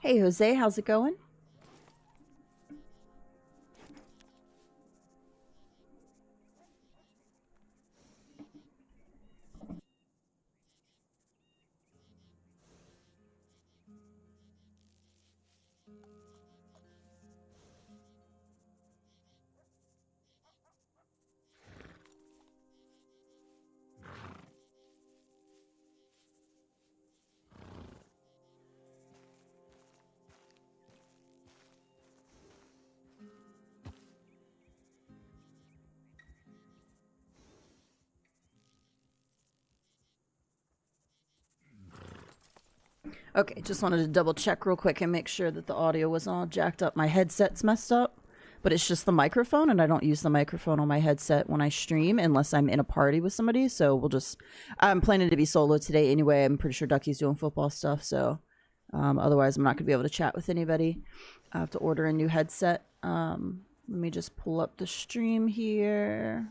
Hey, Jose, how's it going? Okay, just wanted to double check real quick and make sure that the audio wasn't all jacked up. My headset's messed up, but it's just the microphone, and I don't use the microphone on my headset when I stream unless I'm in a party with somebody. So we'll just, I'm planning to be solo today anyway. I'm pretty sure Ducky's doing football stuff, so otherwise I'm not going to be able to chat with anybody. I have to order a new headset. Let me just pull up the stream here.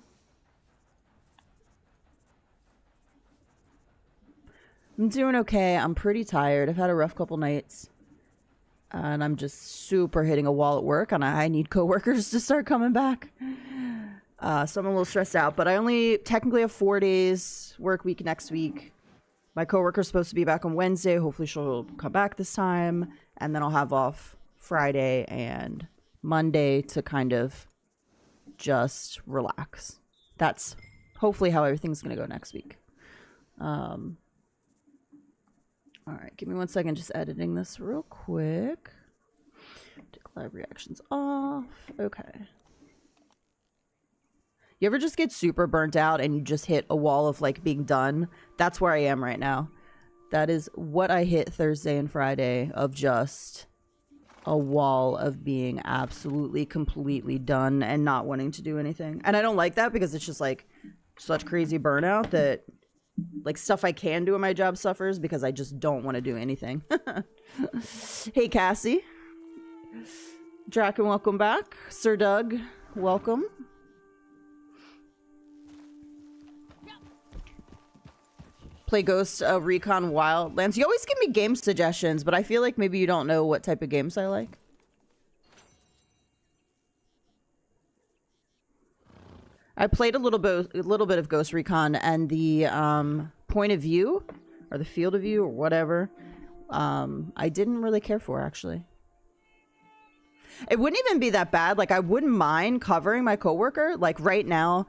I'm doing okay. I'm pretty tired. I've had a rough couple nights. And I'm just super hitting a wall at work. And I need coworkers to start coming back. So I'm a little stressed out. But I only technically have 4 days work week next week. My coworker's supposed to be back on Wednesday. Hopefully she'll come back this time. And then I'll have off Friday and Monday to kind of just relax. That's hopefully how everything's going to go next week. All right, give me 1 second, just editing this real quick. Take live reactions off. Okay. You ever just get super burnt out and you just hit a wall of like being done? That's where I am right now. That is what I hit Thursday and Friday, of just a wall of being absolutely, completely done and not wanting to do anything. And I don't like that because it's just like such crazy burnout that like stuff I can do in my job suffers because I just don't want to do anything. Hey, Cassie. Draken, welcome back. Sir Doug, welcome. Play Ghost Recon Wildlands. You always give me game suggestions, but I feel like maybe you don't know what type of games I like. I played a little bit of Ghost Recon, and the point of view or the field of view or whatever, I didn't really care for, actually. It wouldn't even be that bad. Like, I wouldn't mind covering my coworker. Like, right now,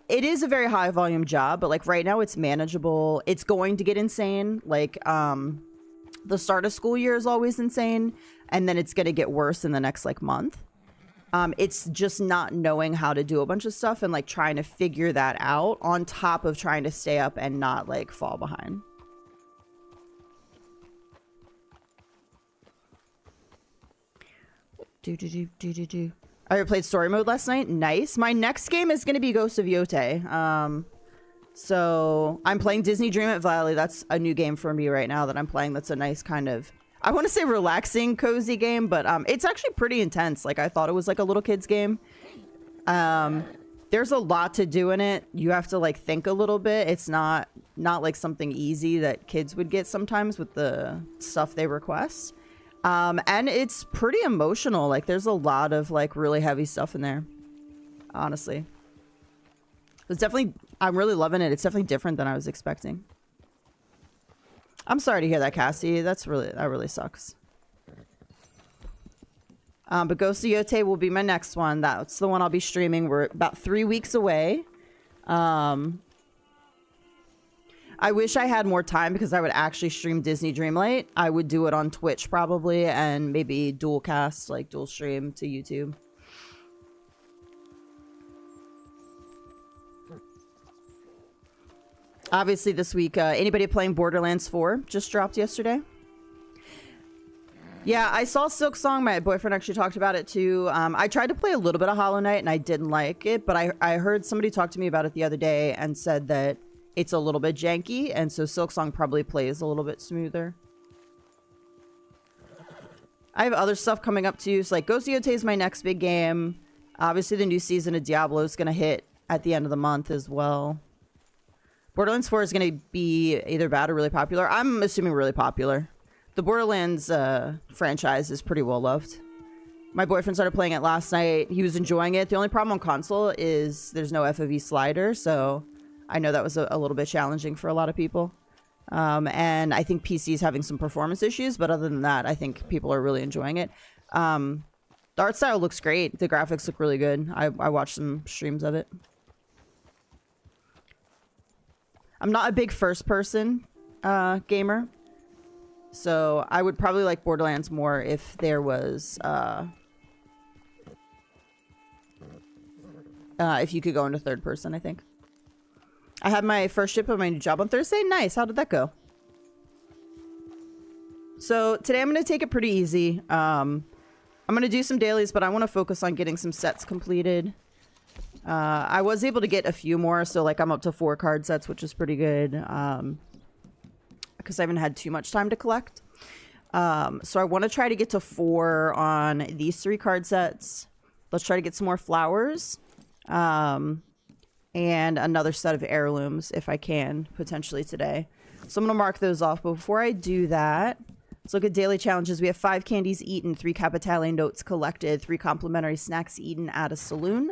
it is a very high volume job, but like right now it's manageable. It's going to get insane. Like, the start of school year is always insane, and then it's going to get worse in the next like month. It's just not knowing how to do a bunch of stuff and like trying to figure that out on top of trying to stay up and not like fall behind. I played story mode last night. Nice. My next game is going to be Ghost of Yote. So I'm playing Disney Dreamlight Valley. That's a new game for me right now that I'm playing. That's a nice kind of, I want to say relaxing, cozy game, but it's actually pretty intense. Like, I thought it was like a little kid's game. There's a lot to do in it. You have to like think a little bit. It's not like something easy that kids would get sometimes with the stuff they request. And it's pretty emotional. Like, there's a lot of like really heavy stuff in there, honestly. It's definitely, I'm really loving it. It's definitely different than I was expecting. I'm sorry to hear that, Cassie. That really sucks. But Ghost of Yote will be my next one. That's the one I'll be streaming. We're about 3 weeks away. I wish I had more time because I would actually stream Disney Dreamlight. I would do it on Twitch probably, and maybe dual cast, like dual stream to YouTube. Obviously this week, anybody playing Borderlands 4 just dropped yesterday. Yeah, I saw Silk Song. My boyfriend actually talked about it too. I tried to play a little bit of Hollow Knight and I didn't like it, but I heard somebody talk to me about it the other day and said that it's a little bit janky, and so Silk Song probably plays a little bit smoother. I have other stuff coming up too. So like Ghost of Yote is my next big game. Obviously the new season of Diablo is going to hit at the end of the month as well. Borderlands 4 is going to be either bad or really popular. I'm assuming really popular. The Borderlands franchise is pretty well loved. My boyfriend started playing it last night. He was enjoying it. The only problem on console is there's no FOV slider, so I know that was a little bit challenging for a lot of people. And I think PC is having some performance issues, but other than that, I think people are really enjoying it. The art style looks great. The graphics look really good. I watched some streams of it. I'm not a big first-person gamer, so I would probably like Borderlands more if there was... if you could go into third person, I think. I had my first ship of my new job on Thursday. Nice. How did that go? So today I'm going to take it pretty easy. I'm going to do some dailies, but I want to focus on getting some sets completed. I was able to get a few more, so like I'm up to 4 card sets, which is pretty good. Because I haven't had too much time to collect. So I want to try to get to 4 on these 3 card sets. Let's try to get some more flowers. And another set of heirlooms if I can, potentially today. So I'm going to mark those off. But before I do that, let's look at daily challenges. We have 5 candies eaten, 3 Capitale notes collected, 3 complimentary snacks eaten at a saloon,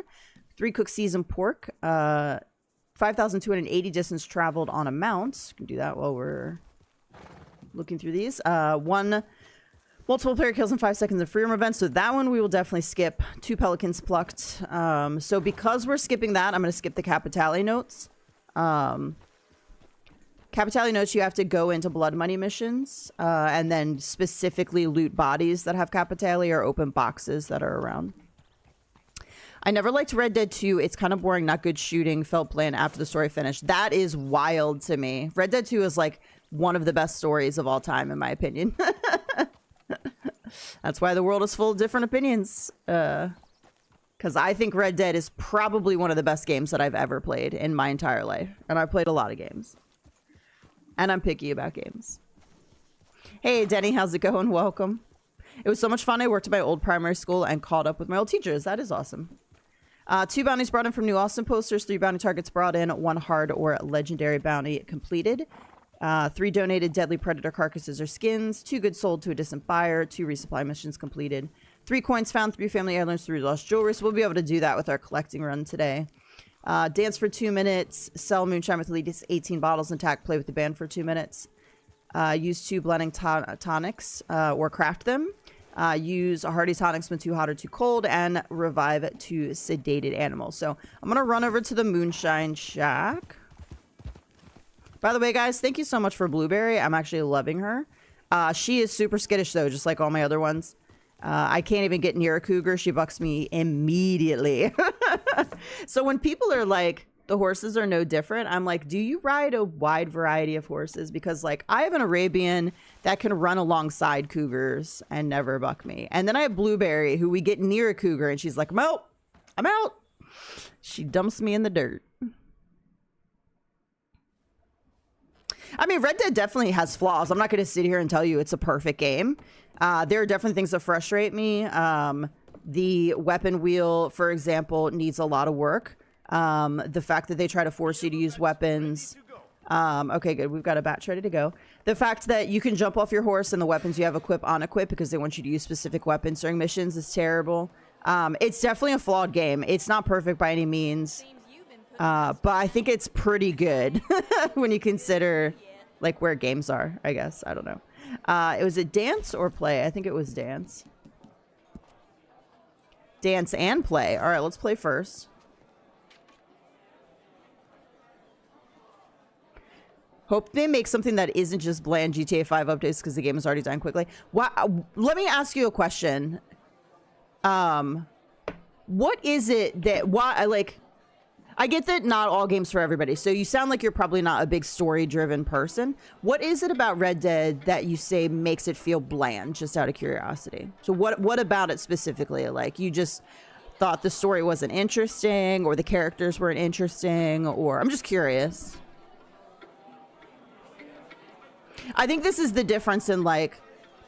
3 cooked seasoned pork, 5,280 distance traveled on a mount. You can do that while we're looking through these. 1 multiple player kills in 5 seconds of freedom event. So that one we will definitely skip. 2 pelicans plucked. So because we're skipping that, I'm going to skip the Capitale notes. Capitale notes, you have to go into blood money missions and then specifically loot bodies that have Capitale or open boxes that are around. I never liked Red Dead 2. It's kind of boring, not good shooting, felt bland after the story finished. That is wild to me. Red Dead 2 is like one of the best stories of all time, in my opinion. That's why the world is full of different opinions. Because I think Red Dead is probably one of the best games that I've ever played in my entire life. And I've played a lot of games. And I'm picky about games. Hey, Denny, how's it going? Welcome. It was so much fun. I worked at my old primary school and caught up with my old teachers. That is awesome. 2 bounties brought in from New Austin posters. 3 bounty targets brought in. 1 hard or legendary bounty completed. 3 donated deadly predator carcasses or skins. 2 goods sold to a distant buyer. 2 resupply missions completed. 3 coins found. 3 family heirlooms. 3 lost jewelry. So we'll be able to do that with our collecting run today. Dance for 2 minutes. Sell moonshine with at least 18 bottles intact. Play with the band for 2 minutes. Use 2 blending tonics or craft them. Use a hearty tonics when too hot or too cold. And revive 2 sedated animals. So I'm going to run over to the moonshine shack. By the way, guys, thank you so much for Blueberry. I'm actually loving her. She is super skittish, though, just like all my other ones. I can't even get near a cougar. She bucks me immediately. So when people are like, the horses are no different, I'm like, do you ride a wide variety of horses? Because, like, I have an Arabian that can run alongside cougars and never buck me. And then I have Blueberry, who we get near a cougar, and she's like, I'm out. I'm out. She dumps me in the dirt. I mean, Red Dead definitely has flaws. I'm not going to sit here and tell you it's a perfect game. There are definitely things that frustrate me. The weapon wheel, for example, needs a lot of work. The fact that they try to force you to use weapons. Okay, good. We've got a batch ready to go. The fact that you can jump off your horse and the weapons you have unequip because they want you to use specific weapons during missions is terrible. It's definitely a flawed game. It's not perfect by any means. But I think it's pretty good when you consider like where games are, I guess. I don't know. It was a dance or play? I think it was dance. Dance and play. All right, let's play first. Hope they make something that isn't just bland GTA 5 updates because the game is already done quickly. Let me ask you a question. What is it that... I get that not all games for everybody, so you sound like you're probably not a big story-driven person. What is it about Red Dead that you say makes it feel bland, just out of curiosity? So what about it specifically? Like, you just thought the story wasn't interesting, or the characters weren't interesting, or... I'm just curious. I think this is the difference in, like,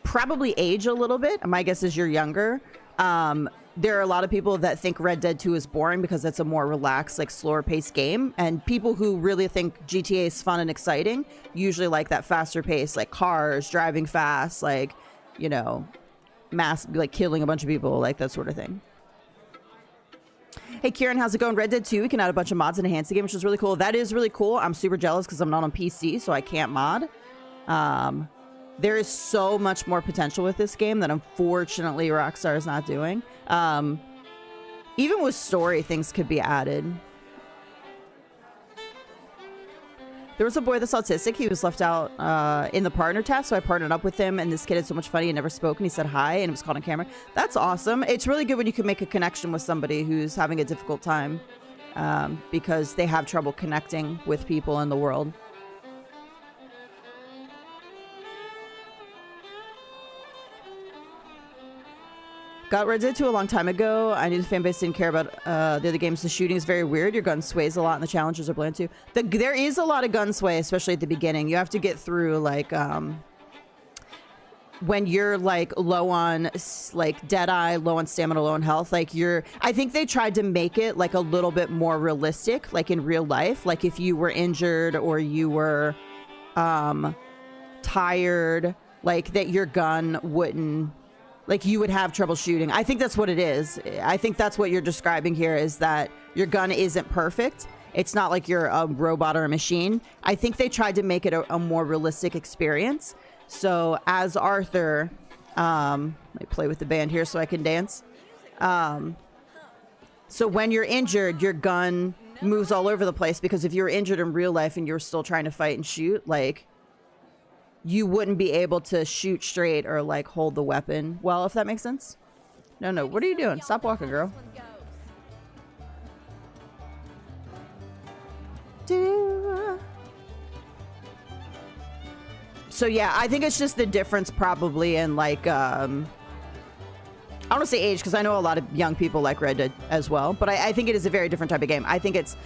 probably age a little bit. My guess is you're younger. there are a lot of people that think Red Dead 2 is boring because it's a more relaxed, like slower paced game. And people who really think GTA is fun and exciting usually like that faster pace, like cars, driving fast, like, you know, like killing a bunch of people, like that sort of thing. Hey, Kieran, how's it going? Red Dead 2, we can add a bunch of mods and enhance the game, which is really cool. That is really cool. I'm super jealous because I'm not on PC, so I can't mod. There is so much more potential with this game that unfortunately Rockstar is not doing. Even with story, things could be added. There was a boy that's autistic. He was left out in the partner task, so I partnered up with him, and this kid had so much fun. He had never spoken. He said hi, and it was caught on camera. That's awesome. It's really good when you can make a connection with somebody who's having a difficult time because they have trouble connecting with people in the world. Got Red Dead 2 a long time ago. I knew the fan base didn't care about the other games. The shooting is very weird. Your gun sways a lot and the challenges are bland too. There is a lot of gun sway, especially at the beginning. You have to get through like when you're like low on like Deadeye, low on stamina, low on health. Like I think they tried to make it like a little bit more realistic, like in real life. Like if you were injured or you were tired, like that your gun wouldn't, like you would have trouble shooting. I think that's what it is. I think that's what you're describing here, is that your gun isn't perfect. It's not like you're a robot or a machine. I think they tried to make it a more realistic experience. So as Arthur, let me play with the band here so I can dance. So when you're injured, your gun moves all over the place, because if you're injured in real life and you're still trying to fight and shoot, like you wouldn't be able to shoot straight or like hold the weapon well, if that makes sense. No, what are you doing? Stop walking, girl. So yeah, I think it's just the difference probably in like I don't want to say age, because I know a lot of young people like Red Dead as well, but I think it is a very different type of game. I think it's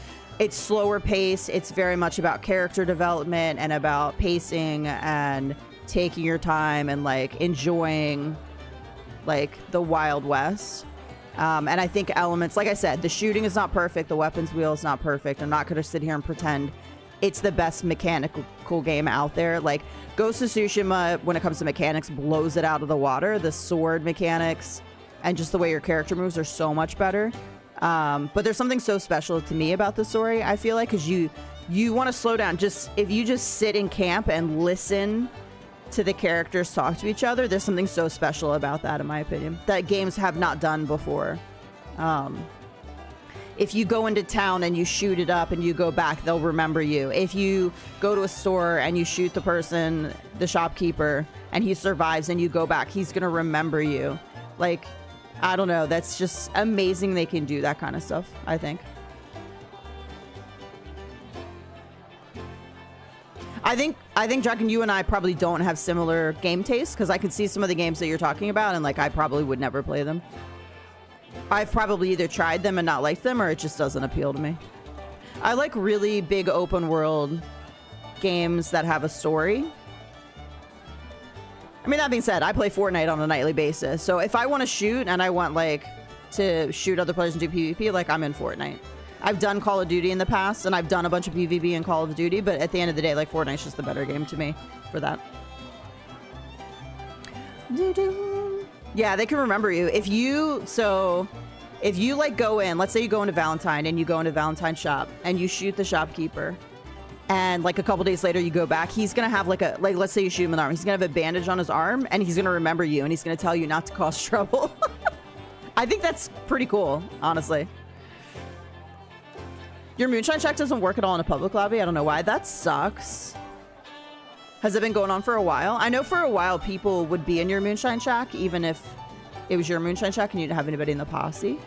slower pace. It's very much about character development and about pacing and taking your time and like enjoying like the Wild West. And I think elements, like I said, the shooting is not perfect. The weapons wheel is not perfect. I'm not going to sit here and pretend it's the best mechanical game out there. Like Ghost of Tsushima, when it comes to mechanics, blows it out of the water. The sword mechanics and just the way your character moves are so much better. But there's something so special to me about the story, I feel like, because you want to slow down. Just if you just sit in camp and listen to the characters talk to each other, there's something so special about that, in my opinion, that games have not done before. If you go into town and you shoot it up and you go back, they'll remember you. If you go to a store and you shoot the person, the shopkeeper, and he survives and you go back, he's gonna remember you. Like, I don't know. That's just amazing they can do that kind of stuff, I think. I think, Draken, you and I probably don't have similar game tastes, because I could see some of the games that you're talking about and like I probably would never play them. I've probably either tried them and not liked them, or it just doesn't appeal to me. I like really big open world games that have a story. I mean, that being said, I play Fortnite on a nightly basis. So if I want to shoot and I want like to shoot other players and do PvP, like I'm in Fortnite. I've done Call of Duty in the past, and I've done a bunch of PvP in Call of Duty, but at the end of the day, like Fortnite's just the better game to me for that. Yeah, they can remember you. If you like go in, let's say you go into Valentine and you go into Valentine's shop and you shoot the shopkeeper, and like a couple days later you go back, he's gonna have like let's say you shoot him in the arm, he's gonna have a bandage on his arm, and he's gonna remember you, and he's gonna tell you not to cause trouble. I think that's pretty cool, honestly. Your moonshine check doesn't work at all in a public lobby. I don't know why. That sucks. Has it been going on for a while? I know for a while people would be in your moonshine shack even if it was your moonshine shack and you didn't have anybody in the posse.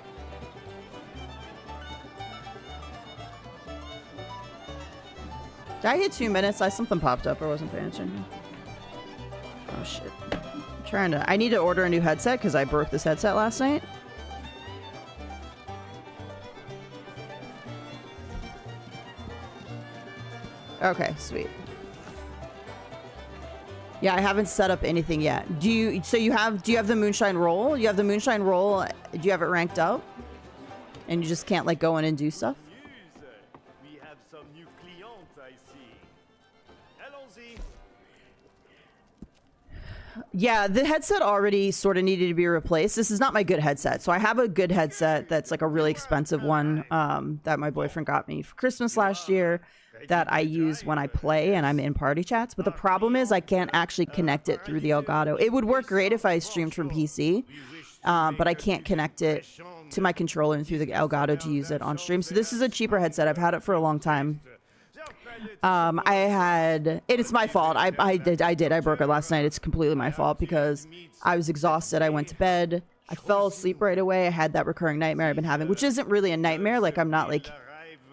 Did I hit 2 minutes? Something popped up. I wasn't paying attention. Oh shit. I need to order a new headset because I broke this headset last night. Okay, sweet. Yeah, I haven't set up anything yet. Do you have the moonshine roll? You have the moonshine roll. Do you have it ranked up? And you just can't like go in and do stuff? We have some new clients, I see. Allons-y. Yeah, the headset already sort of needed to be replaced. This is not my good headset. So I have a good headset that's like a really expensive one that my boyfriend got me for Christmas last year that I use when I play and I'm in party chats. But the problem is I can't actually connect it through the Elgato. It would work great if I streamed from PC, but I can't connect it to my controller and through the Elgato to use it on stream. So this is a cheaper headset. I've had it for a long time. It's my fault. I broke it last night. It's completely my fault because I was exhausted. I went to bed. I fell asleep right away. I had that recurring nightmare I've been having, which isn't really a nightmare. Like I'm not like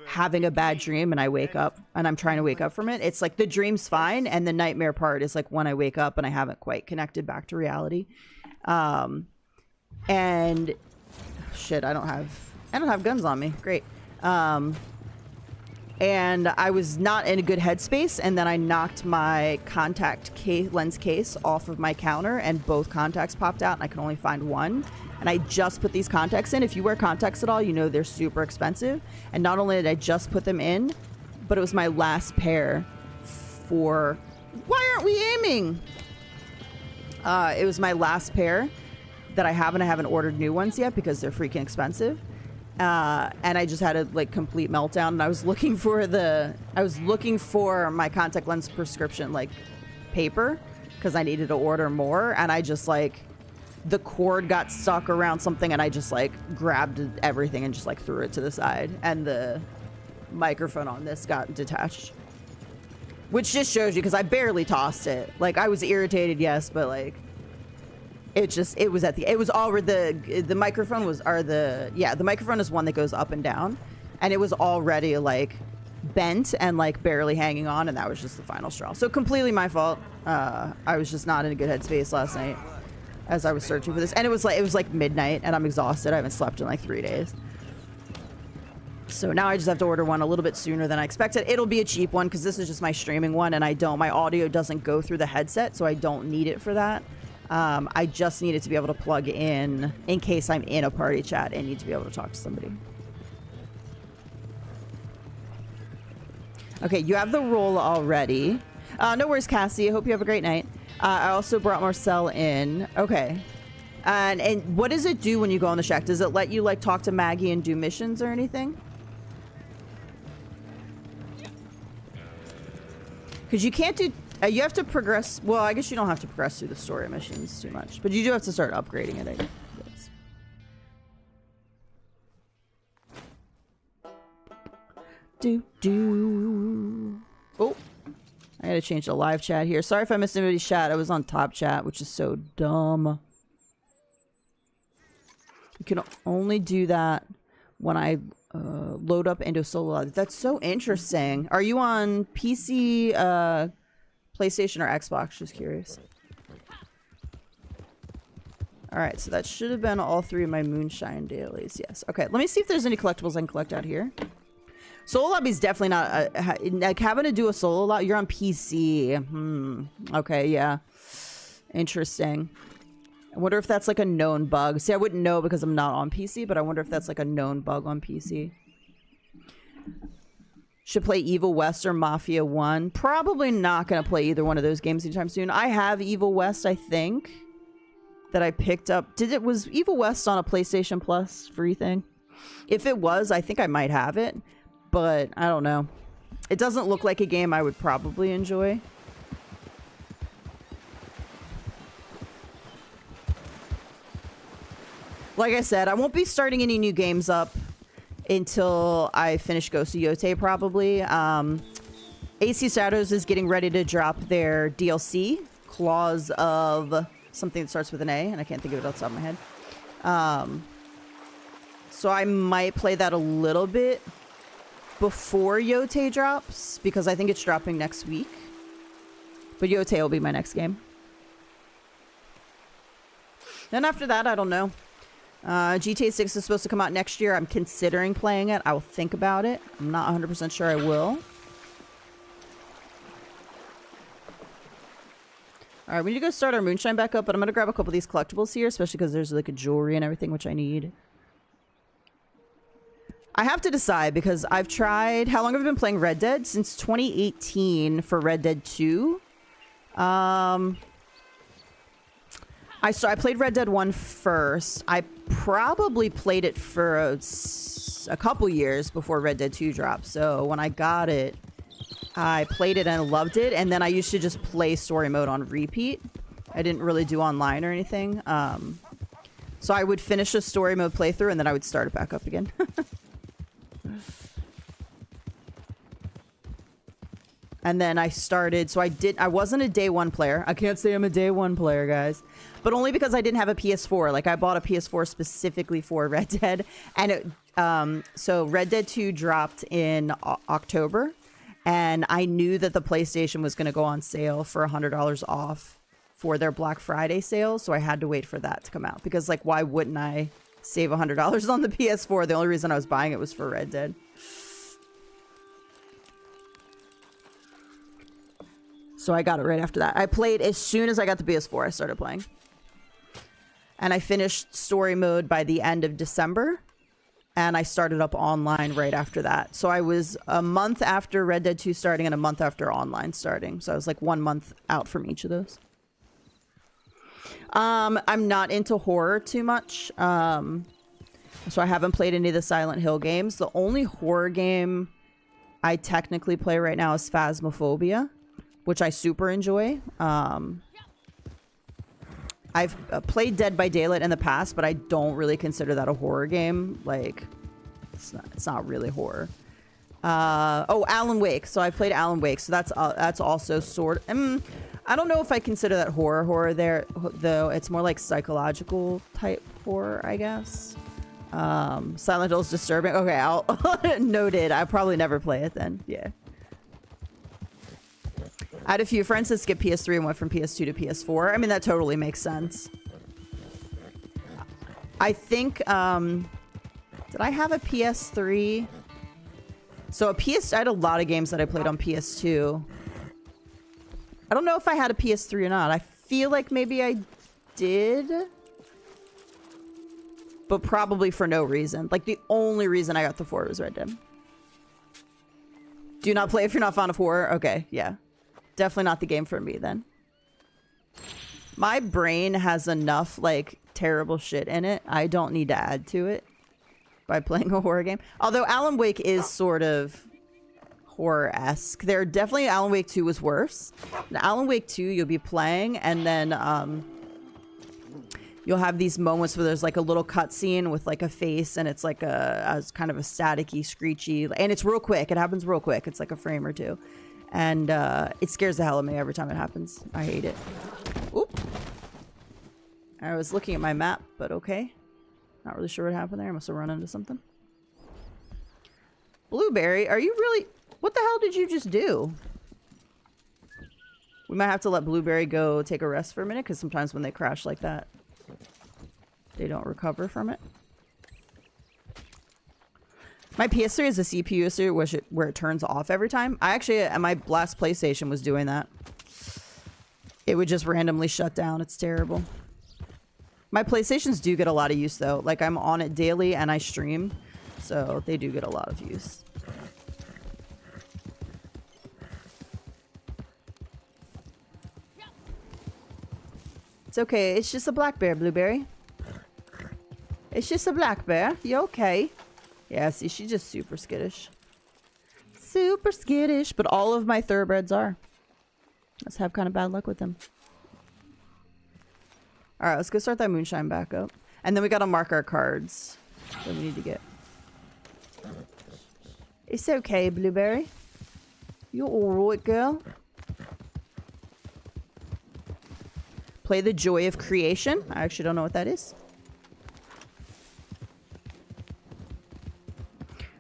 having a bad dream and I wake up and I'm trying to wake up from it. It's like the dream's fine. And the nightmare part is like when I wake up and I haven't quite connected back to reality. And shit, I don't have guns on me. Great. And I was not in a good headspace, and then I knocked my lens case off of my counter, and both contacts popped out, and I could only find one. And I just put these contacts in. If you wear contacts at all, you know they're super expensive. And not only did I just put them in, but it was my last pair for... Why aren't we aiming? It was my last pair that I haven't ordered new ones yet because they're freaking expensive. And I just had a like complete meltdown, and I was looking for my contact lens prescription like paper because I needed to order more, and I just like the cord got stuck around something, and I just like grabbed everything and just like threw it to the side, and the microphone on this got detached, which just shows you because I barely tossed it. Like I was irritated, yes, but like the microphone the microphone is one that goes up and down, and it was already like bent and like barely hanging on, and that was just the final straw. So completely my fault. I was just not in a good headspace last night as I was searching for this, and it was like midnight, and I'm exhausted. I haven't slept in like 3 days. So now I just have to order one a little bit sooner than I expected. It'll be a cheap one because this is just my streaming one, and my audio doesn't go through the headset, so I don't need it for that. I just need it to be able to plug in case I'm in a party chat and need to be able to talk to somebody. Okay, you have the roll already. No worries, Cassie. I hope you have a great night. I also brought Marcel in. Okay. And what does it do when you go on the shack? Does it let you like talk to Maggie and do missions or anything? Because you can't do... you have to progress... Well, I guess you don't have to progress through the story missions too much. But you do have to start upgrading it, I guess. Oh. I gotta change the live chat here. Sorry if I missed anybody's chat. I was on top chat, which is so dumb. You can only do that when I load up into solo lobby. That's so interesting. Are you on PC, PlayStation, or Xbox? Just curious. Alright, so that should have been all 3 of my moonshine dailies. Yes. Okay, let me see if there's any collectibles I can collect out here. Solo lobby is definitely not... like, having to do a solo lobby... You're on PC. Okay, yeah. Interesting. I wonder if that's like a known bug. See, I wouldn't know because I'm not on PC, but I wonder if that's like a known bug on PC. Should play Evil West or Mafia 1. Probably not going to play either one of those games anytime soon. I have Evil West, I think, that I picked up. Was Evil West on a PlayStation Plus free thing? If it was, I think I might have it, but I don't know. It doesn't look like a game I would probably enjoy. Like I said, I won't be starting any new games up until I finish Ghost of Yotei, probably. AC Shadows is getting ready to drop their DLC, Claws of something that starts with an A, and I can't think of it outside my head. So I might play that a little bit before Yotei drops, because I think it's dropping next week. But Yotei will be my next game. Then after that, I don't know. GTA 6 is supposed to come out next year. I'm considering playing it. I will think about it. I'm not 100% sure I will. All right, we need to go start our moonshine back up, but I'm going to grab a couple of these collectibles here, especially because there's like a jewelry and everything, which I need. I have to decide because I've tried... How long have I been playing Red Dead? Since 2018 for Red Dead 2. I played Red Dead 1 first. I probably played it for a couple years before Red Dead 2 dropped. So when I got it, I played it and loved it. And then I used to just play story mode on repeat. I didn't really do online or anything. So I would finish a story mode playthrough and then I would start it back up again. And then I started, so I wasn't a day one player. I can't say I'm a day one player, guys. But only because I didn't have a PS4. Like, I bought a PS4 specifically for Red Dead. And so Red Dead 2 dropped in October. And I knew that the PlayStation was going to go on sale for $100 off for their Black Friday sale. So I had to wait for that to come out. Because, like, why wouldn't I save $100 on the PS4? The only reason I was buying it was for Red Dead. So I got it right after that. I played as soon as I got the PS4, I started playing. And I finished story mode by the end of December. And I started up online right after that. So I was a month after Red Dead 2 starting and a month after online starting. So I was like 1 month out from each of those. I'm not into horror too much. So I haven't played any of the Silent Hill games. The only horror game I technically play right now is Phasmophobia, which I super enjoy. I've played Dead by Daylight in the past, but I don't really consider that a horror game. Like, it's not really horror. Oh, Alan Wake. So I played Alan Wake. So that's also sort of... I don't know if I consider that horror there, though. It's more like psychological type horror, I guess. Silent Hill's disturbing. Okay, I'll... Noted. I'll probably never play it then. Yeah. I had a few friends that skipped PS3 and went from PS2 to PS4. I mean, that totally makes sense. I think, did I have a PS3? So I had a lot of games that I played on PS2. I don't know if I had a PS3 or not. I feel like maybe I did. But probably for no reason. Like, the only reason I got the 4 was Red Dead. Do not play if you're not fond of horror. Okay, yeah. Definitely not the game for me then. My brain has enough, like, terrible shit in it. I don't need to add to it by playing a horror game. Although Alan Wake is sort of horror-esque. There definitely Alan Wake 2 was worse. In Alan Wake 2, you'll be playing and then you'll have these moments where there's like a little cutscene with like a face and it's like a kind of a staticky, screechy, and it's real quick. It happens real quick. It's like a frame or two. And it scares the hell out of me every time it happens. I hate it. Oop. I was looking at my map, but okay. Not really sure what happened there. I must have run into something. Blueberry, are you really... What the hell did you just do? We might have to let Blueberry go take a rest for a minute, because sometimes when they crash like that, they don't recover from it. My PS3 is a CPU issue where it turns off every time. I actually, at my last PlayStation, was doing that. It would just randomly shut down. It's terrible. My PlayStations do get a lot of use, though. Like, I'm on it daily and I stream. So, they do get a lot of use. It's okay. It's just a black bear, Blueberry. It's just a black bear. You okay? Yeah, see, she's just super skittish. Super skittish. But all of my thoroughbreds are. Let's have kind of bad luck with them. Alright, let's go start that moonshine back up. And then we gotta mark our cards that we need to get. It's okay, Blueberry. You're alright, girl. Play the Joy of Creation. I actually don't know what that is.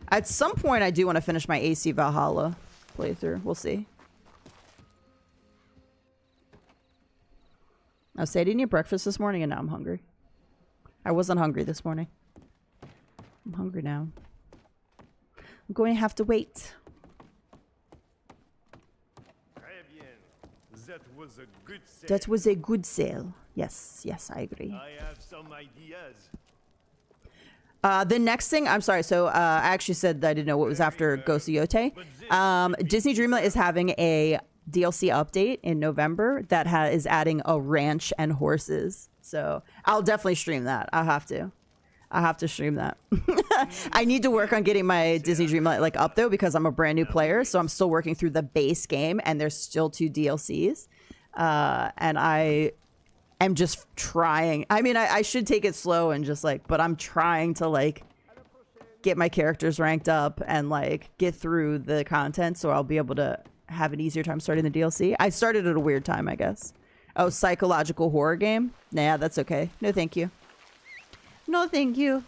At some point, I do want to finish my AC Valhalla playthrough. We'll see. I was saying I didn't eat breakfast this morning, and now I'm hungry. I wasn't hungry this morning. I'm hungry now. I'm going to have to wait. Très bien. That was a good sale. That was a good sale. Yes, yes, I agree. I have some ideas. The next thing, I'm sorry, so I actually said that I didn't know what was after Ghost of Yote. Disney Dreamlight is having a DLC update in November that is adding a ranch and horses. So I'll definitely stream that. I have to stream that. I need to work on getting my Disney Dreamlight like up though, because I'm a brand new player. So I'm still working through the base game and there's still 2 DLCs. And I am just trying. I mean, I should take it slow and just like, but I'm trying to like get my characters ranked up and like get through the content so I'll be able to have an easier time starting the DLC. I started at a weird time, I guess. Oh, psychological horror game? Nah, that's okay. No, thank you. No, thank you.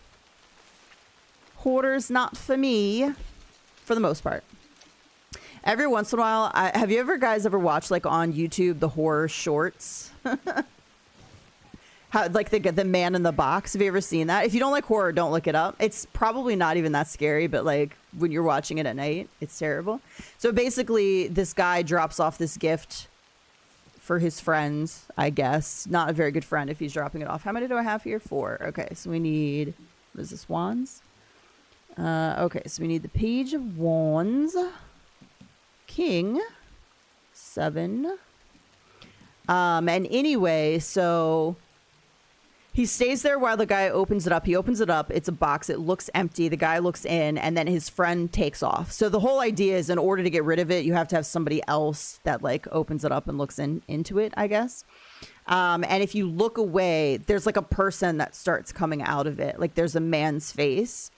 Horror's not for me, for the most part. Every once in a while, have you guys ever watched like on YouTube the horror shorts? How like the man in the box? Have you ever seen that? If you don't like horror, don't look it up. It's probably not even that scary, but like when you're watching it at night, it's terrible. So basically, this guy drops off this gift for his friends, I guess. Not a very good friend if he's dropping it off. How many do I have here? 4. Okay, so we need, what is this, wands? Okay, so we need the Page of Wands. King. 7. And anyway, so he stays there while the guy opens it up. He opens it up. It's a box. It looks empty. The guy looks in, and then his friend takes off. So the whole idea is in order to get rid of it, you have to have somebody else that like opens it up and looks into it, I guess. And if you look away, there's like a person that starts coming out of it. Like there's a man's face.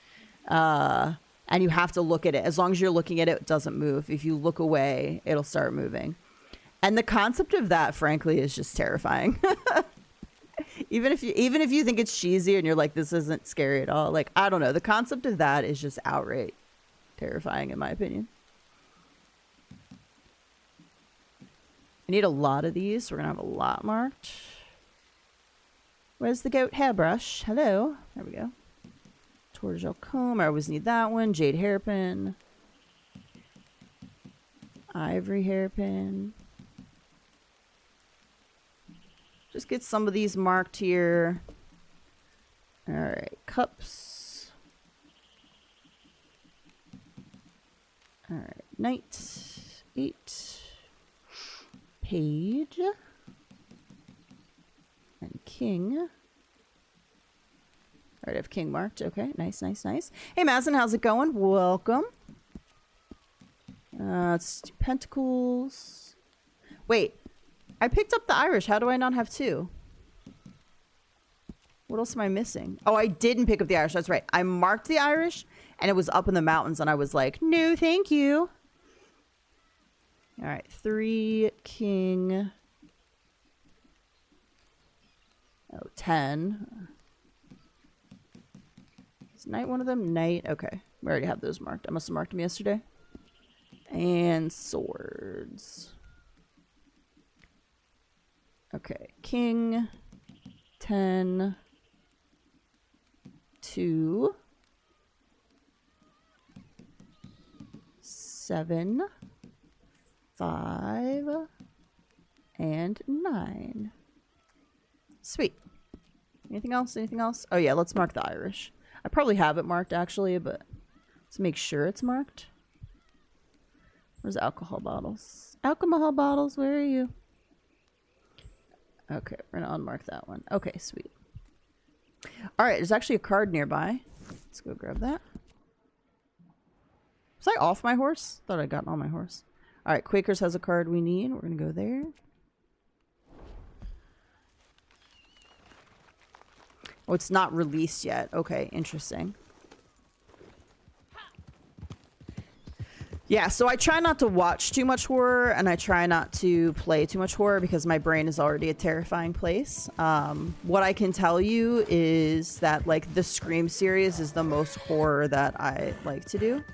And you have to look at it. As long as you're looking at it, it doesn't move. If you look away, it'll start moving. And the concept of that, frankly, is just terrifying. Even if you think it's cheesy and you're like, this isn't scary at all. Like, I don't know. The concept of that is just outright terrifying, in my opinion. I need a lot of these. So we're going to have a lot marked. Where's the goat hairbrush? Hello. There we go. Tortoiseshell comb. I always need that one. Jade hairpin. Ivory hairpin. Just get some of these marked here. All right, cups. All right, knight, 8. Page. And king. All right, I have king marked. Okay, nice, nice, nice. Hey, Mazin, how's it going? Welcome. Let's do pentacles. Wait. I picked up the Irish. How do I not have 2? What else am I missing? Oh, I didn't pick up the Irish. That's right. I marked the Irish, and it was up in the mountains, and I was like, no, thank you. All right. 3, king. Oh, 10. Is knight one of them? Knight. Okay. We already have those marked. I must have marked them yesterday. And swords. Okay, king, 10, 2, 7, 5, and 9. Sweet. Anything else? Anything else? Oh yeah, let's mark the Irish. I probably have it marked actually, but let's make sure it's marked. Where's alcohol bottles? Alcohol bottles, where are you? Okay, we're gonna unmark that one. Okay, sweet. All right, there's actually a card nearby. Let's go grab that. Was I off my horse? Thought I'd gotten on my horse. All right, Quakers has a card we need. We're gonna go there. Oh, it's not released yet. Okay, interesting. Yeah, so I try not to watch too much horror, and I try not to play too much horror because my brain is already a terrifying place. What I can tell you is that, like, the Scream series is the most horror that I like to do.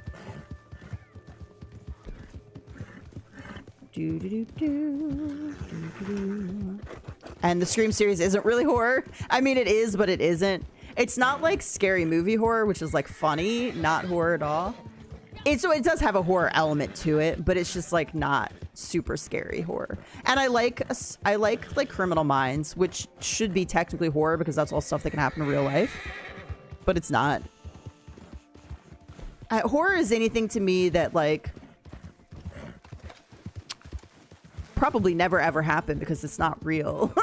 And the Scream series isn't really horror. I mean, it is, but it isn't. It's not like Scary Movie horror, which is, like, funny, not horror at all. it does have a horror element to it, but it's just like not super scary horror. And I like Criminal Minds, which should be technically horror because that's all stuff that can happen in real life, but it's not. Horror is anything to me that like probably never ever happened because it's not real.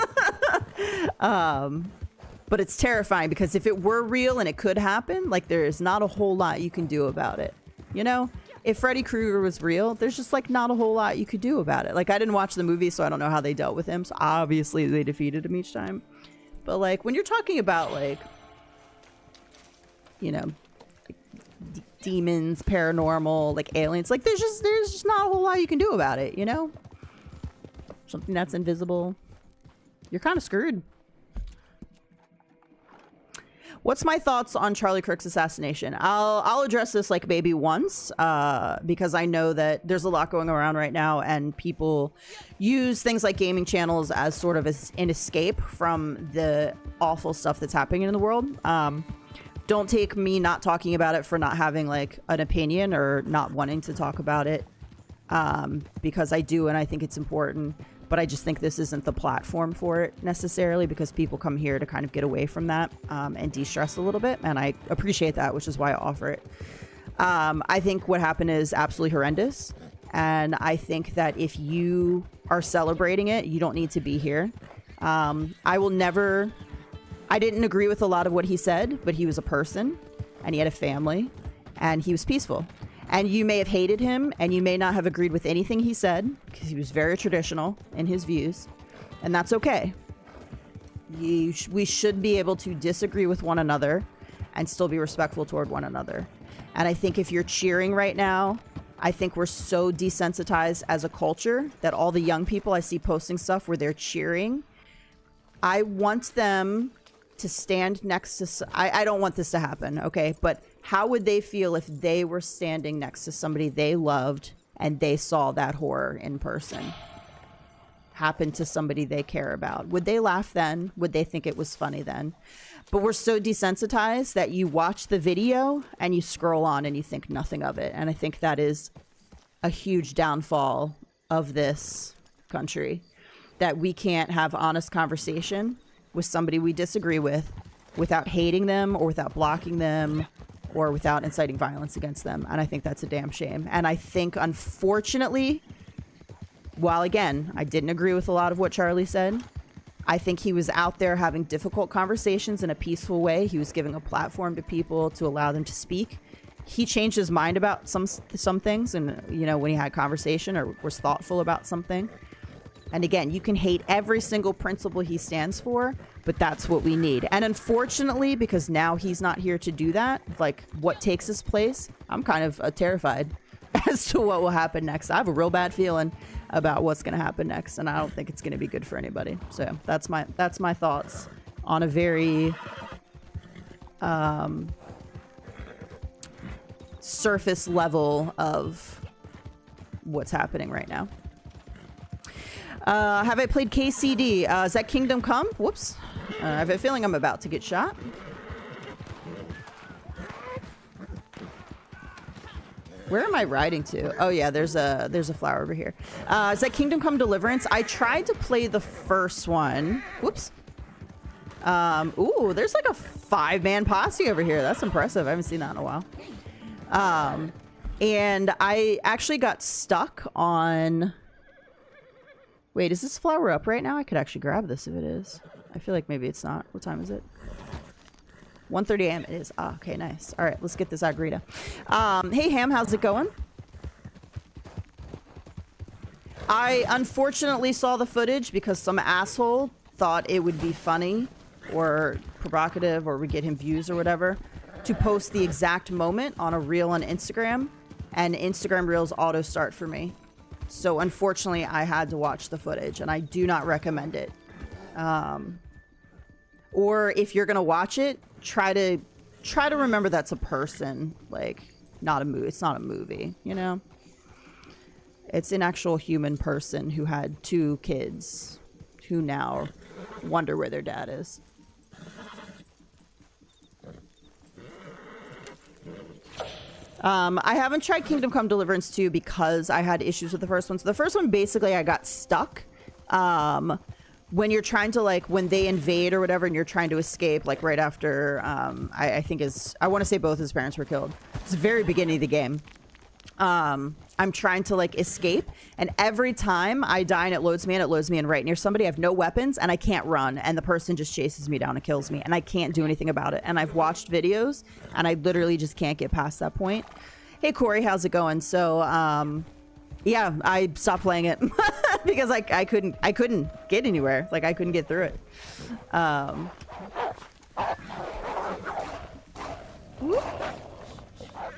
But it's terrifying because if it were real and it could happen, like there's not a whole lot you can do about it. You know, if Freddy Krueger was real, there's just like not a whole lot you could do about it. Like I didn't watch the movie, so I don't know how they dealt with him. So obviously they defeated him each time. But like when you're talking about like, you know, like demons, paranormal, like aliens, like there's just not a whole lot you can do about it. You know, something that's invisible, you're kind of screwed. What's my thoughts on Charlie Kirk's assassination? I'll address this like maybe once because I know that there's a lot going around right now and people use things like gaming channels as sort of an escape from the awful stuff that's happening in the world. Don't take me not talking about it for not having like an opinion or not wanting to talk about it because I do and I think it's important. But I just think this isn't the platform for it necessarily because people come here to kind of get away from that and de-stress a little bit. And I appreciate that, which is why I offer it. I think what happened is absolutely horrendous. And I think that if you are celebrating it, you don't need to be here. I didn't agree with a lot of what he said, but he was a person and he had a family and he was peaceful. And you may have hated him and you may not have agreed with anything he said because he was very traditional in his views. And that's okay. We should be able to disagree with one another and still be respectful toward one another. And I think if you're cheering right now, I think we're so desensitized as a culture that all the young people I see posting stuff where they're cheering, I want them to stand next to... I don't want this to happen, okay? But how would they feel if they were standing next to somebody they loved and they saw that horror in person happen to somebody they care about? Would they laugh then? Would they think it was funny then? But we're so desensitized that you watch the video and you scroll on and you think nothing of it. And I think that is a huge downfall of this country, that we can't have honest conversation with somebody we disagree with without hating them or without blocking them or without inciting violence against them. And I think that's a damn shame. And I think, unfortunately, while again, I didn't agree with a lot of what Charlie said, I think he was out there having difficult conversations in a peaceful way. He was giving a platform to people to allow them to speak. He changed his mind about some things, and you know, when he had conversation or was thoughtful about something. And again, you can hate every single principle he stands for, but that's what we need. And unfortunately, because now he's not here to do that, like what takes his place, I'm kind of terrified as to what will happen next. I have a real bad feeling about what's going to happen next, and I don't think it's going to be good for anybody. So that's my thoughts on a very surface level of what's happening right now. Have I played KCD? Is that Kingdom Come? Whoops. I have a feeling I'm about to get shot. Where am I riding to? Oh yeah, there's a flower over here. Is that Kingdom Come Deliverance? I tried to play the first one. Whoops. Ooh, there's like a 5-man posse over here. That's impressive. I haven't seen that in a while. And I actually got stuck on... Wait, is this flower up right now? I could actually grab this if it is. I feel like maybe it's not. What time is it? 1:30 a.m. it is. Ah, okay, nice. All right, let's get this Agrita. Hey, Ham, how's it going? I unfortunately saw the footage because some asshole thought it would be funny or provocative or would get him views or whatever to post the exact moment on a reel on Instagram, and Instagram Reels auto start for me. So unfortunately, I had to watch the footage, and I do not recommend it. Or if you're gonna watch it, try to remember that's a person, like not a movie. It's not a movie, you know. It's an actual human person who had 2 kids, who now wonder where their dad is. I haven't tried Kingdom Come Deliverance 2 because I had issues with the first one. So the first one, basically, I got stuck. When you're trying to, like, when they invade or whatever, and you're trying to escape, like, right after, I think I want to say both his parents were killed. It's the very beginning of the game. I'm trying to, like, escape, and every time I die and it loads me in right near somebody. I have no weapons, and I can't run, and the person just chases me down and kills me, and I can't do anything about it. And I've watched videos, and I literally just can't get past that point. Hey, Corey, how's it going? So, yeah, I stopped playing it because I couldn't get anywhere. Like, I couldn't get through it.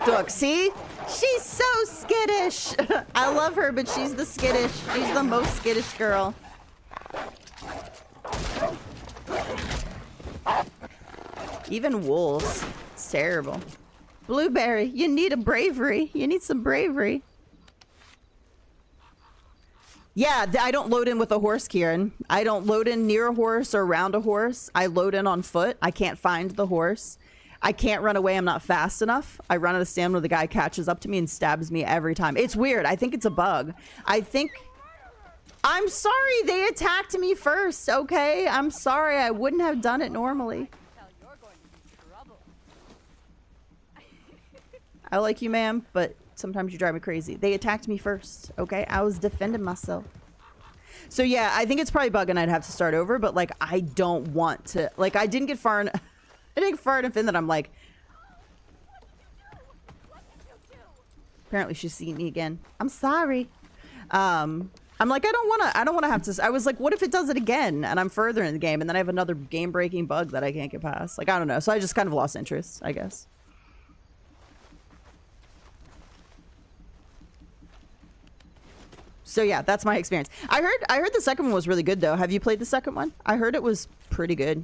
Look, see? She's so skittish. I love her, but she's the skittish. She's the most skittish girl. Even wolves. It's terrible. Blueberry, you need a bravery. You need some bravery. Yeah, I don't load in with a horse, Kieran. I don't load in near a horse or around a horse. I load in on foot. I can't find the horse. I can't run away. I'm not fast enough. I run out of stamina. The guy catches up to me and stabs me every time. It's weird. I think it's a bug. I'm sorry they attacked me first, okay? I'm sorry. I wouldn't have done it normally. I like you, ma'am, but sometimes you drive me crazy. They attacked me first, okay? I was defending myself. So yeah, I think it's probably a bug and I'd have to start over, but like, I don't want to, like, I didn't get far enough. I didn't get far enough in that I'm like, apparently she's seen me again. I'm sorry. I'm like, I don't want to have to, I was like, what if it does it again and I'm further in the game and then I have another game breaking bug that I can't get past? Like, I don't know. So I just kind of lost interest, I guess. So yeah, that's my experience. I heard the second one was really good though. Have you played the second one? I heard it was pretty good.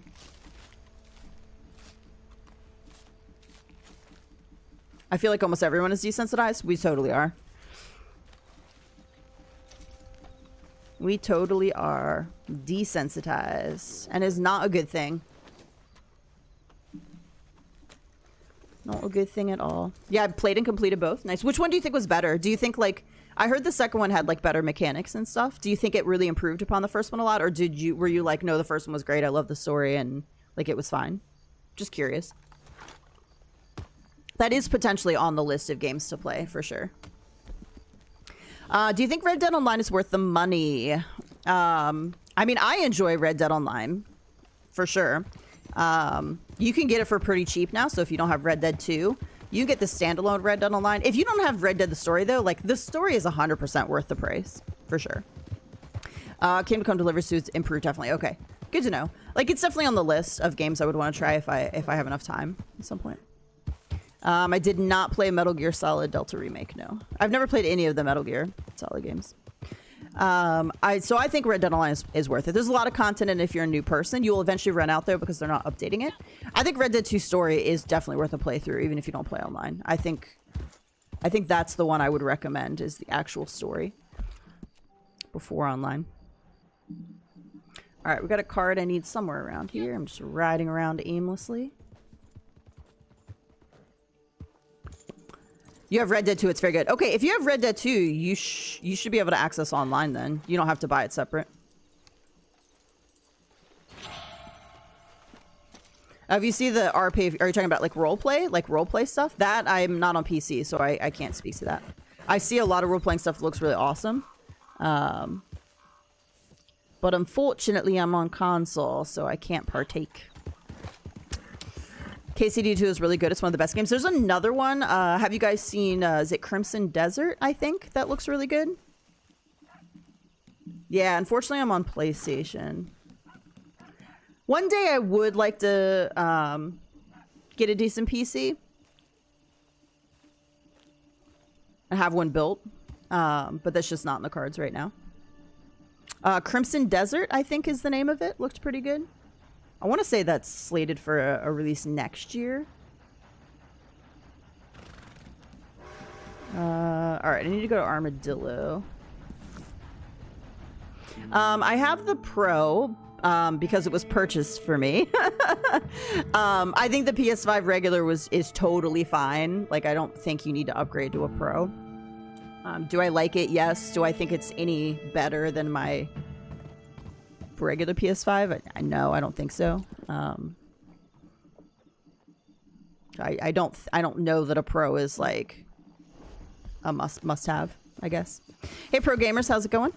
I feel like almost everyone is desensitized. We totally are. We totally are desensitized, and is not a good thing. Not a good thing at all. Yeah, I played and completed both. Nice. Which one do you think was better? Do you think, like, I heard the second one had like better mechanics and stuff. Do you think it really improved upon the first one a lot, or were you like, no, the first one was great, I love the story, and like it was fine? Just curious. That is potentially on the list of games to play for sure. Do you think Red Dead Online is worth the money? I mean, I enjoy Red Dead Online for sure. You can get it for pretty cheap now, so if you don't have Red Dead 2, you can get the standalone Red Dead Online. If you don't have Red Dead the story though, like the story is 100% worth the price for sure. Kingdom Come Deliverance 2 improved definitely. Okay, good to know. Like it's definitely on the list of games I would want to try if I have enough time at some point. I did not play Metal Gear Solid Delta Remake. No, I've never played any of the Metal Gear Solid games. So I think Red Dead Online is worth it. There's a lot of content, and if you're a new person, you will eventually run out there because they're not updating it. I think Red Dead 2 story is definitely worth a playthrough, even if you don't play online. I think that's the one I would recommend, is the actual story before online. All right, we got a card I need somewhere around here. I'm just riding around aimlessly. You have Red Dead 2, it's very good. Okay, if you have Red Dead 2, you should be able to access online then. You don't have to buy it separate. If you see the RP, are you talking about like roleplay? Like roleplay stuff? That I'm not on PC, so I can't speak to that. I see a lot of roleplaying stuff that looks really awesome. But unfortunately, I'm on console, so I can't partake. KCD2 is really good. It's one of the best games. There's another one. Have you guys seen, is it Crimson Desert, I think? That looks really good. Yeah, unfortunately, I'm on PlayStation. One day I would like to get a decent PC. And have one built. But that's just not in the cards right now. Crimson Desert, I think is the name of it. Looked pretty good. I want to say that's slated for a release next year. Alright, I need to go to Armadillo. I have the Pro. because it was purchased for me. I think the PS5 regular is totally fine. Like, I don't think you need to upgrade to a Pro. Do I like it? Yes. Do I think it's any better than my regular PS5? No, I don't think so. I don't know that a Pro is like a must have, I guess. Hey, Pro Gamers, how's it going?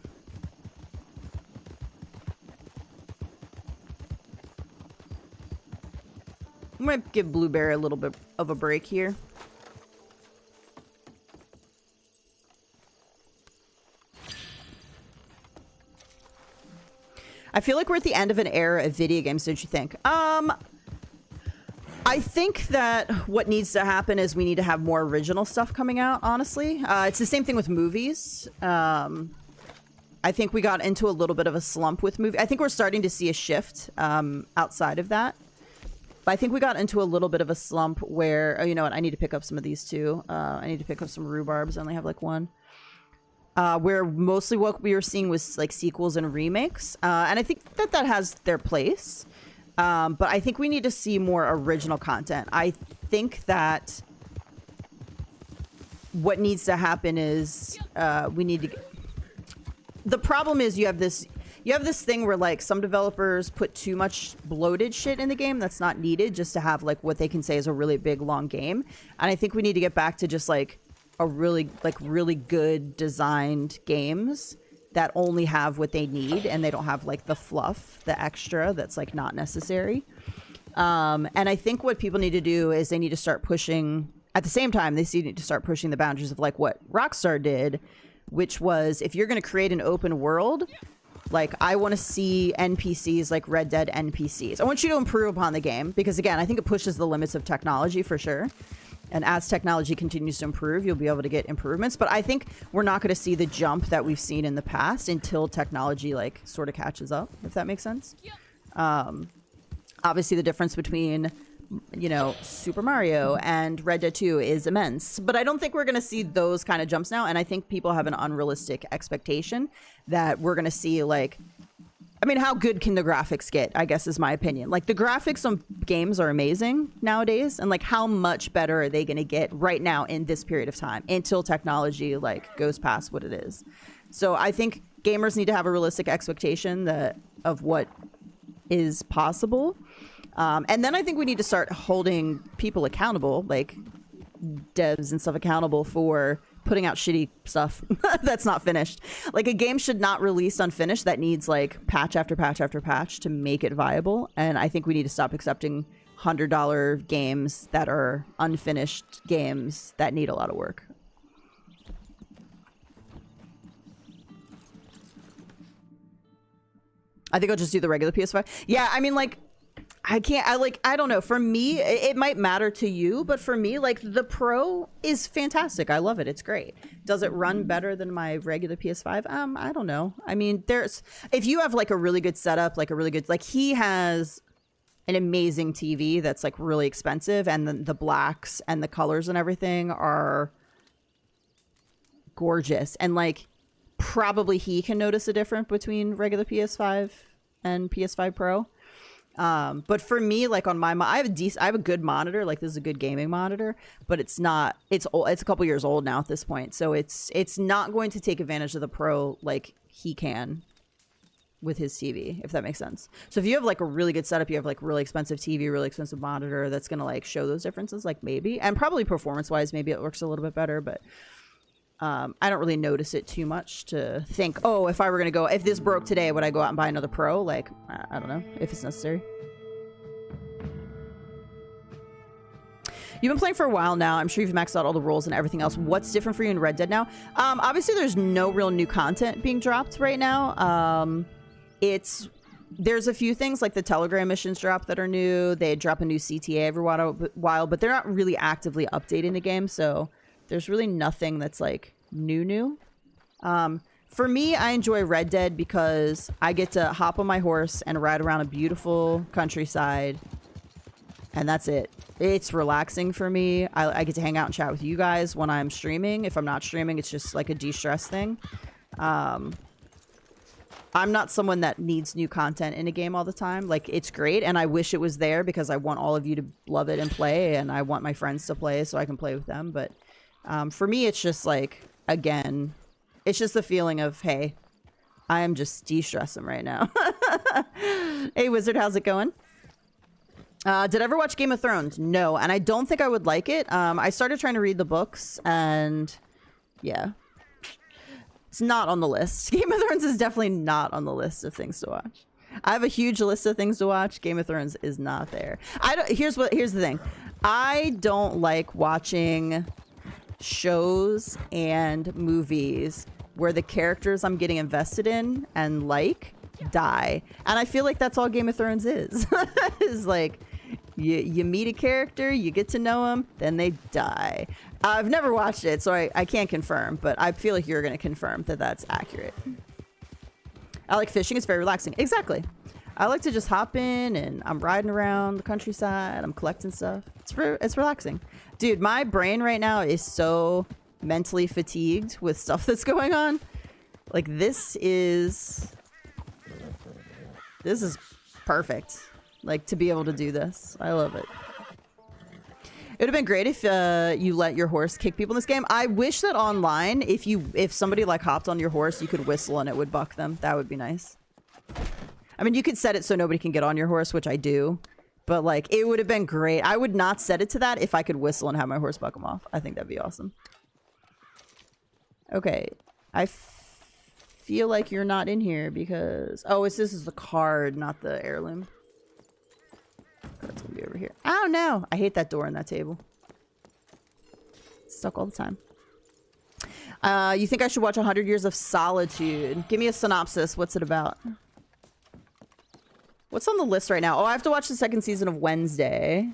I'm gonna give Blueberry a little bit of a break here. I feel like we're at the end of an era of video games, don't you think? I think that what needs to happen is we need to have more original stuff coming out, honestly. It's the same thing with movies. I think we got into a little bit of a slump with movies. I think we're starting to see a shift outside of that. But I think we got into a little bit of a slump where, oh, you know what, I need to pick up some of these too. I need to pick up some rhubarbs. I only have like one. Where mostly what we were seeing was like sequels and remakes. And I think that has their place. But I think we need to see more original content. I think that what needs to happen is we need to... The problem is you have this thing where like some developers put too much bloated shit in the game that's not needed just to have like what they can say is a really big long game. And I think we need to get back to just like a really good designed games that only have what they need and they don't have like the fluff, the extra that's like not necessary. And I think what people need to do is they need to start pushing, at the same time, they need to start pushing the boundaries of like what Rockstar did, which was if you're going to create an open world, like I want to see NPCs like Red Dead NPCs. I want you to improve upon the game because again, I think it pushes the limits of technology for sure. And as technology continues to improve, you'll be able to get improvements. But I think we're not going to see the jump that we've seen in the past until technology like sort of catches up, if that makes sense. Obviously, the difference between, you know, Super Mario and Red Dead 2 is immense. But I don't think we're going to see those kind of jumps now. And I think people have an unrealistic expectation that we're going to see like... I mean, how good can the graphics get, I guess is my opinion. Like, the graphics on games are amazing nowadays. And, like, how much better are they going to get right now in this period of time until technology, like, goes past what it is. So I think gamers need to have a realistic expectation of what is possible. And then I think we need to start holding people accountable, like devs and stuff accountable for putting out shitty stuff that's not finished. Like a game should not release unfinished. That needs like patch after patch after patch to make it viable. And I think we need to stop accepting $100 games that are unfinished games that need a lot of work. I think I'll just do the regular PS5. Yeah, I mean, like, I don't know. For me, it might matter to you, but for me, like, the Pro is fantastic. I love it. It's great. Does it run better than my regular PS5? I don't know. I mean, if you have, like, a really good setup, like, he has an amazing TV that's, like, really expensive, and the blacks and the colors and everything are gorgeous. And, like, probably he can notice a difference between regular PS5 and PS5 Pro. But for me, like on my, I have a good monitor. Like this is a good gaming monitor, but it's not, it's old. It's a couple years old now at this point. So it's not going to take advantage of the Pro like he can with his TV, if that makes sense. So if you have like a really good setup, you have like really expensive TV, really expensive monitor that's going to like show those differences, like maybe, and probably performance wise, maybe it works a little bit better, but I don't really notice it too much to think, oh, if this broke today, would I go out and buy another Pro? Like, I don't know if it's necessary. You've been playing for a while now. I'm sure you've maxed out all the roles and everything else. What's different for you in Red Dead now? Obviously, there's no real new content being dropped right now. There's a few things like the Telegram missions drop that are new. They drop a new CTA every while, but they're not really actively updating the game. So there's really nothing that's like new. For me, I enjoy Red Dead because I get to hop on my horse and ride around a beautiful countryside, and that's it. It's relaxing for me. I get to hang out and chat with you guys when I'm streaming. If I'm not streaming, it's just like a de-stress thing. I'm not someone that needs new content in a game all the time. Like, it's great, and I wish it was there because I want all of you to love it and play, and I want my friends to play so I can play with them. But for me, it's just like, again, it's just the feeling of, hey, I am just de-stressing right now. Hey, Wizard, how's it going? Did I ever watch Game of Thrones? No, and I don't think I would like it. I started trying to read the books, and yeah. It's not on the list. Game of Thrones is definitely not on the list of things to watch. I have a huge list of things to watch. Game of Thrones is not there. Here's the thing. I don't like watching shows and movies where the characters I'm getting invested in and like die. And I feel like that's all Game of Thrones is. Is like you meet a character, you get to know them, then they die. I've never watched it, so I can't confirm, but I feel like you're going to confirm that that's accurate. I like fishing. It's very relaxing. Exactly. I like to just hop in, and I'm riding around the countryside. I'm collecting stuff. It's relaxing. Dude, my brain right now is so mentally fatigued with stuff that's going on. Like, this is perfect. Like, to be able to do this. I love it. It would have been great if you let your horse kick people in this game. I wish that online, if somebody like hopped on your horse, you could whistle and it would buck them. That would be nice. I mean, you could set it so nobody can get on your horse, which I do. But like, it would have been great. I would not set it to that if I could whistle and have my horse buck them off. I think that'd be awesome. Okay. I feel like you're not in here because... Oh, this is the card, not the heirloom. That's gonna be over here. Oh no! I hate that door on that table. It's stuck all the time. You think I should watch 100 Years of Solitude? Give me a synopsis. What's it about? What's on the list right now? Oh, I have to watch the second season of Wednesday.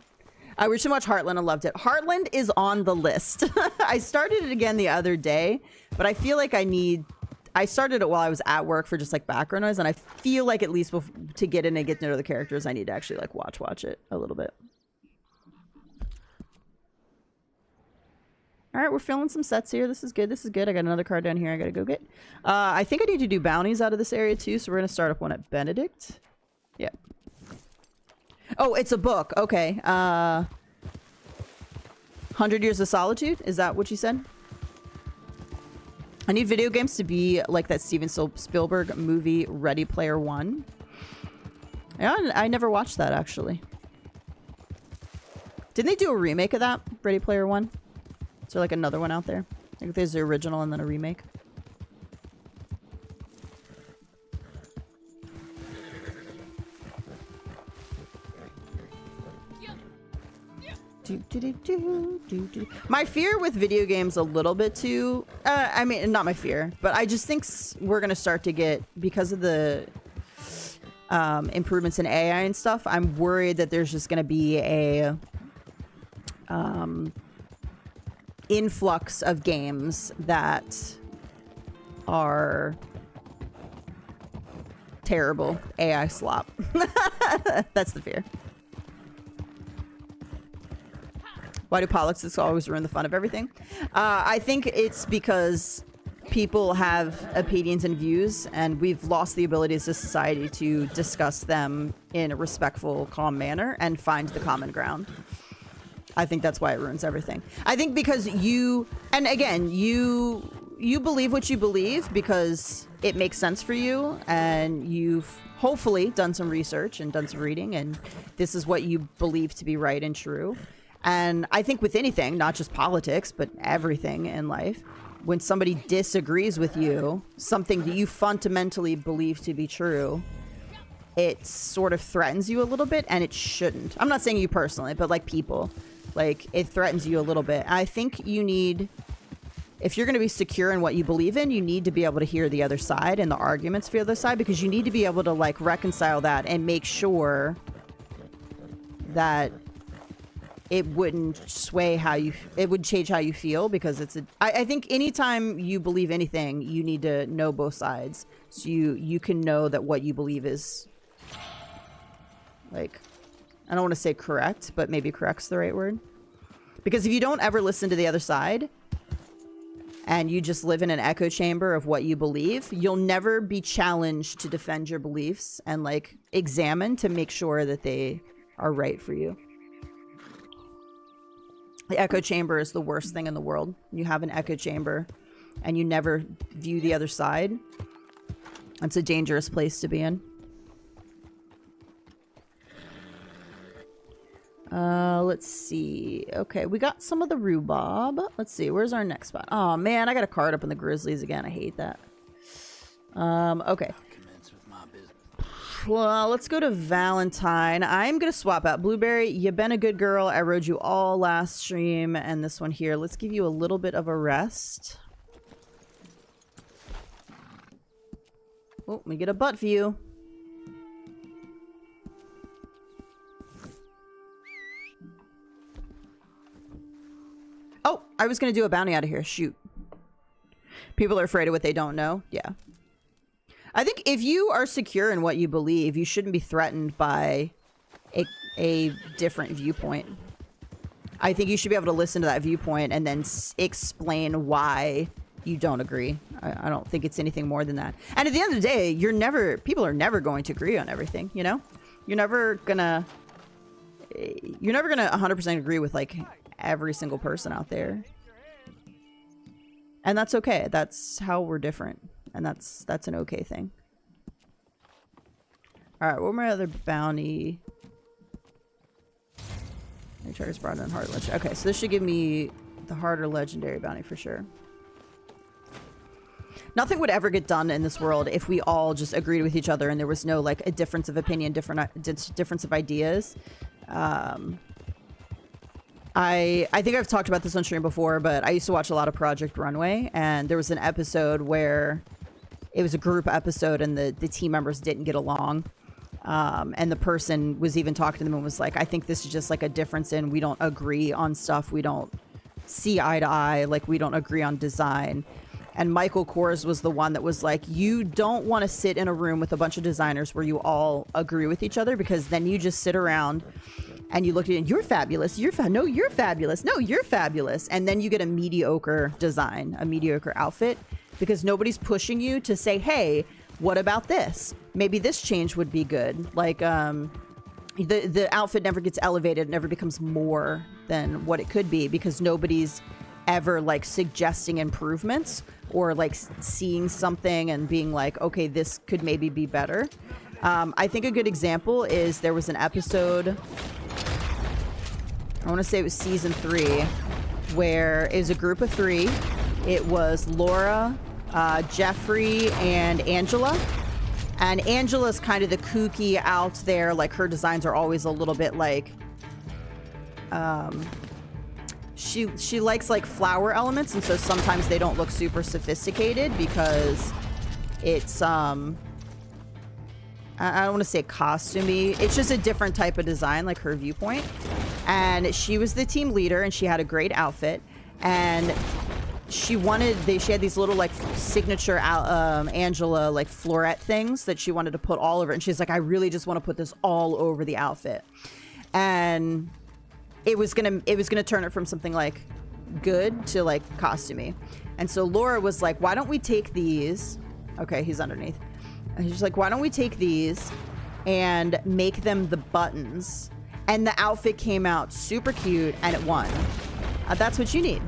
I recently watched Heartland and loved it. Heartland is on the list. I started it again the other day, but I feel like I started it while I was at work for just like background noise, and I feel like at least to get in and get to know the characters, I need to actually like watch it a little bit. All right, we're filling some sets here. This is good. This is good. I got another card down here I gotta go get. I think I need to do bounties out of this area too, so we're gonna start up one at Benedict. Yeah. Oh, it's a book. Okay. 100 Years of Solitude? Is that what you said? I need video games to be like that Steven Spielberg movie Ready Player One. Yeah, I never watched that actually. Didn't they do a remake of that, Ready Player One? Is there like another one out there? I think there's the original and then a remake. My fear with video games a little bit too, I mean, not my fear, but I just think we're going to start to get, because of the improvements in AI and stuff, I'm worried that there's just going to be a influx of games that are terrible AI slop. That's the fear. Why do politics always ruin the fun of everything? I think it's because people have opinions and views, and we've lost the ability as a society to discuss them in a respectful, calm manner and find the common ground. I think that's why it ruins everything. I think because you believe what you believe because it makes sense for you, and you've hopefully done some research and done some reading, and this is what you believe to be right and true. And I think with anything, not just politics, but everything in life, when somebody disagrees with you, something that you fundamentally believe to be true, it sort of threatens you a little bit, and it shouldn't. I'm not saying you personally, but like people, like it threatens you a little bit. I think you need, if you're going to be secure in what you believe in, you need to be able to hear the other side and the arguments for the other side, because you need to be able to like reconcile that and make sure that it wouldn't sway how you, it would change how you feel, because it's I think anytime you believe anything, you need to know both sides. So you can know that what you believe is, like, I don't want to say correct, but maybe correct's the right word. Because if you don't ever listen to the other side, and you just live in an echo chamber of what you believe, you'll never be challenged to defend your beliefs and like examine to make sure that they are right for you. The echo chamber is the worst thing in the world. You have an echo chamber and you never view the other side. It's a dangerous place to be in. Let's see. Okay, we got some of the rhubarb. Let's see, where's our next spot? Oh man, I got a card up in the Grizzlies again. I hate that. Okay. Well, let's go to Valentine. I'm gonna swap out Blueberry. You've been a good girl. I rode you all last stream, and this one here. Let's give you a little bit of a rest. Oh, we get a butt view. Oh, I was gonna do a bounty out of here. Shoot. People are afraid of what they don't know. Yeah. I think if you are secure in what you believe, you shouldn't be threatened by a different viewpoint. I think you should be able to listen to that viewpoint and then explain why you don't agree. I don't think it's anything more than that. And at the end of the day, people are never going to agree on everything, you know? You're never gonna 100% agree with like every single person out there. And that's okay. That's how we're different. And that's an okay thing. Alright, what my other bounty? Triggers brought in Heart Ledge. Okay, so this should give me the harder legendary bounty for sure. Nothing would ever get done in this world if we all just agreed with each other and there was no like a difference of opinion, difference of ideas. I think I've talked about this on stream before, but I used to watch a lot of Project Runway, and there was an episode where it was a group episode and the team members didn't get along. And the person was even talking to them and was like, I think this is just like a difference in we don't agree on stuff. We don't see eye to eye. Like we don't agree on design. And Michael Kors was the one that was like, you don't want to sit in a room with a bunch of designers where you all agree with each other, because then you just sit around and you look at it and you're fabulous. No, you're fabulous. No, you're fabulous. And then you get a mediocre design, a mediocre outfit, because nobody's pushing you to say, hey, what about this? Maybe this change would be good. Like, the outfit never gets elevated, never becomes more than what it could be, because nobody's ever like suggesting improvements or like seeing something and being like, okay, this could maybe be better. I think a good example is there was an episode, I want to say it was season 3, where it was a group of 3. It was Laura, Jeffrey, and Angela. And Angela's kind of the kooky out there, like her designs are always a little bit like, she likes like flower elements, and so sometimes they don't look super sophisticated because it's I don't want to say costumey. It's just a different type of design, like her viewpoint. And she was the team leader, and she had a great outfit. And she had these little like signature Angela like floret things that she wanted to put all over. And she's like, I really just want to put this all over the outfit. And it was gonna turn it from something like good to like costumey. And so Laura was like, why don't we take these? Okay, he's underneath. And she's like, why don't we take these and make them the buttons? And the outfit came out super cute and it won. That's what you need.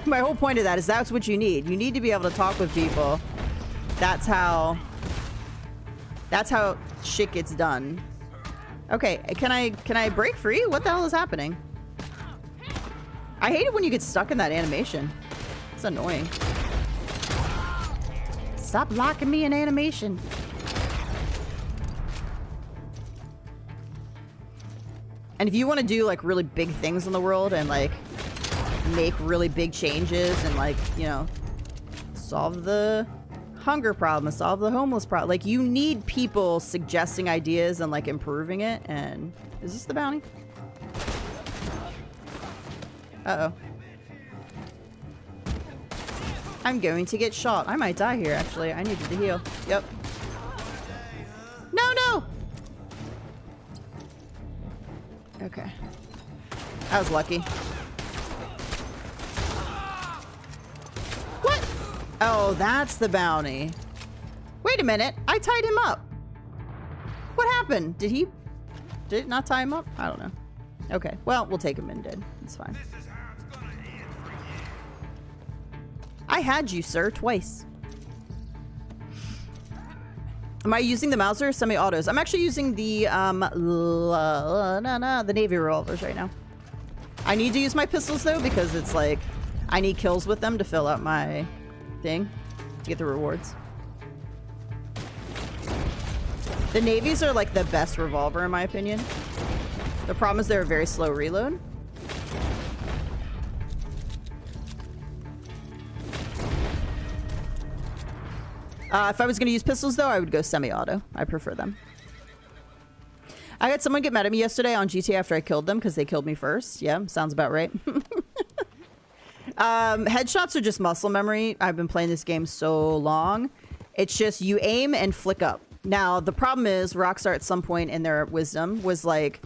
My whole point of that is that's what you need. You need to be able to talk with people. That's how shit gets done. Okay, can I break free? What the hell is happening? I hate it when you get stuck in that animation. It's annoying. Stop locking me in animation. And if you want to do like really big things in the world and like make really big changes and like, you know, solve the hunger problem, solve the homeless problem, like you need people suggesting ideas and like improving it. And is this the bounty? Uh-oh. I'm going to get shot. I might die here, actually. I needed to heal. Yep. No! Okay. I was lucky. Oh, that's the bounty. Wait a minute. I tied him up. What happened? Did it not tie him up? I don't know. Okay. Well, we'll take him in dead. It's fine. I had you, sir, twice. Am I using the Mauser or semi-autos? I'm actually using the the Navy revolvers right now. I need to use my pistols though because it's like I need kills with them to fill out my thing to get the rewards. The Navies are like the best revolver in my opinion. The problem is they're a very slow reload. If I was going to use pistols, though, I would go semi-auto. I prefer them. I had someone get mad at me yesterday on GTA after I killed them because they killed me first. Yeah, sounds about right. Headshots are just muscle memory. I've been playing this game so long. It's just you aim and flick up. Now, the problem is Rockstar at some point in their wisdom was like,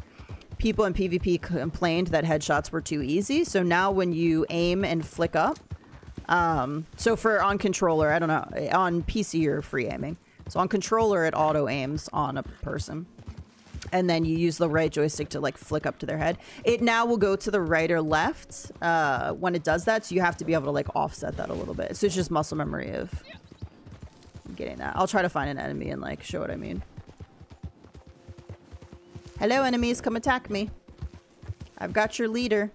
people in PvP complained that headshots were too easy. So now when you aim and flick up, so for on controller, I don't know, on PC you're free aiming. So on controller it auto aims on a person. And then you use the right joystick to like flick up to their head. It now will go to the right or left when it does that. So you have to be able to like offset that a little bit. So it's just muscle memory of getting that. I'll try to find an enemy and like show what I mean. Hello enemies, come attack me. I've got your leader.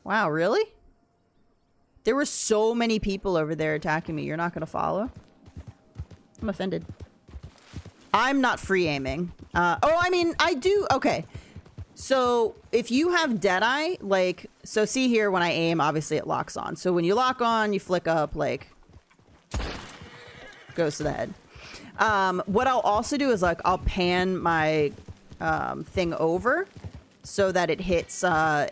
Wow, really? There were so many people over there attacking me. You're not going to follow? I'm offended. I'm not free aiming. Oh, I mean, I do. Okay. So if you have Deadeye, like, so see here when I aim, obviously it locks on. So when you lock on, you flick up, like, goes to the head. What I'll also do is like, I'll pan my thing over so that it hits, so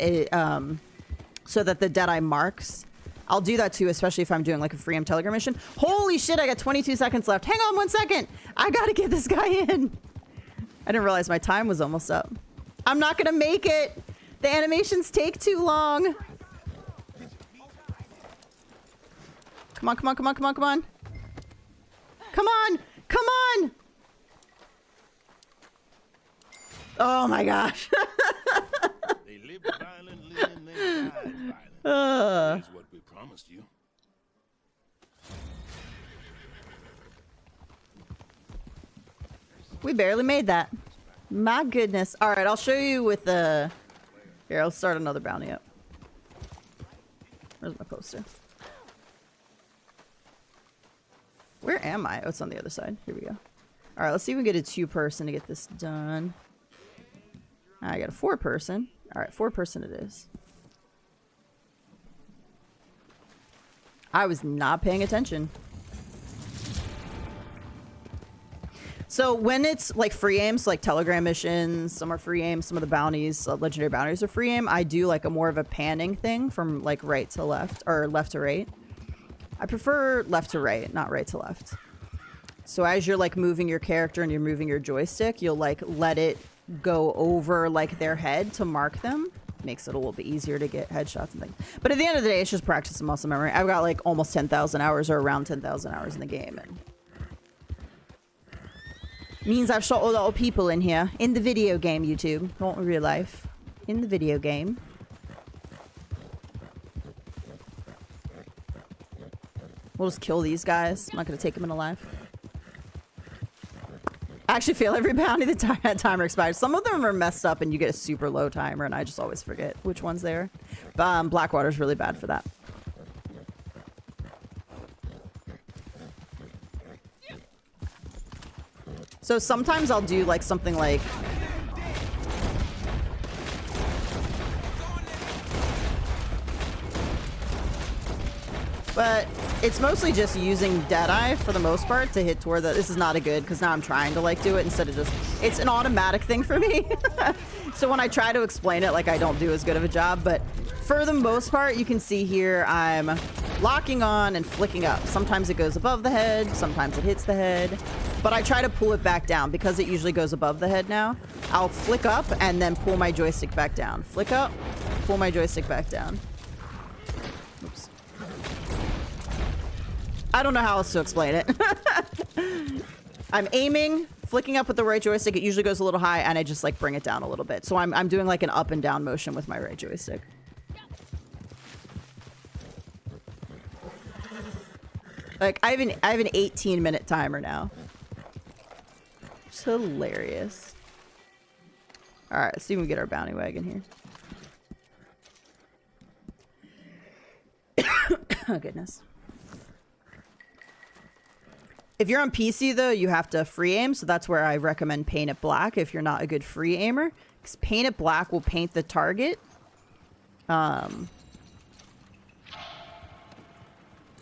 that the Deadeye marks. I'll do that too, especially if I'm doing like a free Telegram mission. Holy shit, I got 22 seconds left. Hang on 1 second. I gotta get this guy in. I didn't realize my time was almost up. I'm not gonna make it. The animations take too long. Come on, come on, come on, come on, come on. Come on, come on. Oh my gosh. They lived violently and they died violently. That's what we promised you. We barely made that. My goodness. All right, I'll show you with the... Here, I'll start another bounty up. Where's my poster? Where am I? Oh, it's on the other side. Here we go. All right, let's see if we can get a 2-person to get this done. I got a 4-person. All right, 4-person it is. I was not paying attention. So when it's like free aims, like Telegram missions, some are free aim, some of the bounties, legendary bounties are free aim. I do like a more of a panning thing from like right to left or left to right. I prefer left to right, not right to left. So as you're like moving your character and you're moving your joystick, you'll like let it go over like their head to mark them. Makes it a little bit easier to get headshots and things. But at the end of the day, it's just practice and muscle memory. I've got like almost 10,000 hours or around 10,000 hours in the game. And means I've shot a lot of people in here. In the video game, YouTube. Not in real life. In the video game. We'll just kill these guys. I'm not going to take them in alive. I actually fail every bounty the timer expires. Some of them are messed up and you get a super low timer and I just always forget which ones they are. Blackwater's really bad for that. So sometimes I'll do like something like... But it's mostly just using Deadeye for the most part to hit toward the... This is not a good, because now I'm trying to like do it instead of just... It's an automatic thing for me. So when I try to explain it, like I don't do as good of a job. But for the most part, you can see here I'm locking on and flicking up. Sometimes it goes above the head. Sometimes it hits the head. But I try to pull it back down because it usually goes above the head now. I'll flick up and then pull my joystick back down. Flick up, pull my joystick back down. Oops. I don't know how else to explain it. I'm aiming, flicking up with the right joystick. It usually goes a little high, and I just like bring it down a little bit. So I'm doing like an up and down motion with my right joystick. Like I have an 18-minute timer now. It's hilarious. All right, let's see if we can get our bounty wagon here. Oh goodness. If you're on PC, though, you have to free aim, so that's where I recommend Paint It Black if you're not a good free aimer. Because Paint It Black will paint the target.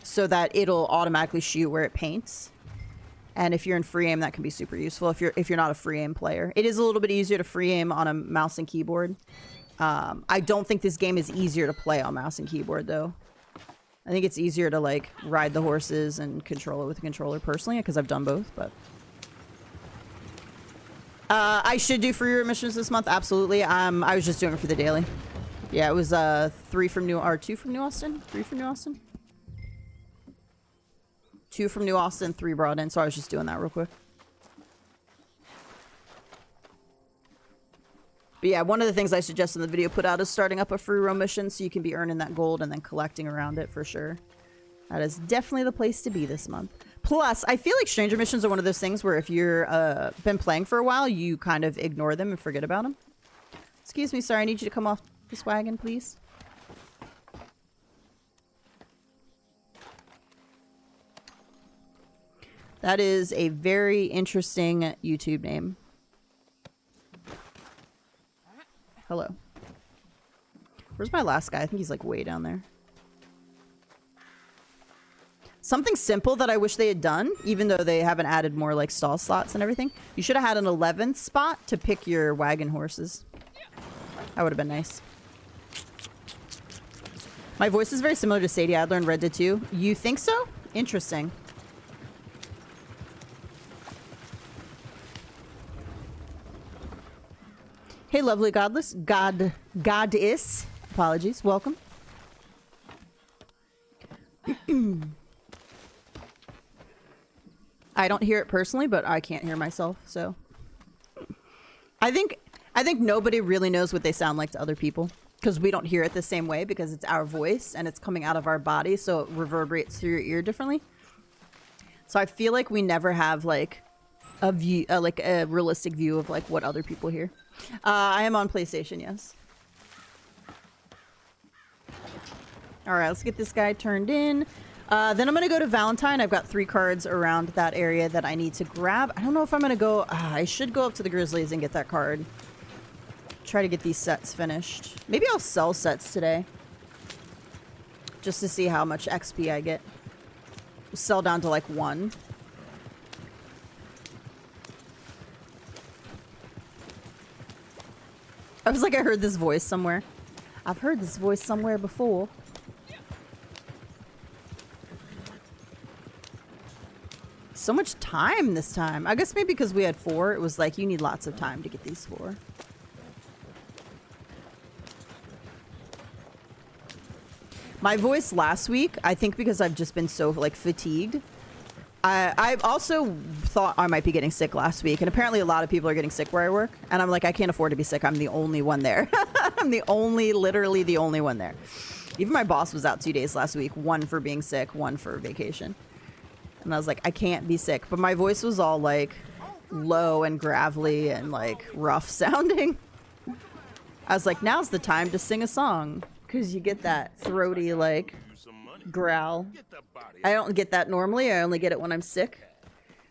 So that it'll automatically shoot where it paints. And if you're in free aim, that can be super useful if you're not a free aim player. It is a little bit easier to free aim on a mouse and keyboard. I don't think this game is easier to play on mouse and keyboard, though. I think it's easier to like ride the horses and control it with a controller personally, because I've done both. But I should do free missions this month. Absolutely. I was just doing it for the daily. Yeah, it was 2 from New Austin, 3 from New Austin, 2 from New Austin, 3 brought in. So I was just doing that real quick. But yeah, one of the things I suggest in the video put out is starting up a free roam mission so you can be earning that gold and then collecting around it for sure. That is definitely the place to be this month. Plus, I feel like stranger missions are one of those things where if you're been playing for a while, you kind of ignore them and forget about them. Excuse me, sorry, I need you to come off this wagon, please. That is a very interesting YouTube name. Hello. Where's my last guy? I think he's like way down there. Something simple that I wish they had done, even though they haven't added more like stall slots and everything. You should have had an 11th spot to pick your wagon horses. That would have been nice. My voice is very similar to Sadie Adler in Red Dead 2. You think so? Interesting. Hey, lovely goddess. Goddess. Apologies. Welcome. I don't hear it personally, but I can't hear myself, so. I think nobody really knows what they sound like to other people, because we don't hear it the same way, because it's our voice and it's coming out of our body, so it reverberates through your ear differently. So I feel like we never have like a view, like a realistic view of like what other people hear. I am on PlayStation, yes. All right, let's get this guy turned in. Then I'm going to go to Valentine. I've got 3 cards around that area that I need to grab. I don't know if I'm going to go... I should go up to the Grizzlies and get that card. Try to get these sets finished. Maybe I'll sell sets today. Just to see how much XP I get. Sell down to like 1. I was like, I heard this voice somewhere. I've heard this voice somewhere before. So much time this time. I guess maybe because we had 4, it was like, you need lots of time to get these 4. My voice last week, I think because I've just been so like fatigued. I've also thought I might be getting sick last week, and apparently a lot of people are getting sick where I work, and I'm like, I can't afford to be sick. I'm the only one there. I'm literally the only one there. Even my boss was out 2 days last week, 1 for being sick, 1 for vacation. And I was like, I can't be sick. But my voice was all like low and gravelly and like rough sounding. I was like, now's the time to sing a song, because you get that throaty like growl. I don't get that normally. I only get it when I'm sick.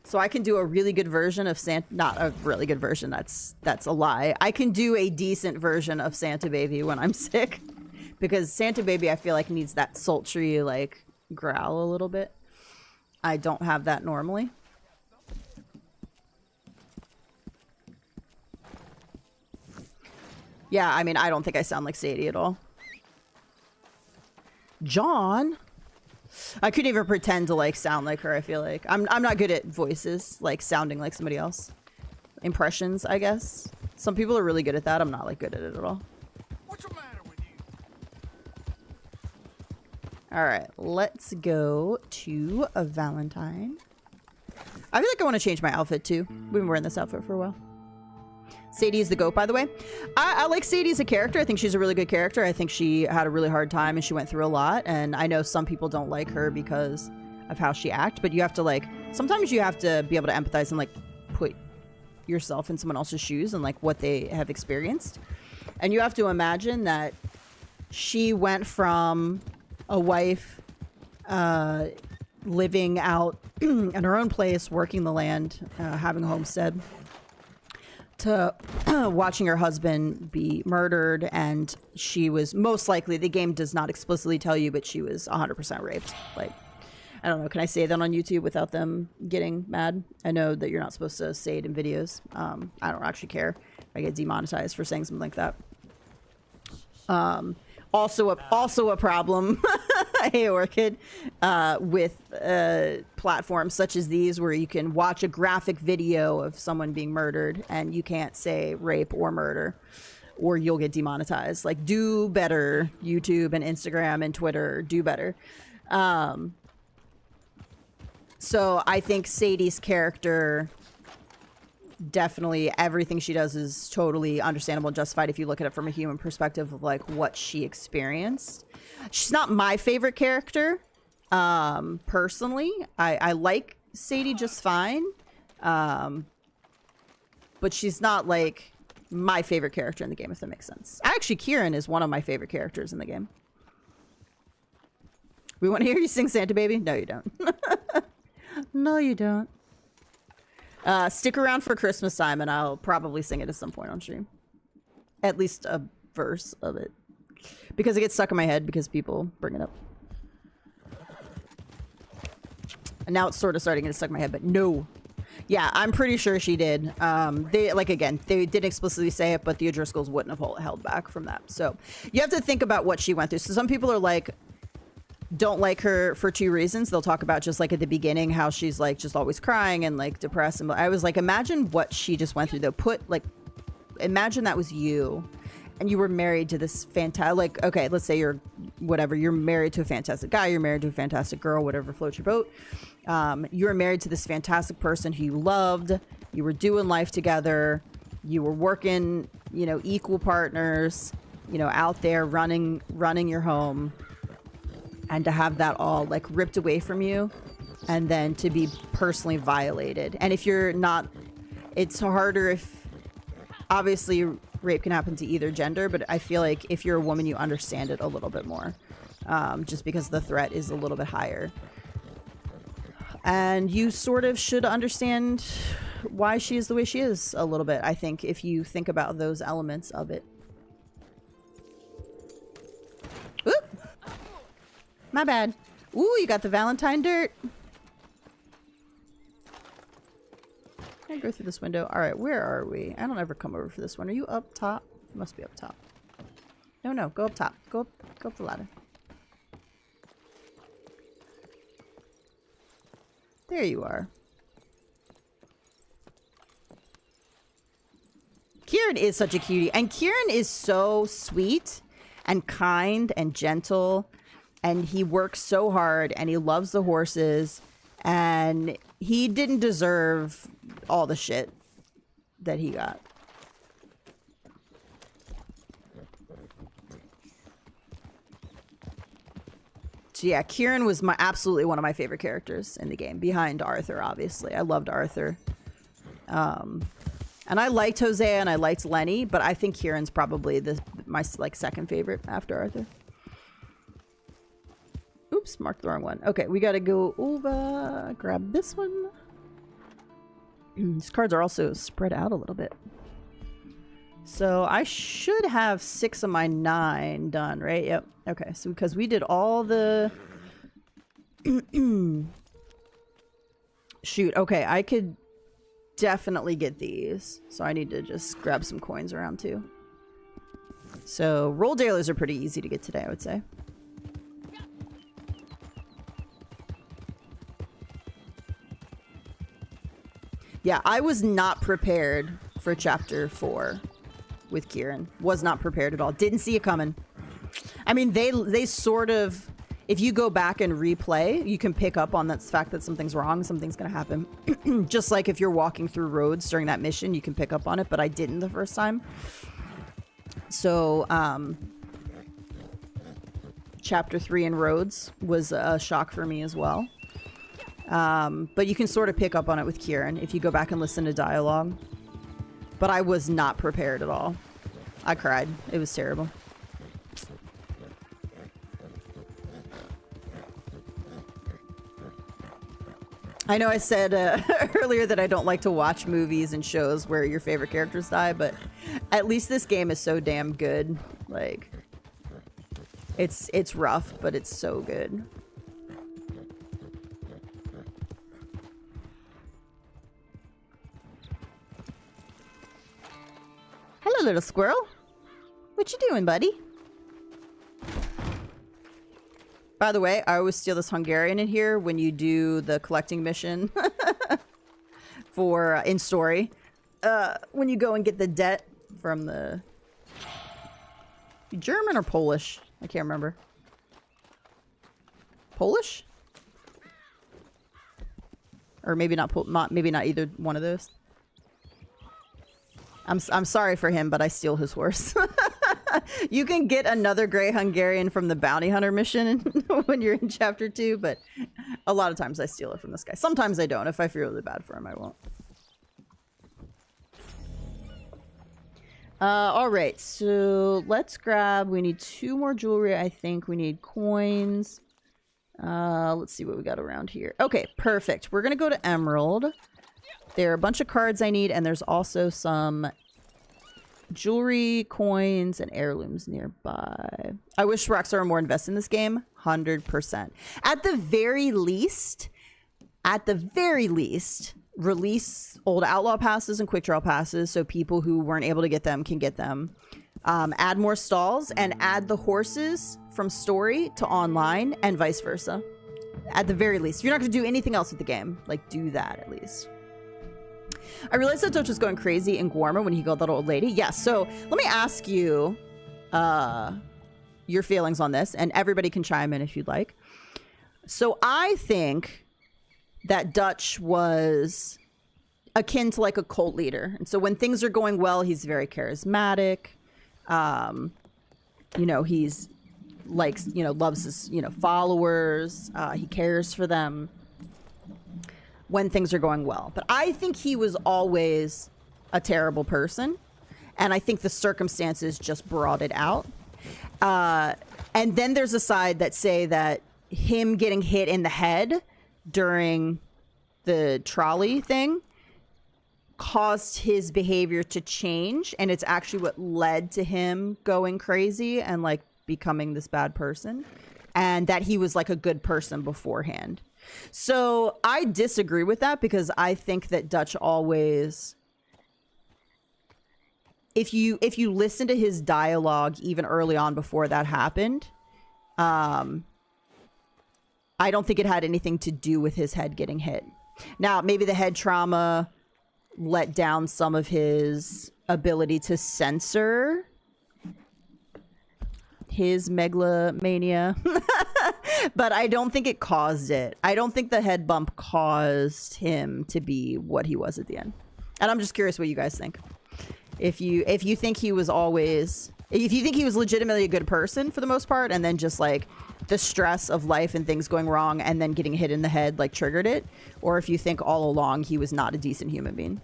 So I can do a really good version of Santa, not a really good version. That's a lie. I can do a decent version of Santa Baby when I'm sick, because Santa Baby I feel like needs that sultry like growl a little bit. I don't have that normally. Yeah, I mean, I don't think I sound like Sadie at all. John? I couldn't even pretend to like sound like her. I feel like I'm not good at voices, like sounding like somebody else. Impressions, I guess. Some people are really good at that. I'm not like good at it at all. What's the matter with you? All right, let's go to a Valentine. I feel like I want to change my outfit too. We've been wearing this outfit for a while. Sadie is the goat, by the way. I like Sadie as a character. I think she's a really good character. I think she had a really hard time and she went through a lot. And I know some people don't like her because of how she acts, but you have to like, sometimes you have to be able to empathize and like put yourself in someone else's shoes and like what they have experienced. And you have to imagine that she went from a wife living out in her own place, working the land, having a homestead, to watching her husband be murdered. And she was most likely, the game does not explicitly tell you, but she was 100% raped. Like, I don't know, can I say that on YouTube without them getting mad? I know that you're not supposed to say it in videos. I don't actually care if I get demonetized for saying something like that. Also a problem, hey Orchid, with platforms such as these where you can watch a graphic video of someone being murdered and you can't say rape or murder or you'll get demonetized. Like, do better, YouTube and Instagram and Twitter, do better. So I think Sadie's character, definitely everything she does is totally understandable and justified if you look at it from a human perspective of like what she experienced. She's not my favorite character, personally. I like Sadie just fine, but she's not like my favorite character in the game, if that makes sense. Actually, Kieran is one of my favorite characters in the game. We want to hear you sing Santa Baby? No, you don't. No, you don't. Stick around for Christmas time and I'll probably sing it at some point on stream. At least a verse of it. Because it gets stuck in my head because people bring it up. And now it's sort of starting to get stuck in my head, but no. Yeah, I'm pretty sure she did. They, like, again, they didn't explicitly say it, but the O'Driscolls wouldn't have held back from that. So you have to think about what she went through. So some people are like, don't like her for two reasons. They'll talk about just like at the beginning how she's like just always crying and like depressed. And I was like, imagine what she just went through though. Imagine that was you and you were married to this fantastic, like, okay, let's say you're whatever, you're married to a fantastic guy, you're married to a fantastic girl, whatever floats your boat. You're married to this fantastic person who you loved, you were doing life together, you were working, you know, equal partners, you know, out there running your home. And to have that all like ripped away from you and then to be personally violated. And if you're not, it's harder if, obviously rape can happen to either gender, but I feel like if you're a woman, you understand it a little bit more, just because the threat is a little bit higher. And you sort of should understand why she is the way she is a little bit, I think, if you think about those elements of it. Ooh. My bad. Ooh, you got the Valentine dirt. Can I go through this window? All right, where are we? I don't ever come over for this one. Are you up top? You must be up top. No, go up top. Go up the ladder. There you are. Kieran is such a cutie. And Kieran is so sweet and kind and gentle. And he works so hard and he loves the horses. And he didn't deserve all the shit that he got. So yeah, Kieran was absolutely one of my favorite characters in the game, behind Arthur, obviously. I loved Arthur. And I liked Hosea and I liked Lenny, but I think Kieran's probably my like second favorite after Arthur. Oops, marked the wrong one. Okay, we gotta go over, grab this one. These cards are also spread out a little bit. So I should have 6 of my 9 done, right? Yep. Okay, so because we did all the... Shoot, okay, I could definitely get these. So I need to just grab some coins around too. So roll dailies are pretty easy to get today, I would say. Yeah, I was not prepared for chapter 4 with Kieran. Was not prepared at all. Didn't see it coming. I mean, they sort of, if you go back and replay, you can pick up on that fact that something's wrong, something's gonna happen. Just like if you're walking through roads during that mission, you can pick up on it, but I didn't the first time. So, chapter 3 in roads was a shock for me as well. But you can sort of pick up on it with Kieran if you go back and listen to dialogue. But I was not prepared at all. I cried. It was terrible. I know I said earlier that I don't like to watch movies and shows where your favorite characters die, but at least this game is so damn good. Like, it's rough, but it's so good. Hello, little squirrel. What you doing, buddy? By the way, I always steal this Hungarian in here when you do the collecting mission for in story. When you go and get the debt from the German or Polish? I can't remember. Polish? Or maybe not. Maybe not either one of those. I'm sorry for him, but I steal his horse. You can get another gray Hungarian from the bounty hunter mission when you're in chapter 2, but a lot of times I steal it from this guy. Sometimes I don't. If I feel really bad for him, I won't. All right, so let's grab. We need 2 more jewelry. I think we need coins. Let's see what we got around here. Okay, perfect. We're gonna go to Emerald. There are a bunch of cards I need, and there's also some jewelry, coins, and heirlooms nearby. I wish Rockstar were more invested in this game. 100%. At the very least, release old Outlaw passes and Quick Draw passes so people who weren't able to get them can get them. Add more stalls and add the horses from story to online and vice versa. At the very least. If you're not going to do anything else with the game, like, do that at least. I realized that Dutch was going crazy in Guarma when he got that old lady. Yes, so let me ask you your feelings on this, and everybody can chime in if you'd like. So I think that Dutch was akin to like a cult leader. And so when things are going well, he's very charismatic. You know, he's likes, you know, loves his, you know, followers. He cares for them when things are going well. But I think he was always a terrible person. And I think the circumstances just brought it out. And then there's a side that say that him getting hit in the head during the trolley thing caused his behavior to change. And it's actually what led to him going crazy and like becoming this bad person. And that he was like a good person beforehand. So I disagree with that because I think that Dutch always, if you listen to his dialogue even early on before that happened, I don't think it had anything to do with his head getting hit. Now, maybe the head trauma let down some of his ability to censor his megalomania. But I don't think it caused it. I don't think the head bump caused him to be what he was at the end. And I'm just curious what you guys think. If you think he was always, if you think he was legitimately a good person for the most part, and then just like the stress of life and things going wrong and then getting hit in the head like triggered it, or if you think all along he was not a decent human being.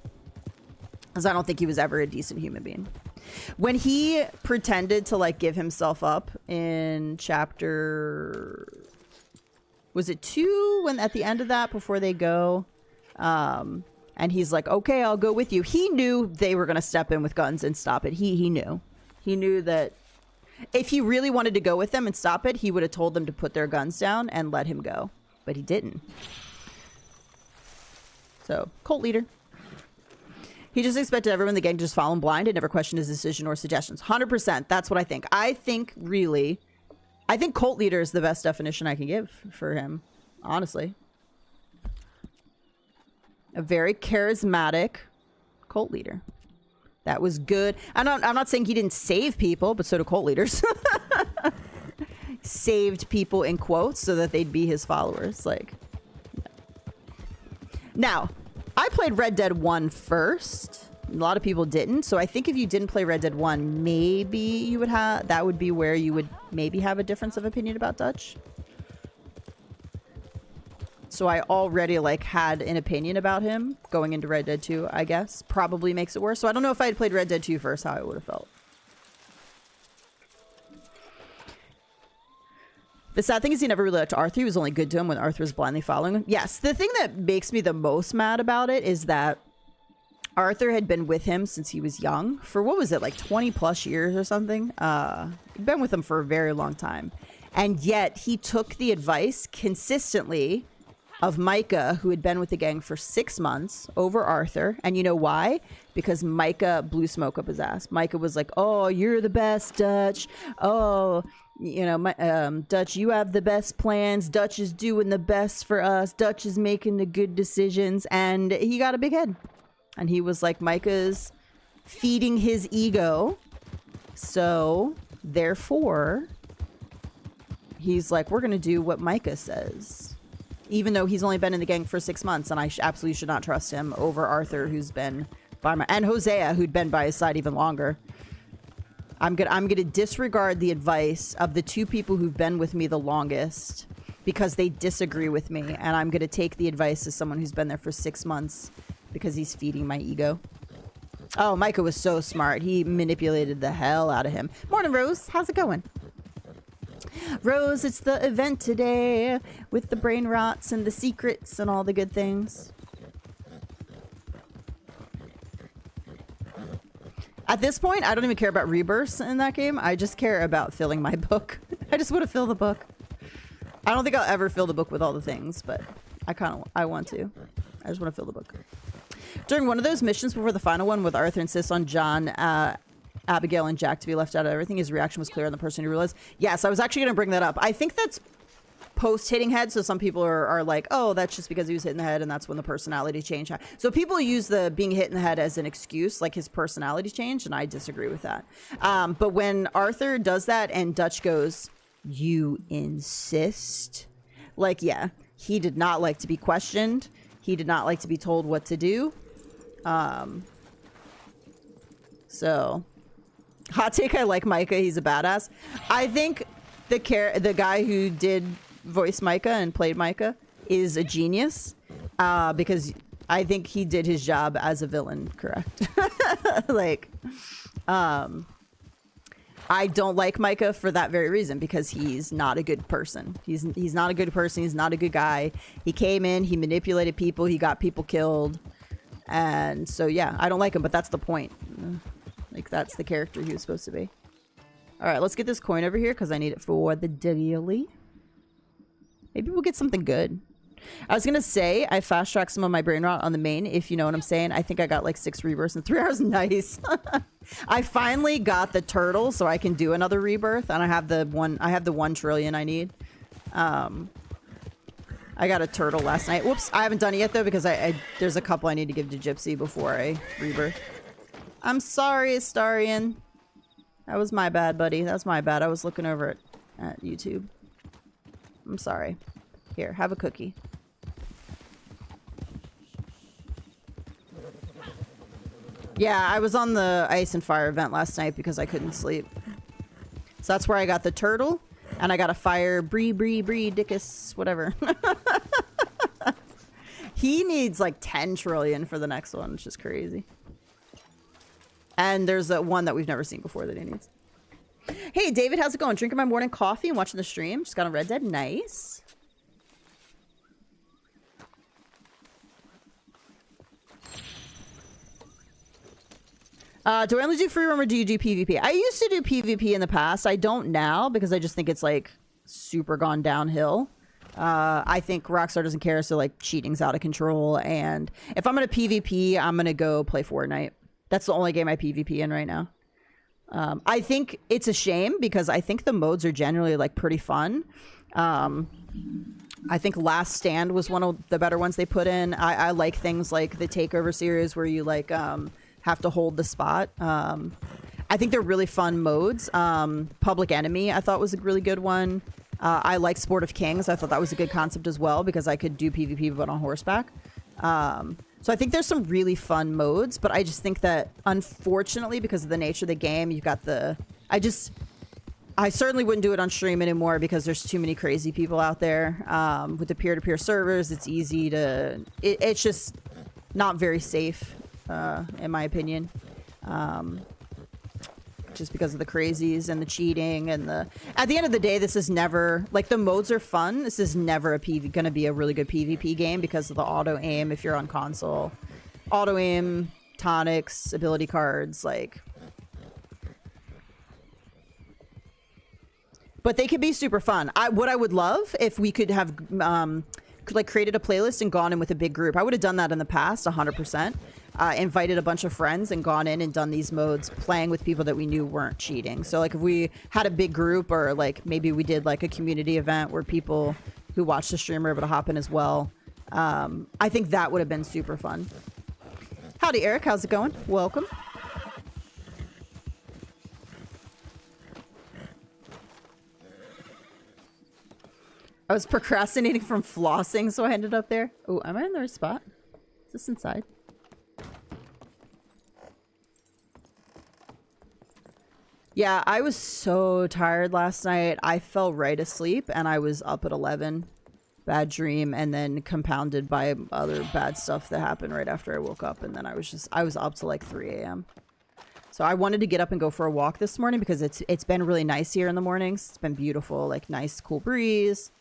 Because I don't think he was ever a decent human being. When he pretended to like give himself up in chapter, was it 2, when at the end of that before they go, and he's like, okay, I'll go with you. He knew they were going to step in with guns and stop it. He knew that if he really wanted to go with them and stop it, he would have told them to put their guns down and let him go, but he didn't. So cult leader. He just expected everyone in the gang to just follow him blind and never question his decision or suggestions. 100%. That's what I think. I think cult leader is the best definition I can give for him, honestly. A very charismatic cult leader. That was good. I'm not saying he didn't save people, but so do cult leaders. Saved people in quotes so that they'd be his followers. Like, now, I played Red Dead 1 first. A lot of people didn't. So I think if you didn't play Red Dead 1, maybe you would have... That would be where you would maybe have a difference of opinion about Dutch. So I already, like, had an opinion about him going into Red Dead 2, I guess. Probably makes it worse. So I don't know if I had played Red Dead 2 first, how I would have felt. The sad thing is he never really liked Arthur. He was only good to him when Arthur was blindly following him. Yes, the thing that makes me the most mad about it is that Arthur had been with him since he was young. For, what was it, like 20 plus years or something? He'd been with him for a very long time. And yet he took the advice consistently of Micah, who had been with the gang for 6 months, over Arthur. And you know why? Because Micah blew smoke up his ass. Micah was like, oh, you're the best, Dutch. Oh, you know, Dutch, you have the best plans. Dutch is doing the best for us. Dutch is making the good decisions. And he got a big head. And he was like, Micah's feeding his ego. So, therefore, he's like, we're going to do what Micah says. Even though he's only been in the gang for 6 months, and I absolutely should not trust him over Arthur, who's been by my... And Hosea, who'd been by his side even longer. I'm gonna disregard the advice of the two people who've been with me the longest because they disagree with me, and I'm gonna take the advice of someone who's been there for 6 months because he's feeding my ego. Oh, Micah was so smart. He manipulated the hell out of him. Morning, Rose. How's it going? Rose, it's the event today with the brain rots and the secrets and all the good things. At this point, I don't even care about rebirths in that game. I just care about filling my book. I just want to fill the book. I don't think I'll ever fill the book with all the things, but I want to. I just want to fill the book. During one of those missions before the final one, with Arthur insists on John, Abigail, and Jack to be left out of everything, his reaction was clear on the person who realized. Yes, I was actually going to bring that up. I think that's post hitting head, so some people are like, oh, that's just because he was hit in the head, and that's when the personality change. So people use the being hit in the head as an excuse, like his personality changed, and I disagree with that. But when Arthur does that and Dutch goes, you insist? Like, yeah, he did not like to be questioned. He did not like to be told what to do. So, hot take, I like Micah. He's a badass. I think the guy who did voice Micah and played Micah is a genius, because I think he did his job as a villain correct. Like, I don't like Micah for that very reason, because he's not a good person. He's not a good person. He's not a good guy. He came in, he manipulated people, he got people killed, and so yeah, I don't like him. But that's the point. Like, that's the character he was supposed to be. All right, let's get this coin over here because I need it for the daily. Maybe we'll get something good. I was gonna say I fast tracked some of my brain rot on the main, if you know what I'm saying. I think I got like 6 rebirths in 3 hours. Nice. I finally got the turtle, so I can do another rebirth, and I have the 1 trillion I need. I got a turtle last night. Whoops, I haven't done it yet though, because there's a couple I need to give to Gypsy before I rebirth. I'm sorry, Astarian. That was my bad, buddy. That's my bad. I was looking over it at YouTube. I'm sorry. Here, have a cookie. Yeah, I was on the Ice and Fire event last night because I couldn't sleep. So that's where I got the turtle, and I got a fire bree dickus, whatever. He needs like 10 trillion for the next one, which is crazy. And there's one that we've never seen before that he needs. Hey, David, how's it going? Drinking my morning coffee and watching the stream. Just got on Red Dead. Nice. Do I only do free roam or do you do PvP? I used to do PvP in the past. I don't now because I just think it's like super gone downhill. I think Rockstar doesn't care, so like cheating's out of control. And if I'm gonna PvP, I'm gonna go play Fortnite. That's the only game I PvP in right now. I think it's a shame because I think the modes are generally like pretty fun. I think Last Stand was one of the better ones they put in. I like things like the Takeover series where you like have to hold the spot. I think they're really fun modes. Public Enemy I thought was a really good one. I like Sport of Kings. I thought that was a good concept as well because I could do PvP but on horseback. So I think there's some really fun modes, but I just think that unfortunately because of the nature of the game, you've got the... I certainly wouldn't do it on stream anymore because there's too many crazy people out there. With the peer-to-peer servers, it's easy to... It's just not very safe, in my opinion. Just because of the crazies and the cheating and the... At the end of the day, this is never... Like, the modes are fun. This is never gonna be a really good PvP game because of the auto-aim if you're on console. Auto-aim, tonics, ability cards, like... But they could be super fun. What I would love if we could have like created a playlist and gone in with a big group. I would have done that in the past, 100%. Invited a bunch of friends and gone in and done these modes playing with people that we knew weren't cheating. So like if we had a big group or like maybe we did like a community event where people who watch the stream are able to hop in as well. I think that would have been super fun. Howdy, Eric. How's it going? Welcome. I was procrastinating from flossing, so I ended up there. Oh, am I in the right spot? Is this inside? Yeah, I was so tired last night. I fell right asleep, and I was up at 11. Bad dream, and then compounded by other bad stuff that happened right after I woke up, and then I was up to like 3 a.m. So I wanted to get up and go for a walk this morning because it's been really nice here in the mornings. It's been beautiful, like nice cool breeze.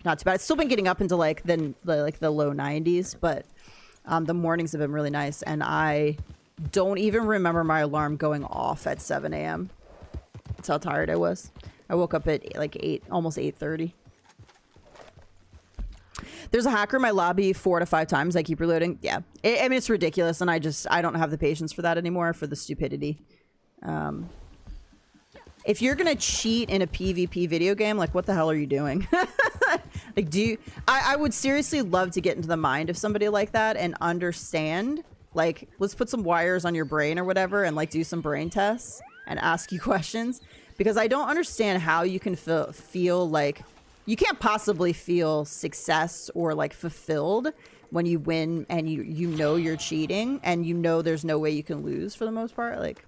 Not too bad. It's still been getting up into like the low 90s, but the mornings have been really nice. And I don't even remember my alarm going off at 7 a.m. That's how tired I was. I woke up at like 8, almost 8:30. There's a hacker in my lobby 4 to 5 times. I keep reloading. Yeah, I mean it's ridiculous, and I don't have the patience for that anymore for the stupidity. If you're gonna cheat in a PvP video game, like what the hell are you doing? Like, I would seriously love to get into the mind of somebody like that and understand, like, let's put some wires on your brain or whatever and like do some brain tests and ask you questions, because I don't understand how you can feel like you can't possibly feel success or like fulfilled when you win and you know you're cheating and you know there's no way you can lose for the most part. Like,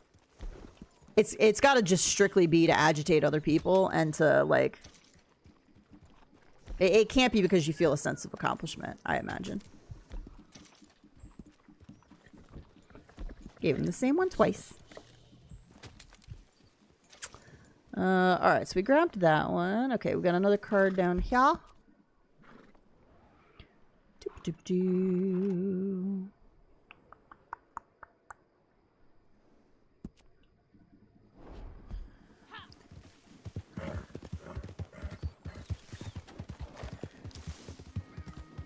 it's got to just strictly be to agitate other people and to like... It can't be because you feel a sense of accomplishment, I imagine. Gave him the same one twice. Alright, so we grabbed that one. Okay, we got another card down here. Doop-doop-doo.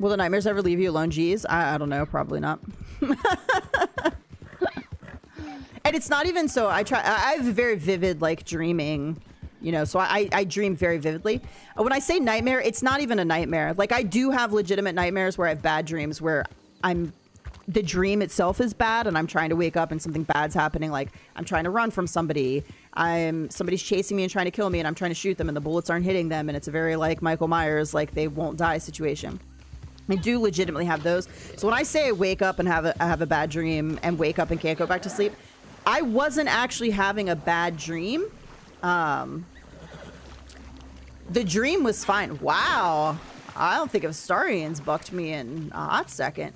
Will the nightmares ever leave you alone? Geez, I don't know. Probably not. And it's not even so. I have very vivid like dreaming, you know. So I dream very vividly. When I say nightmare, it's not even a nightmare. Like I do have legitimate nightmares where I have bad dreams where the dream itself is bad and I'm trying to wake up and something bad's happening. Like I'm trying to run from somebody. Somebody's chasing me and trying to kill me and I'm trying to shoot them and the bullets aren't hitting them and it's a very like Michael Myers, like they won't die situation. I do legitimately have those. So when I say I wake up and have a bad dream and wake up and can't go back to sleep, I wasn't actually having a bad dream. The dream was fine. Wow. I don't think Astarian's bucked me in a hot second.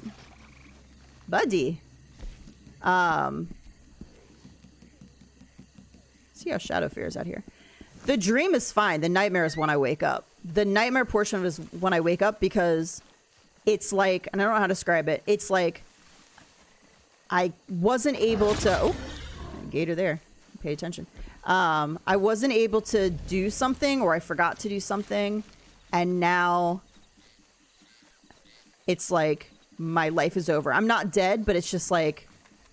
Buddy. See how Shadow fares out here. The dream is fine. The nightmare is when I wake up. The nightmare portion of it is when I wake up because it's like, and I don't know how to describe it. It's like I wasn't able to... Oh, gator there. Pay attention. I wasn't able to do something or I forgot to do something. And now it's like my life is over. I'm not dead, but it's just like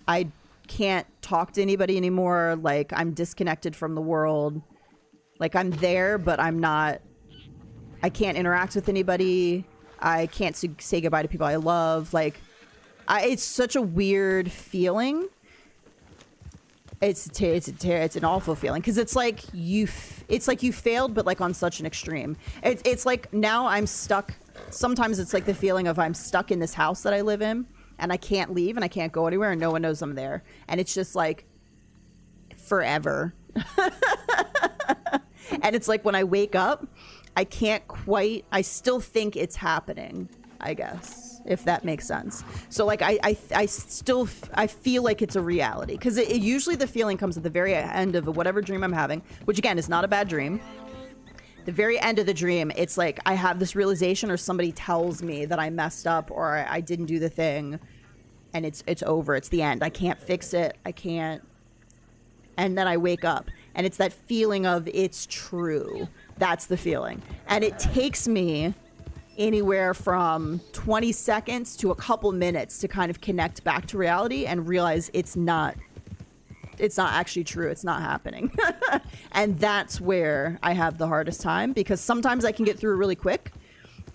I can't talk to anybody anymore. Like, I'm disconnected from the world. Like, I'm there, but I'm not... I can't interact with anybody. I can't say goodbye to people I love. Like, it's such a weird feeling. It's an awful feeling because it's like you failed, but like on such an extreme. It's like now I'm stuck. Sometimes it's like the feeling of I'm stuck in this house that I live in and I can't leave and I can't go anywhere and no one knows I'm there. And it's just like forever. And it's like when I wake up, I can't quite, I still think it's happening, I guess, if that makes sense. So like I feel like it's a reality because it usually the feeling comes at the very end of whatever dream I'm having, which again is not a bad dream. The very end of the dream, it's like I have this realization or somebody tells me that I messed up or I didn't do the thing and it's over. It's the end. I can't fix it. I can't. And then I wake up and it's that feeling of it's true. That's the feeling. And it takes me anywhere from 20 seconds to a couple minutes to kind of connect back to reality and realize it's not actually true. It's not happening. And that's where I have the hardest time because sometimes I can get through really quick.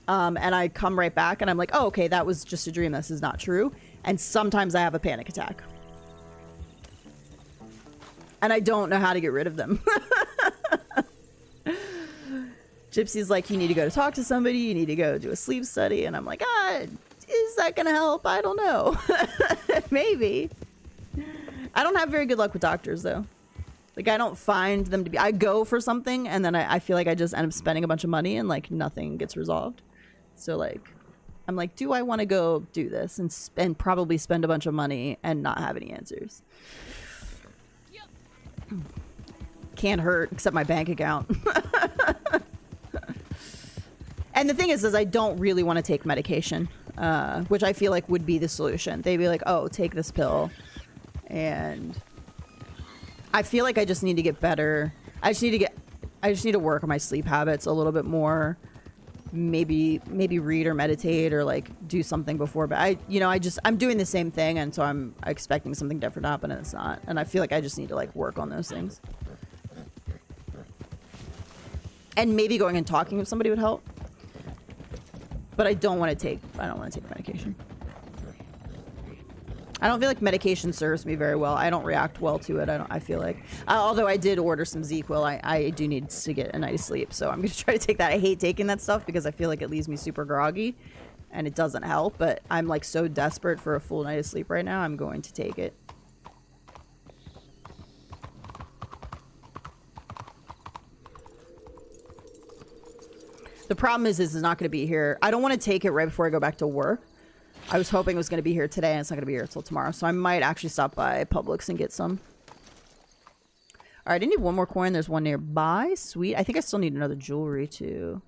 And I come right back and I'm like, oh, okay, that was just a dream. This is not true. And sometimes I have a panic attack. And I don't know how to get rid of them. Gypsy's like, you need to go to talk to somebody. You need to go do a sleep study. And I'm like, is that going to help? I don't know. Maybe. I don't have very good luck with doctors, though. Like, I don't find them to be... I go for something, and then I feel like I just end up spending a bunch of money, and, like, nothing gets resolved. So, like, I'm like, do I want to go do this and probably spend a bunch of money and not have any answers? Can't hurt, except my bank account. And the thing is I don't really want to take medication, which I feel like would be the solution. They'd be like, oh, take this pill. And I feel like I just need to get better. I just need to work on my sleep habits a little bit more. Maybe read or meditate or like do something before. But I'm doing the same thing. And so I'm expecting something different to happen and it's not. And I feel like I just need to like work on those things. And maybe going and talking with somebody would help. But I don't want to take medication. I don't feel like medication serves me very well. I don't react well to it. I feel like, although I did order some ZQL, I do need to get a night's sleep. So I'm going to try to take that. I hate taking that stuff because I feel like it leaves me super groggy and it doesn't help. But I'm like so desperate for a full night of sleep right now. I'm going to take it. The problem is it's not going to be here. I don't want to take it right before I go back to work. I was hoping it was going to be here today, and it's not going to be here until tomorrow. So I might actually stop by Publix and get some. All right, I need one more coin. There's one nearby. Sweet. I think I still need another jewelry, too.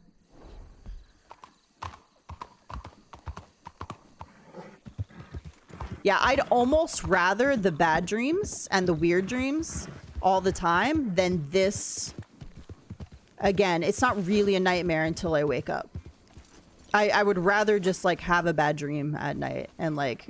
Yeah, I'd almost rather the bad dreams and the weird dreams all the time than this. Again, it's not really a nightmare until I wake up. I would rather just like have a bad dream at night and like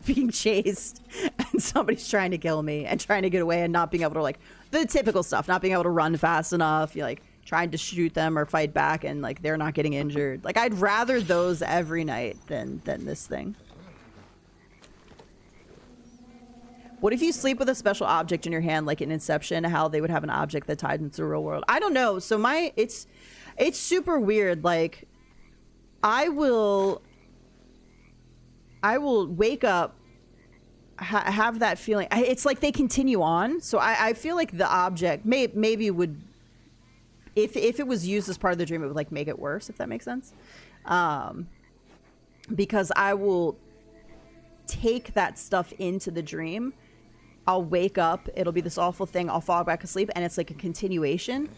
being chased and somebody's trying to kill me and trying to get away and not being able to like the typical stuff, not being able to run fast enough, you like trying to shoot them or fight back and like they're not getting injured. Like I'd rather those every night than this thing. What if you sleep with a special object in your hand, like in Inception, how they would have an object that tied into the real world? I don't know. So it's super weird. Like I will wake up, have that feeling. It's like they continue on. So I feel like the object maybe would, if it was used as part of the dream, it would like make it worse, if that makes sense. Because I will take that stuff into the dream. I'll wake up, it'll be this awful thing, I'll fall back asleep, and it's like a continuation.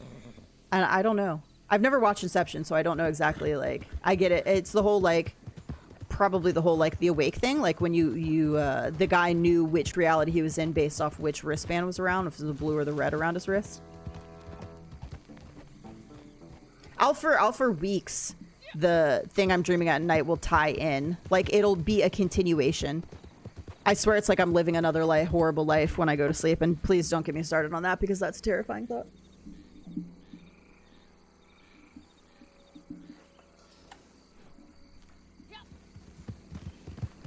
And I don't know. I've never watched Inception, so I don't know exactly, like, I get it. It's the whole, like, probably the whole, like, the awake thing. Like, when the guy knew which reality he was in based off which wristband was around, if it was the blue or the red around his wrist. I'll for weeks, the thing I'm dreaming at night will tie in. Like, it'll be a continuation. I swear it's like I'm living another horrible life when I go to sleep, and please don't get me started on that because that's a terrifying thought.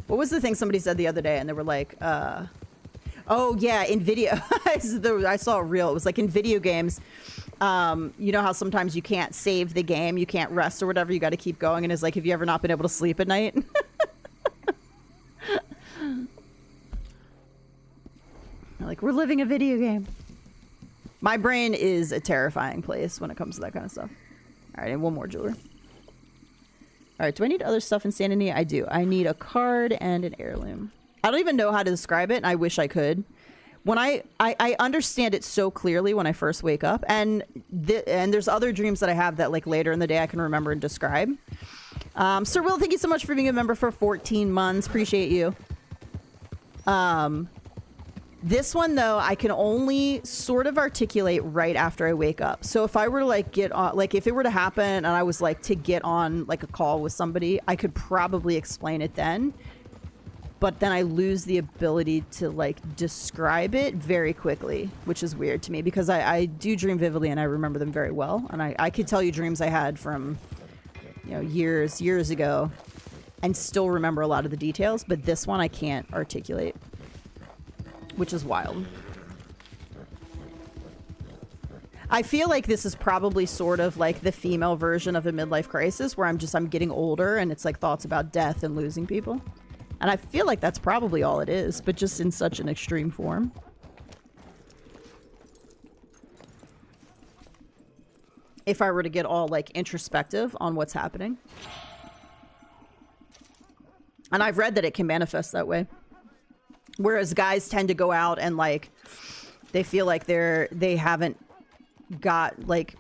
What was the thing somebody said the other day, and they were like, oh yeah, in video, I saw a reel. It was like in video games, you know how sometimes you can't save the game, you can't rest or whatever, you got to keep going, and it's like, have you ever not been able to sleep at night? Like, we're living a video game. My brain is a terrifying place when it comes to that kind of stuff. All right, and one more jewelry. All right, do I need other stuff in Sanity? I do. I need a card and an heirloom. I don't even know how to describe it, and I wish I could. When I understand it so clearly when I first wake up, and there's other dreams that I have that like later in the day I can remember and describe. Sir Will, thank you so much for being a member for 14 months. Appreciate you. This one, though, I can only sort of articulate right after I wake up. So if I were to like get on, like if it were to happen and I was like to get on like a call with somebody, I could probably explain it then. But then I lose the ability to like describe it very quickly, which is weird to me because I do dream vividly and I remember them very well. And I could tell you dreams I had from, you know, years ago and still remember a lot of the details. But this one I can't articulate, which is wild. I feel like this is probably sort of like the female version of a midlife crisis where I'm getting older and it's like thoughts about death and losing people. And I feel like that's probably all it is, but just in such an extreme form. If I were to get all like introspective on what's happening. And I've read that it can manifest that way. Whereas guys tend to go out and like they feel like they haven't got like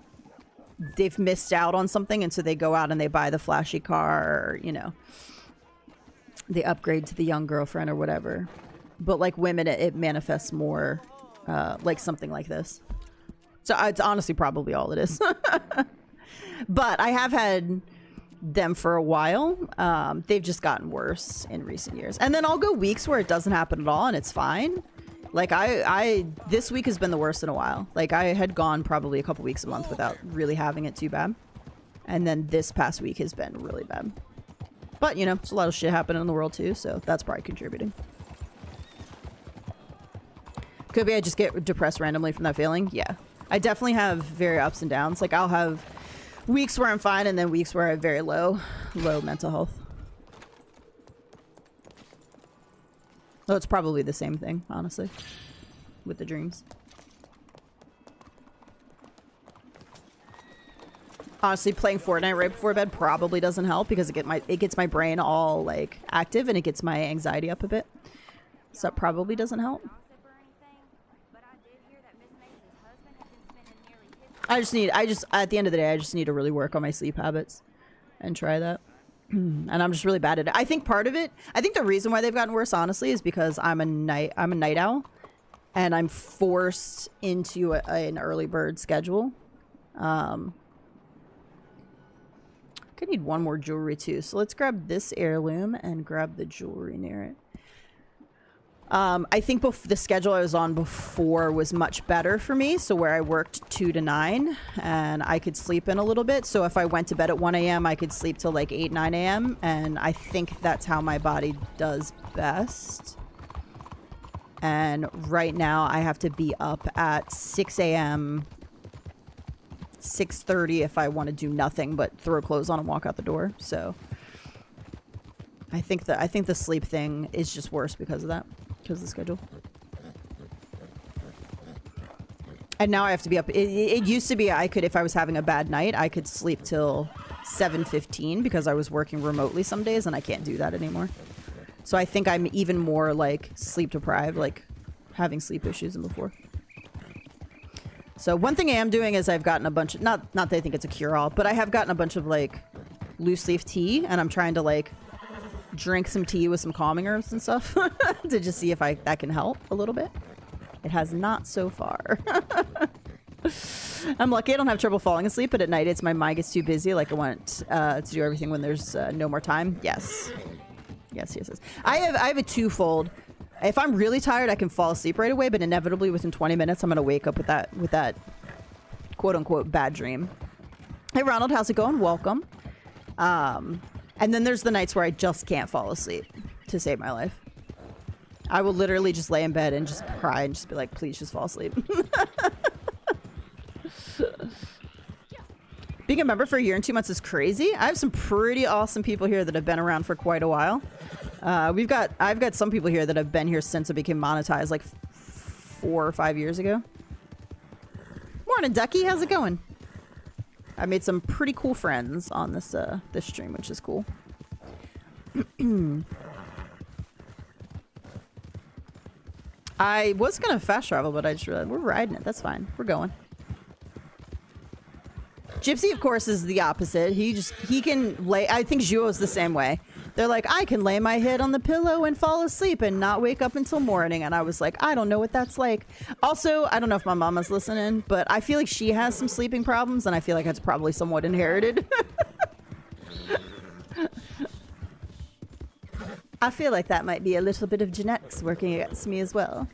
they've missed out on something, and so they go out and they buy the flashy car, or you know, they upgrade to the young girlfriend or whatever. But like women, it manifests more like something like this. So it's honestly probably all it is. But I have had them for a while. They've just gotten worse in recent years. And then I'll go weeks where it doesn't happen at all and it's fine. Like this week has been the worst in a while. Like I had gone probably a couple weeks a month without really having it too bad. And then this past week has been really bad. But, you know, there's a lot of shit happening in the world too, so that's probably contributing. Could be I just get depressed randomly from that feeling. Yeah. I definitely have very ups and downs. Like I'll have weeks where I'm fine and then weeks where I have very low mental health. So it's probably the same thing, honestly, with the dreams. Honestly, playing Fortnite right before bed probably doesn't help because it gets my brain all like active and it gets my anxiety up a bit. So it probably doesn't help. At the end of the day, I just need to really work on my sleep habits and try that. And I'm just really bad at it. I think the reason why they've gotten worse, honestly, is because I'm a night owl and I'm forced into an early bird schedule. Could need one more jewelry too. So let's grab this heirloom and grab the jewelry near it. I think the schedule I was on before was much better for me. So where I worked 2 to 9 and I could sleep in a little bit. So if I went to bed at 1 a.m., I could sleep till like 8, 9 a.m. And I think that's how my body does best. And right now I have to be up at 6 a.m., 6:30 if I want to do nothing but throw clothes on and walk out the door. So I think the sleep thing is just worse because of that. Because of the schedule. And now I have to be up. It used to be I could, if I was having a bad night, I could sleep till 7:15 because I was working remotely some days and I can't do that anymore. So I think I'm even more like sleep deprived, like having sleep issues than before. So one thing I am doing is I've gotten a bunch of, not that I think it's a cure-all, but I have gotten a bunch of like loose leaf tea and I'm trying to like drink some tea with some calming herbs and stuff to just see if that can help a little bit. It has not so far. I'm lucky I don't have trouble falling asleep, but at night my mind gets too busy. Like I want to do everything when there's no more time. Yes. Yes. I have a twofold. If I'm really tired, I can fall asleep right away, but inevitably within 20 minutes, I'm gonna wake up with that quote unquote bad dream. Hey Ronald, how's it going? Welcome. And then there's the nights where I just can't fall asleep to save my life. I will literally just lay in bed and just cry and just be like, please just fall asleep. Being a member for a year and 2 months is crazy. I have some pretty awesome people here that have been around for quite a while. I've got some people here that have been here since it became monetized, like 4 or 5 years ago. Morning, Ducky. How's it going? I made some pretty cool friends on this this stream, which is cool. I was gonna fast travel, but I just realized we're riding it. That's fine. We're going. Gypsy, of course, is the opposite. He can lay. I think Zhuo's the same way. They're like, I can lay my head on the pillow and fall asleep and not wake up until morning. And I was like, I don't know what that's like. Also, I don't know if my mama's listening, but I feel like she has some sleeping problems, and I feel like it's probably somewhat inherited. I feel like that might be a little bit of genetics working against me as well.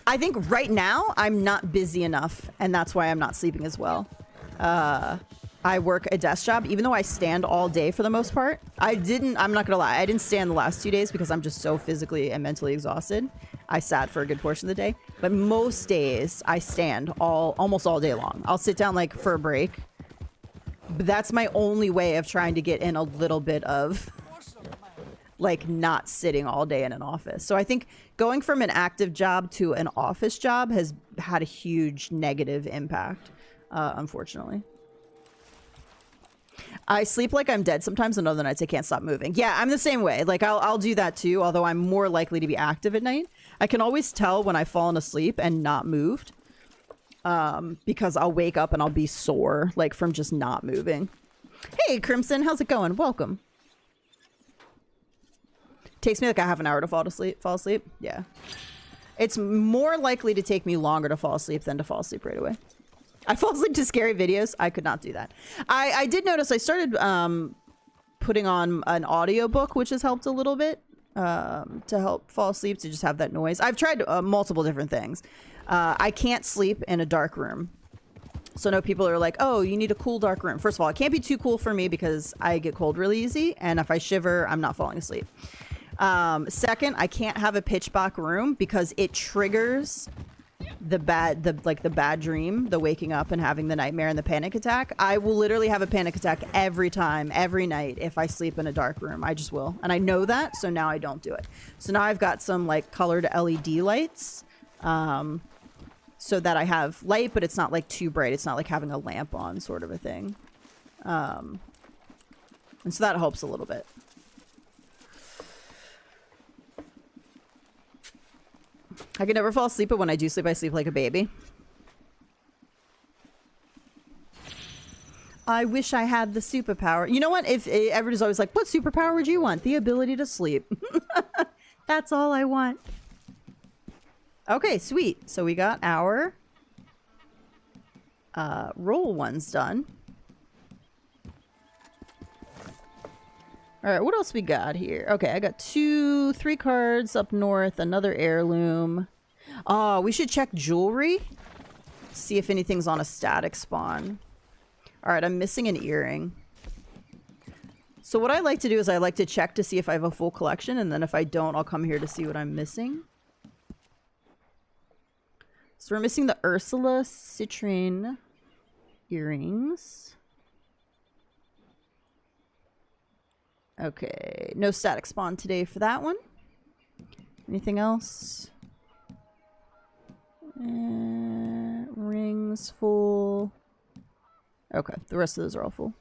I think right now I'm not busy enough, and that's why I'm not sleeping as well. I work a desk job, even though I stand all day for the most part. I'm not gonna lie, I didn't stand the last 2 days because I'm just so physically and mentally exhausted. I sat for a good portion of the day, but most days I stand almost all day long. I'll sit down like for a break, but that's my only way of trying to get in a little bit of like not sitting all day in an office. So I think going from an active job to an office job has had a huge negative impact, unfortunately. I sleep like I'm dead sometimes, and other nights I can't stop moving. Yeah, I'm the same way. Like I'll do that too, although I'm more likely to be active at night. I can always tell when I've fallen asleep and not moved, because I'll wake up and I'll be sore, like from just not moving. Hey Crimson, how's it going? Welcome. Takes me like a half an hour to fall asleep. Yeah. It's more likely to take me longer to fall asleep than to fall asleep right away. I fall asleep to scary videos. I could not do that. I did notice I started putting on an audiobook, which has helped a little bit to help fall asleep, to just have that noise. I've tried multiple different things. I can't sleep in a dark room. So no, people are like, oh, you need a cool dark room. First of all, it can't be too cool for me because I get cold really easy. And if I shiver, I'm not falling asleep. Second, I can't have a pitch black room because it triggers the bad dream, the waking up and having the nightmare and the panic attack. I will literally have a panic attack every time, every night if I sleep in a dark room. I just will. And I know that, so now I don't do it. So now I've got some like colored LED lights, so that I have light, but it's not like too bright. It's not like having a lamp on sort of a thing. And so that helps a little bit. I can never fall asleep, but when I do sleep, I sleep like a baby. I wish I had the superpower. You know what? If everybody's always like, what superpower would you want? The ability to sleep. That's all I want. Okay, sweet. So we got our roll ones done. All right, what else we got here? Okay, I got 3 cards up north, another heirloom. Oh, we should check jewelry. See if anything's on a static spawn. All right, I'm missing an earring. So what I like to do is I like to check to see if I have a full collection, and then if I don't, I'll come here to see what I'm missing. So we're missing the Ursula citrine earrings. Okay, no static spawn today for that one. Anything else? Rings full. Okay, the rest of those are all full.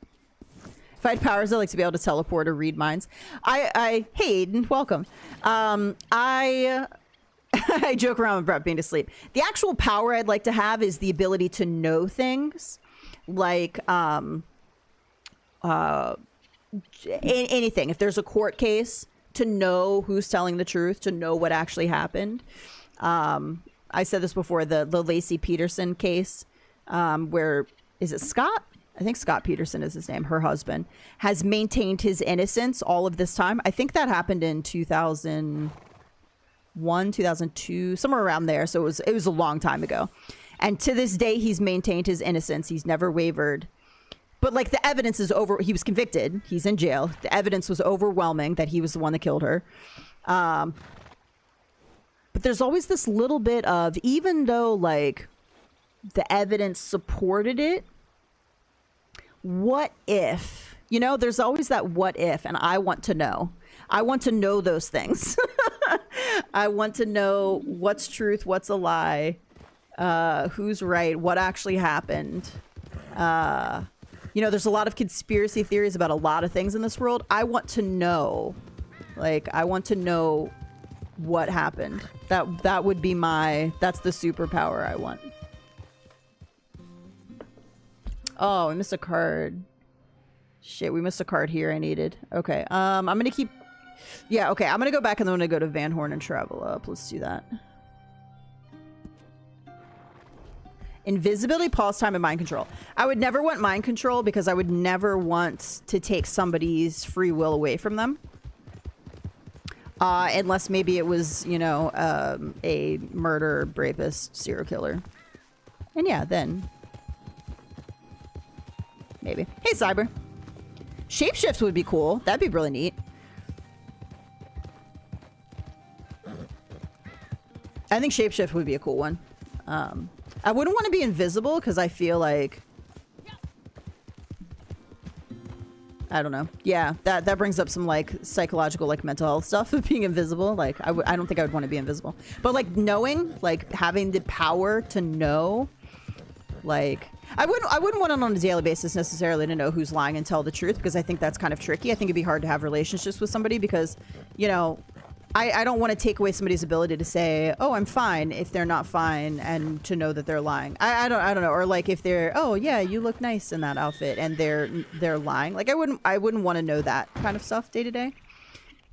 If I had powers, I'd like to be able to teleport or read minds. Hey Aiden, welcome. I joke around about being asleep. The actual power I'd like to have is the ability to know things, like anything. If there's a court case, to know who's telling the truth, to know what actually happened. I said this before, the Lacey Peterson case, where is it Scott I think Scott Peterson is his name, her husband, has maintained his innocence all of this time. I think that happened in 2001, 2002, somewhere around there. So it was a long time ago. And to this day, he's maintained his innocence. He's never wavered. But like the evidence is he was convicted. He's in jail. The evidence was overwhelming that he was the one that killed her. But there's always this little bit of, even though like the evidence supported it, what if, you know, there's always that what if, and I want to know those things. I want to know what's truth, what's a lie, who's right, what actually happened. You know, there's a lot of conspiracy theories about a lot of things in this world. I want to know, like, I want to know what happened. That would be that's the superpower I want. Oh, we missed a card. Shit, we missed a card here I needed. Okay, I'm gonna keep... Yeah, okay, I'm gonna go back and then I'm gonna go to Van Horn and travel up. Let's do that. Invisibility, pause time, and mind control. I would never want mind control because I would never want to take somebody's free will away from them. Unless maybe it was, you know, a murder, rapist, serial killer. And yeah, then... maybe. Hey, Cyber. Shapeshift would be cool. That'd be really neat. I think shapeshift would be a cool one. I wouldn't want to be invisible because I feel like... I don't know. Yeah, that brings up some like psychological, like mental health stuff of being invisible. Like, I don't think I would want to be invisible. But like knowing, like having the power to know, like... I wouldn't want it on a daily basis necessarily to know who's lying and tell the truth because I think that's kind of tricky. I think it'd be hard to have relationships with somebody because, you know, I don't want to take away somebody's ability to say, oh, I'm fine if they're not fine and to know that they're lying. I don't know. Or like if they're, oh yeah, you look nice in that outfit and they're lying. Like I wouldn't want to know that kind of stuff day to day.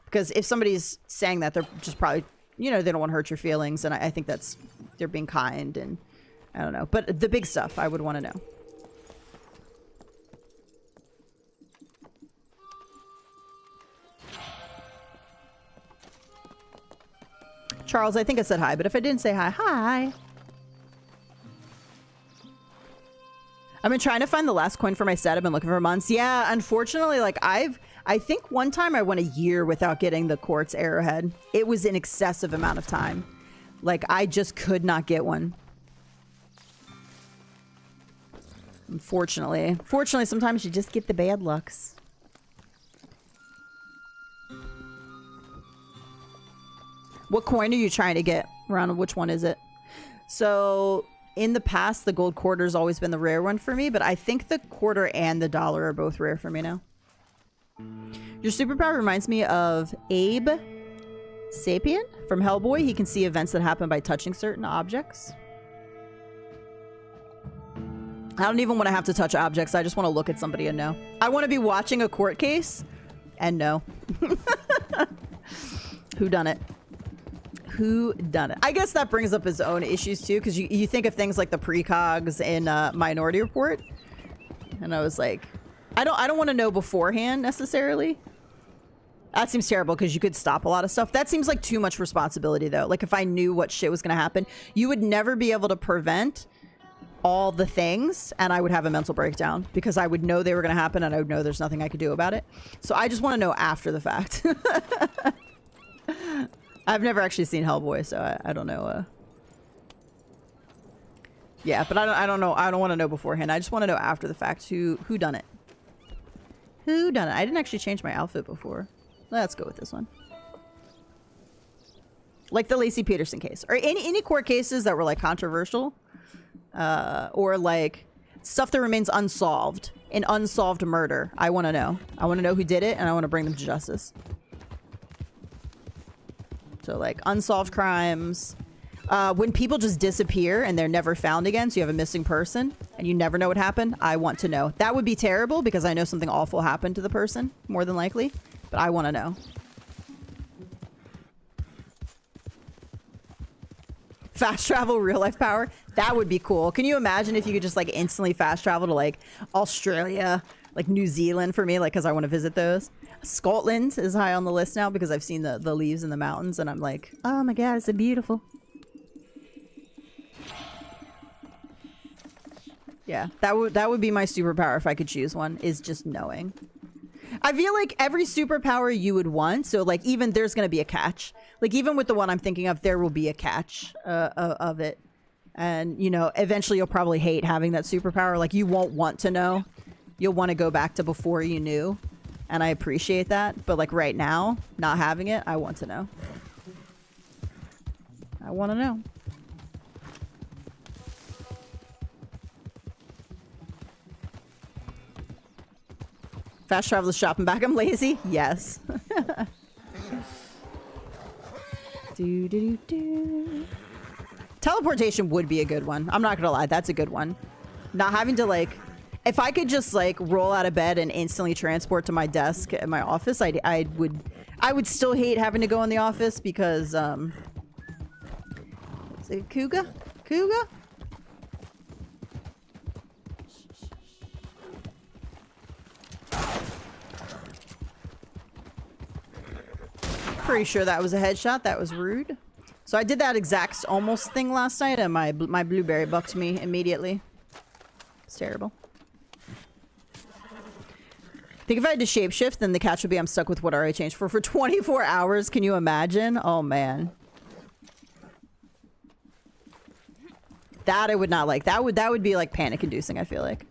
Because if somebody's saying that, they're just probably, you know, they don't want to hurt your feelings. And I think they're being kind and I don't know. But the big stuff I would want to know. Charles, I think I said hi, but if I didn't say hi, hi. I've been trying to find the last coin for my set. I've been looking for months. Yeah, unfortunately, like I think one time I went a year without getting the quartz arrowhead. It was an excessive amount of time. Like I just could not get one. Unfortunately. Fortunately, sometimes you just get the bad lucks. What coin are you trying to get, Ronald? Which one is it? So, in the past, the gold quarter's always been the rare one for me, but I think the quarter and the dollar are both rare for me now. Your superpower reminds me of Abe Sapien from Hellboy. He can see events that happen by touching certain objects. I don't even want to have to touch objects. I just want to look at somebody and know. I want to be watching a court case and know. Who done it? Who done it? I guess that brings up his own issues too, because you think of things like the precogs in Minority Report, and I was like, I don't want to know beforehand necessarily. That seems terrible because you could stop a lot of stuff. That seems like too much responsibility though. Like if I knew what shit was gonna happen, you would never be able to prevent all the things, and I would have a mental breakdown because I would know they were gonna happen, and I would know there's nothing I could do about it. So I just want to know after the fact. I've never actually seen Hellboy, so I don't know. Yeah, but I don't know. I don't want to know beforehand. I just want to know after the fact who done it. Who done it? I didn't actually change my outfit before. Let's go with this one. Like the Lacey Peterson case, or any court cases that were like controversial, or like stuff that remains unsolved, an unsolved murder. I want to know. I want to know who did it, and I want to bring them to justice. So like unsolved crimes, when people just disappear and they're never found again, so you have a missing person and you never know what happened, I want to know. That would be terrible because I know something awful happened to the person, more than likely, but I want to know. Fast travel, real life power. That would be cool. Can you imagine if you could just like instantly fast travel to like Australia, like New Zealand for me, like because I want to visit those. Scotland is high on the list now because I've seen the leaves in the mountains and I'm like, oh my god, it's so beautiful. Yeah, that would be my superpower if I could choose one, is just knowing. I feel like every superpower you would want, so like even there's gonna be a catch. Like even with the one I'm thinking of, there will be a catch of it. And you know, eventually you'll probably hate having that superpower. Like you won't want to know. You'll want to go back to before you knew. And I appreciate that. But like right now, not having it, I want to know. I want to know. Fast travel to shop and back. I'm lazy. Yes. Do. Teleportation would be a good one. I'm not gonna lie, that's a good one. Not having to like, if I could just like roll out of bed and instantly transport to my desk at my office, I would still hate having to go in the office because is it Kuga? Kuga? Pretty sure that was a headshot. That was rude. So I did that exact almost thing last night and my blueberry bucked me immediately. It's terrible. I think if I had to shapeshift, then the catch would be I'm stuck with what I already changed for 24 hours. Can you imagine? Oh, man. That I would not like. That would be like panic inducing, I feel like.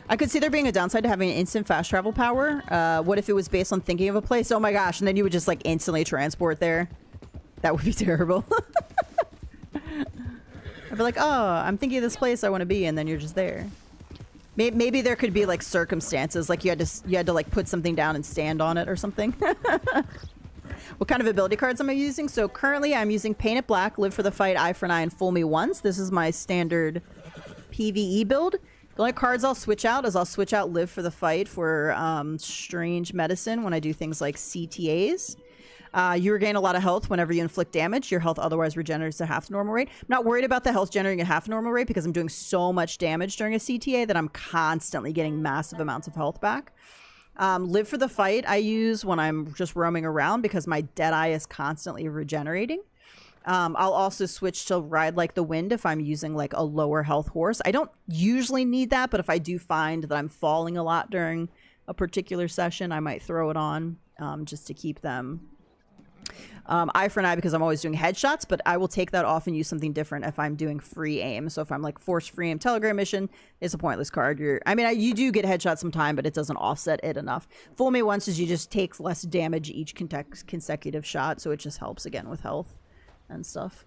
I could see there being a downside to having an instant fast travel power. What if it was based on thinking of a place? Oh my gosh, and then you would just like instantly transport there. That would be terrible. I'd be like, oh, I'm thinking of this place I want to be, and then you're just there. Maybe there could be like circumstances, like you had to like put something down and stand on it or something. What kind of ability cards am I using? So currently I'm using Paint It Black, Live for the Fight, Eye for an Eye, and Fool Me Once. This is my standard PvE build. The only cards I'll switch out is I'll switch out Live for the Fight for Strange Medicine when I do things like CTAs. You regain a lot of health whenever you inflict damage. Your health otherwise regenerates to half the normal rate. I'm not worried about the health generating at half the normal rate because I'm doing so much damage during a CTA that I'm constantly getting massive amounts of health back. Live for the Fight I use when I'm just roaming around because my Deadeye is constantly regenerating. I'll also switch to Ride Like the Wind if I'm using like a lower health horse. I don't usually need that, but if I do find that I'm falling a lot during a particular session, I might throw it on just to keep them. Eye for an Eye because I'm always doing headshots, but I will take that off and use something different if I'm doing free aim. So if I'm like force free aim Telegram mission, it's a pointless card. You do get headshots sometime, but it doesn't offset it enough. Fool Me Once is you just take less damage each consecutive shot, so it just helps again with health and stuff.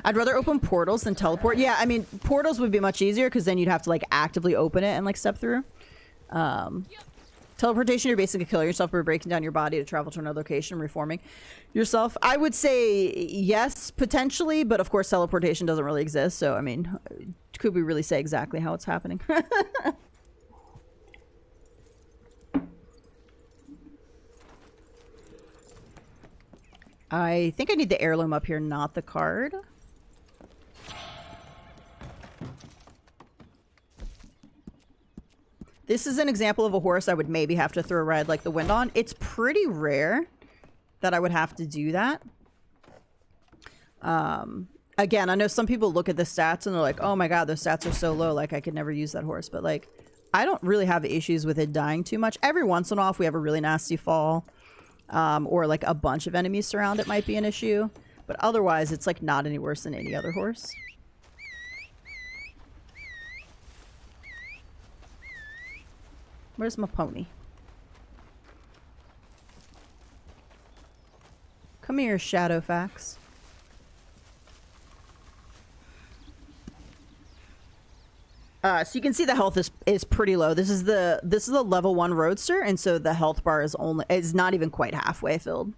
I'd rather open portals than teleport. Yeah, I mean, portals would be much easier because then you'd have to like actively open it and like step through. Teleportation, you're basically killing yourself by breaking down your body to travel to another location and reforming yourself. I would say yes, potentially, but of course teleportation doesn't really exist. So, I mean, could we really say exactly how it's happening? I think I need the heirloom up here, not the card. This is an example of a horse I would maybe have to throw Ride Like the Wind on. It's pretty rare that I would have to do that. Again, I know some people look at the stats and they're like, oh my god, those stats are so low, like I could never use that horse. But like, I don't really have issues with it dying too much. Every once in a while, if we have a really nasty fall, or like a bunch of enemies surround it might be an issue. But otherwise, it's like not any worse than any other horse. Where's my pony? Come here, Shadowfax. So you can see the health is pretty low. This is the level 1 roadster, and so the health bar is not even quite halfway filled.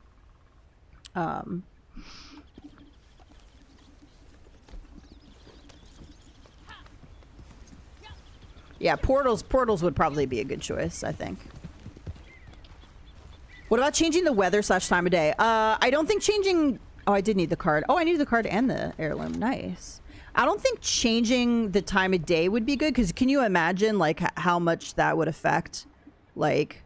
Yeah, portals would probably be a good choice, I think. What about changing the weather / time of day? I don't think changing... Oh, I did need the card. Oh, I needed the card and the heirloom. Nice. I don't think changing the time of day would be good, because can you imagine, like, how much that would affect, like...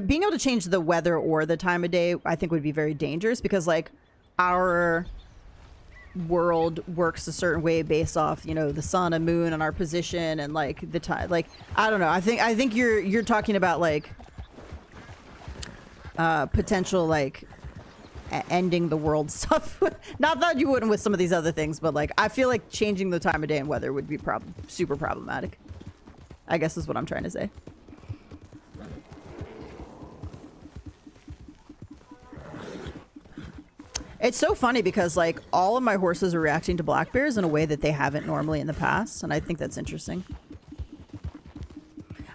being able to change the weather or the time of day, I think would be very dangerous, because, like, our world works a certain way based off, you know, the sun and moon and our position and, like, the time. Like, I don't know. I think you're talking about, like, potential, like, ending the world stuff. Not that you wouldn't with some of these other things, but, like, I feel like changing the time of day and weather would be super problematic, I guess is what I'm trying to say. It's so funny because, like, all of my horses are reacting to black bears in a way that they haven't normally in the past, and I think that's interesting.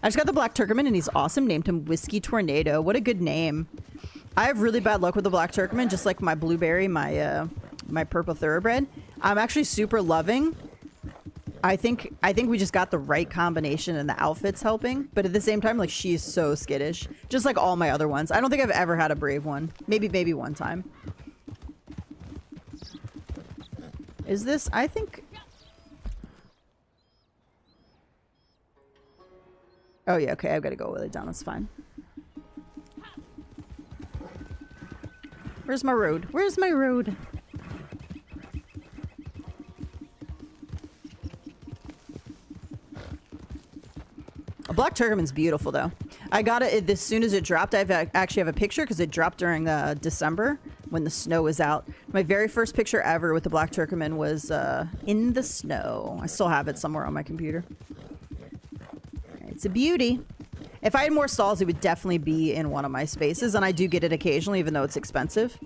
I just got the black Turkoman, and he's awesome. Named him Whiskey Tornado. What a good name. I have really bad luck with the black Turkoman, just like my blueberry, my purple thoroughbred. I'm actually super loving. I think we just got the right combination, and the outfit's helping. But at the same time, like, she's so skittish, just like all my other ones. I don't think I've ever had a brave one. Maybe one time. Is this, I think... Oh yeah, okay, I've got to go with it down, that's fine. Where's my road? Where's my road? A black Turkoman's beautiful, though. I got it as soon as it dropped. I actually have a picture because it dropped during December when the snow was out. My very first picture ever with the black Turkoman was in the snow. I still have it somewhere on my computer. It's a beauty. If I had more stalls, it would definitely be in one of my spaces, and I do get it occasionally, even though it's expensive.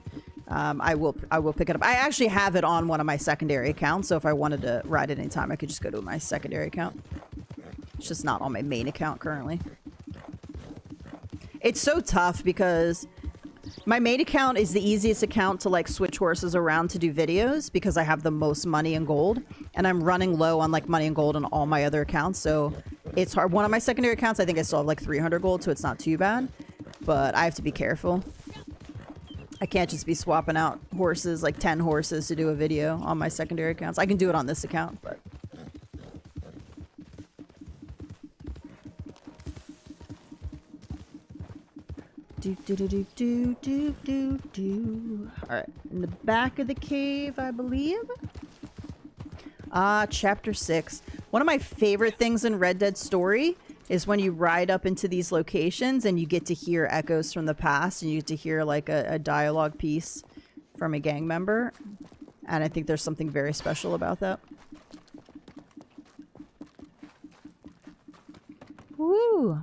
I will pick it up. I actually have it on one of my secondary accounts, so if I wanted to ride it anytime, I could just go to my secondary account. It's just not on my main account currently. It's so tough because my main account is the easiest account to, like, switch horses around to do videos because I have the most money and gold, and I'm running low on, like, money and gold on all my other accounts, so it's hard. One of my secondary accounts, I think I still have like 300 gold, so it's not too bad, but I have to be careful. I can't just be swapping out horses, like 10 horses to do a video on my secondary accounts. I can do it on this account, but... Alright, in the back of the cave, I believe. Chapter 6. One of my favorite things in Red Dead Story is when you ride up into these locations and you get to hear echoes from the past, and you get to hear, like, a dialogue piece from a gang member. And I think there's something very special about that. Woo!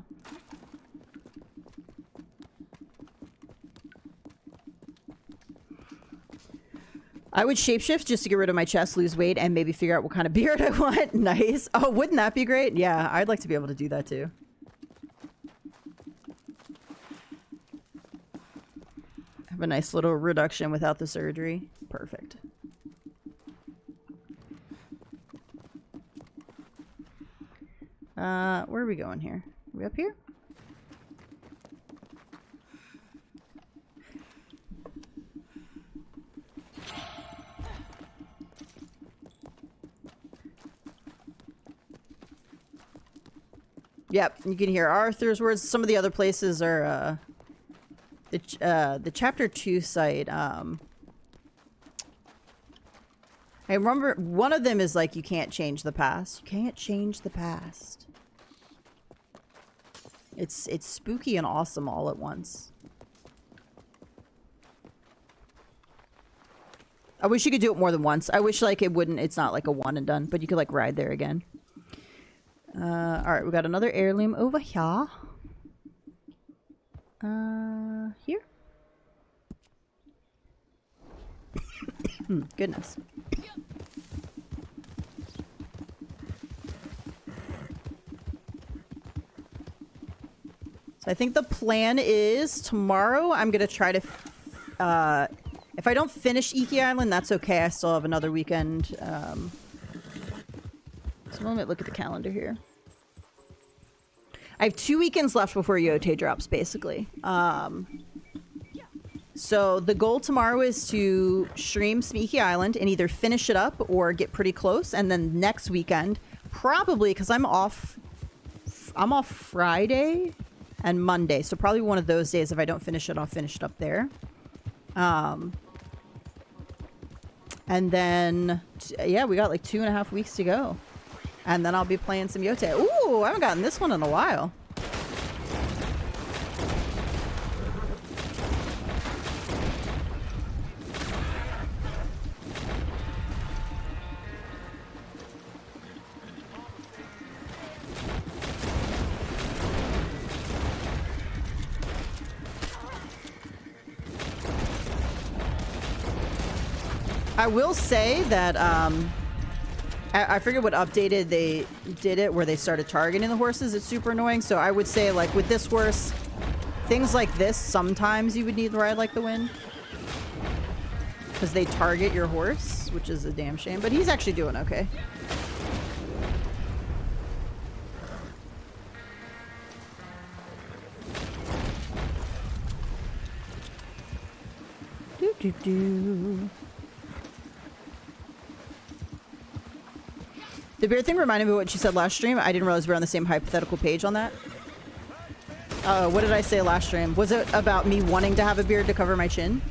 I would shapeshift just to get rid of my chest, lose weight, and maybe figure out what kind of beard I want. Nice. Oh, wouldn't that be great? Yeah, I'd like to be able to do that too. Have a nice little reduction without the surgery. Perfect. Where are we going here? Are we up here? Yep, you can hear Arthur's words. Some of the other places are the chapter 2 site. I remember one of them is like, you can't change the past. You can't change the past. It's spooky and awesome all at once. I wish you could do it more than once. I wish, like, it's not like a one and done, but you could, like, ride there again. Alright, we got another heirloom over here. Here? Goodness. So I think the plan is tomorrow I'm gonna try to, if I don't finish Iki Island, that's okay. I still have another weekend, So let me look at the calendar here. I have 2 weekends left before Yote drops, basically. So the goal tomorrow is to stream Sneaky Island and either finish it up or get pretty close. And then next weekend, probably, because I'm off Friday and Monday. So probably one of those days, if I don't finish it, I'll finish it up there. And then, yeah, we got like 2.5 weeks to go. And then I'll be playing some Yote. Ooh, I haven't gotten this one in a while. I will say that, I forget what updated they did it where they started targeting the horses. It's super annoying. So I would say, like, with this horse, things like this, sometimes you would need to ride like the wind. Because they target your horse, which is a damn shame. But he's actually doing okay. Do-do-do. The beard thing reminded me of what she said last stream. I didn't realize we were on the same hypothetical page on that. What did I say last stream? Was it about me wanting to have a beard to cover my chin?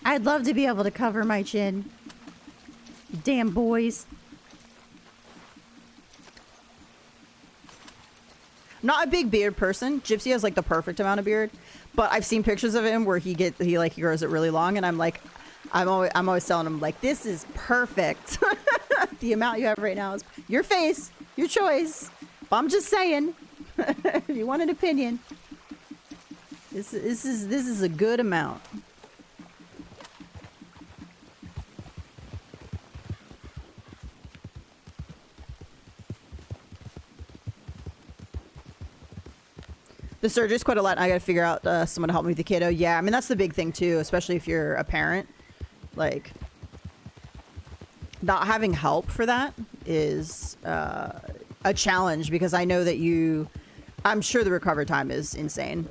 I'd love to be able to cover my chin. Damn boys. Not a big beard person. Gypsy has like the perfect amount of beard. But I've seen pictures of him where he grows it really long, and I'm like, I'm always telling him like, this is perfect. The amount you have right now is your face, your choice. But I'm just saying, if you want an opinion, this is a good amount. The surgery's quite a lot. I gotta figure out someone to help me with the kiddo. Yeah, I mean, that's the big thing too, especially if you're a parent. Like, not having help for that is a challenge, because I know that I'm sure the recovery time is insane.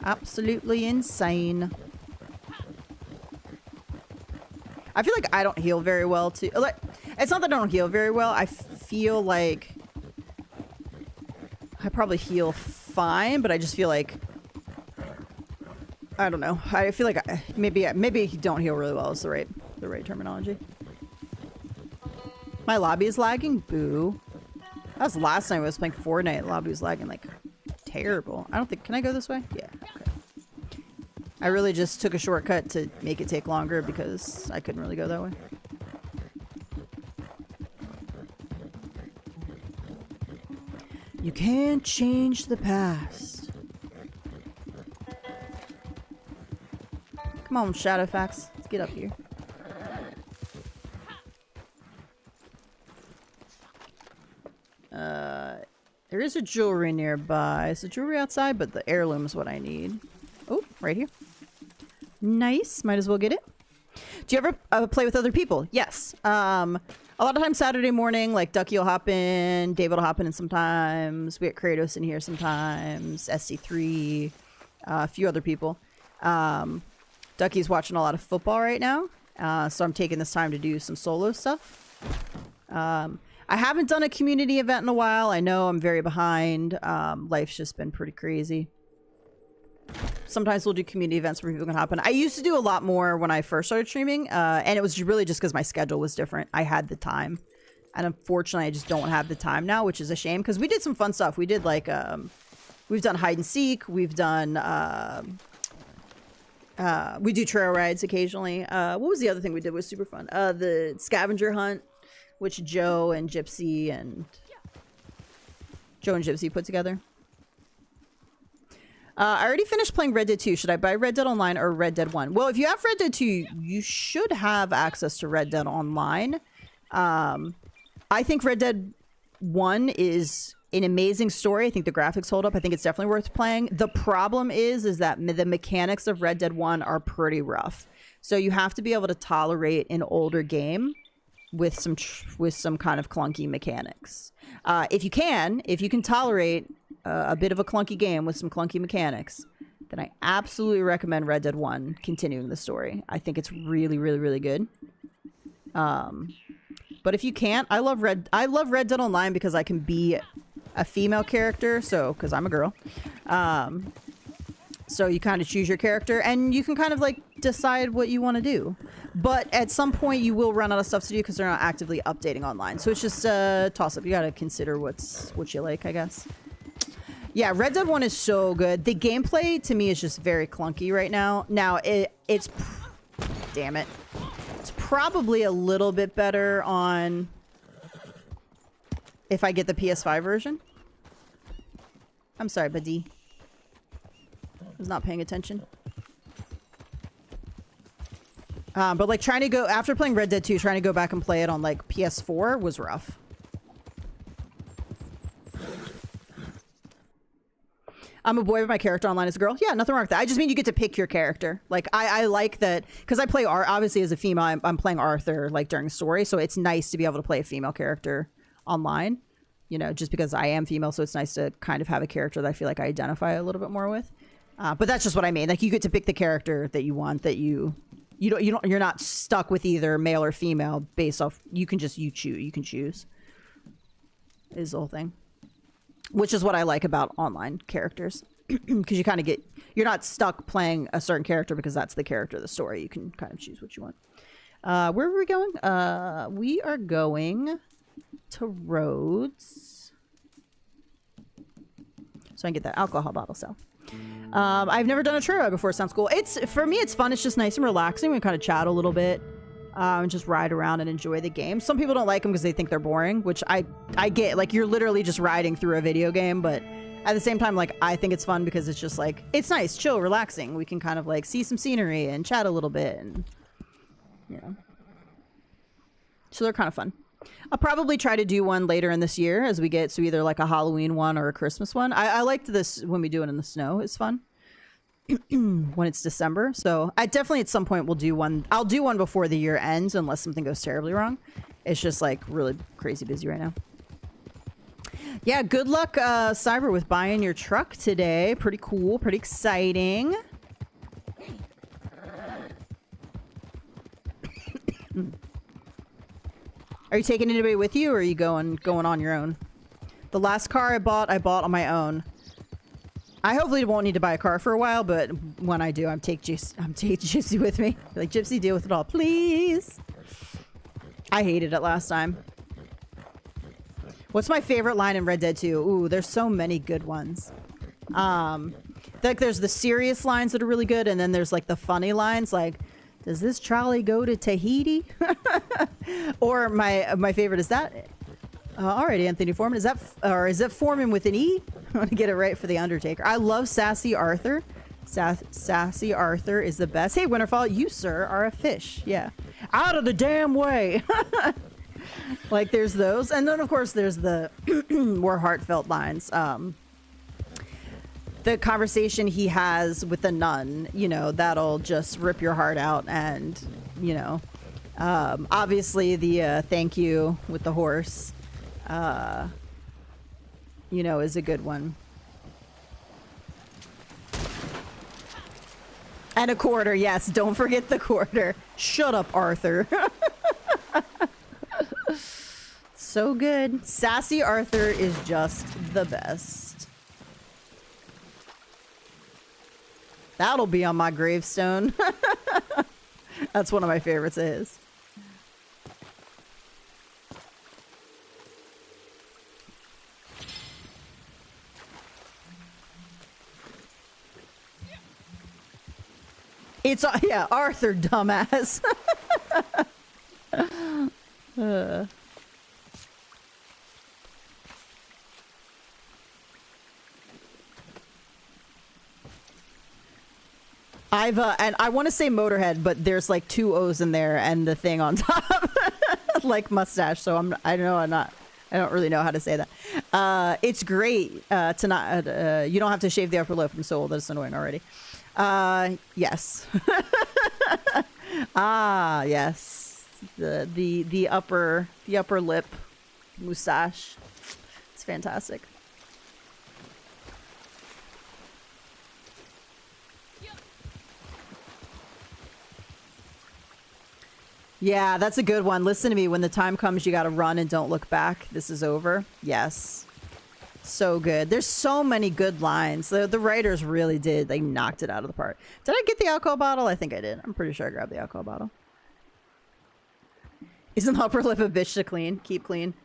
Absolutely insane. I feel like I don't heal very well too. Like, it's not that I don't heal very well. I feel like I probably heal fine, but I just feel like, I don't know. I feel like maybe don't heal really well is the right terminology. My lobby is lagging. Boo. That was last night I was playing Fortnite. The lobby was lagging like terrible. I don't think. Can I go this way? Yeah. Okay. I really just took a shortcut to make it take longer because I couldn't really go that way. You can't change the past. Come on, Shadowfax. Let's get up here. There is a jewelry nearby. Is the jewelry outside? But the heirloom is what I need. Oh, right here. Nice. Might as well get it. Do you ever play with other people? Yes. A lot of times Saturday morning, like Ducky will hop in, David will hop in sometimes. We get Kratos in here sometimes, SC3, a few other people. Ducky's watching a lot of football right now, so I'm taking this time to do some solo stuff. I haven't done a community event in a while. I know I'm very behind. Life's just been pretty crazy. Sometimes we'll do community events where people can hop in. I used to do a lot more when I first started streaming, and it was really just because my schedule was different. I had the time, and unfortunately, I just don't have the time now, which is a shame, because we did some fun stuff. We did like, we've done hide and seek. We've done, we do trail rides occasionally. What was the other thing we did was super fun? The scavenger hunt, which Joe and Gypsy put together. I already finished playing Red Dead 2. Should I buy Red Dead Online or Red Dead 1? Well, if you have Red Dead 2, you should have access to Red Dead Online. I think Red Dead 1 is an amazing story. I think the graphics hold up. I think it's definitely worth playing. The problem is that the mechanics of Red Dead 1 are pretty rough. So you have to be able to tolerate an older game with some kind of clunky mechanics. If you can tolerate a bit of a clunky game with some clunky mechanics, then I absolutely recommend Red Dead 1 continuing the story. I think it's really, really, really good. But if you can't, I love Red Dead Online because I can be a female character, so because I'm a girl. So you kind of choose your character and you can kind of like decide what you want to do. But at some point you will run out of stuff to do because they're not actively updating online. So it's just a toss up. You got to consider what you like, I guess. Yeah, Red Dead 1 is so good. The gameplay to me is just very clunky right now. Now it's damn it. It's probably a little bit better on if I get the PS5 version. I'm sorry, buddy. I was not paying attention. But like trying to go after playing Red Dead 2, trying to go back and play it on like PS4 was rough. I'm a boy, but my character online is a girl. Yeah, nothing wrong with that. I just mean you get to pick your character. Like, I like that, because I play, obviously as a female, I'm playing Arthur, like, during story, so it's nice to be able to play a female character online, you know, just because I am female, so it's nice to kind of have a character that I feel like I identify a little bit more with. But that's just what I mean. Like, you get to pick the character that you want, that you're not stuck with either male or female based off, you can choose, is the whole thing. Which is what I like about online characters. Because you kind of you're not stuck playing a certain character because that's the character of the story. You can kind of choose what you want. Where are we going? We are going to Rhodes. So I can get that alcohol bottle cell. I've never done a trail ride before. It sounds cool. For me, it's fun. It's just nice and relaxing. We can kind of chat a little bit. And just ride around and enjoy the game. Some people don't like them because they think they're boring, which I get. Like, you're literally just riding through a video game, but at the same time, like, I think it's fun because it's just like, it's nice, chill, relaxing. We can kind of like see some scenery and chat a little bit, and you know, so they're kind of fun. I'll probably try to do one later in this year as we get to either like a Halloween one or a Christmas one. I liked this when we do it in the snow. It's fun. When it's December, so I definitely at some point will do one. I'll do one before the year ends unless something goes terribly wrong. It's just like really crazy busy right now. Yeah, good luck, Cyber, with buying your truck today. Pretty cool, pretty exciting. Are you taking anybody with you, or are you going on your own? The last car I bought on my own. I hopefully won't need to buy a car for a while, but when I do, I'm taking Gypsy with me. Like, Gypsy, deal with it all, please. I hated it last time. What's my favorite line in Red Dead 2? Ooh, there's so many good ones. Like, there's the serious lines that are really good, and then there's like the funny lines, like, does this trolley go to Tahiti? Or my favorite is that. All right, Anthony Foreman, is that Foreman with an E? I want to get it right for the Undertaker. I love Sassy Arthur. Sassy Arthur is the best. Hey, Winterfall, you, sir, are a fish. Yeah. Out of the damn way. Like, there's those. And then, of course, there's the more heartfelt lines. The conversation he has with the nun, you know, that'll just rip your heart out. And, you know, obviously the thank you with the horse. You know, is a good one. And a quarter, yes. Don't forget the quarter. Shut up, Arthur. So good. Sassy Arthur is just the best. That'll be on my gravestone. That's one of my favorites of his. It's, yeah, Arthur, dumbass. And I want to say Motorhead, but there's like 2 O's in there and the thing on top, like mustache. So I don't know, I'm I don't really know how to say that. It's great to not. You don't have to shave the upper lip. I'm so old that it's annoying already. Yes. Yes. The upper lip mustache. It's fantastic. Yeah, that's a good one. Listen to me. When the time comes, you got to run and don't look back. This is over. Yes. So good. There's so many good lines. The writers really did. They knocked it out of the park. Did I get the alcohol bottle? I think I did. I'm pretty sure I grabbed the alcohol bottle. Isn't the upper lip a bitch to clean? Keep clean.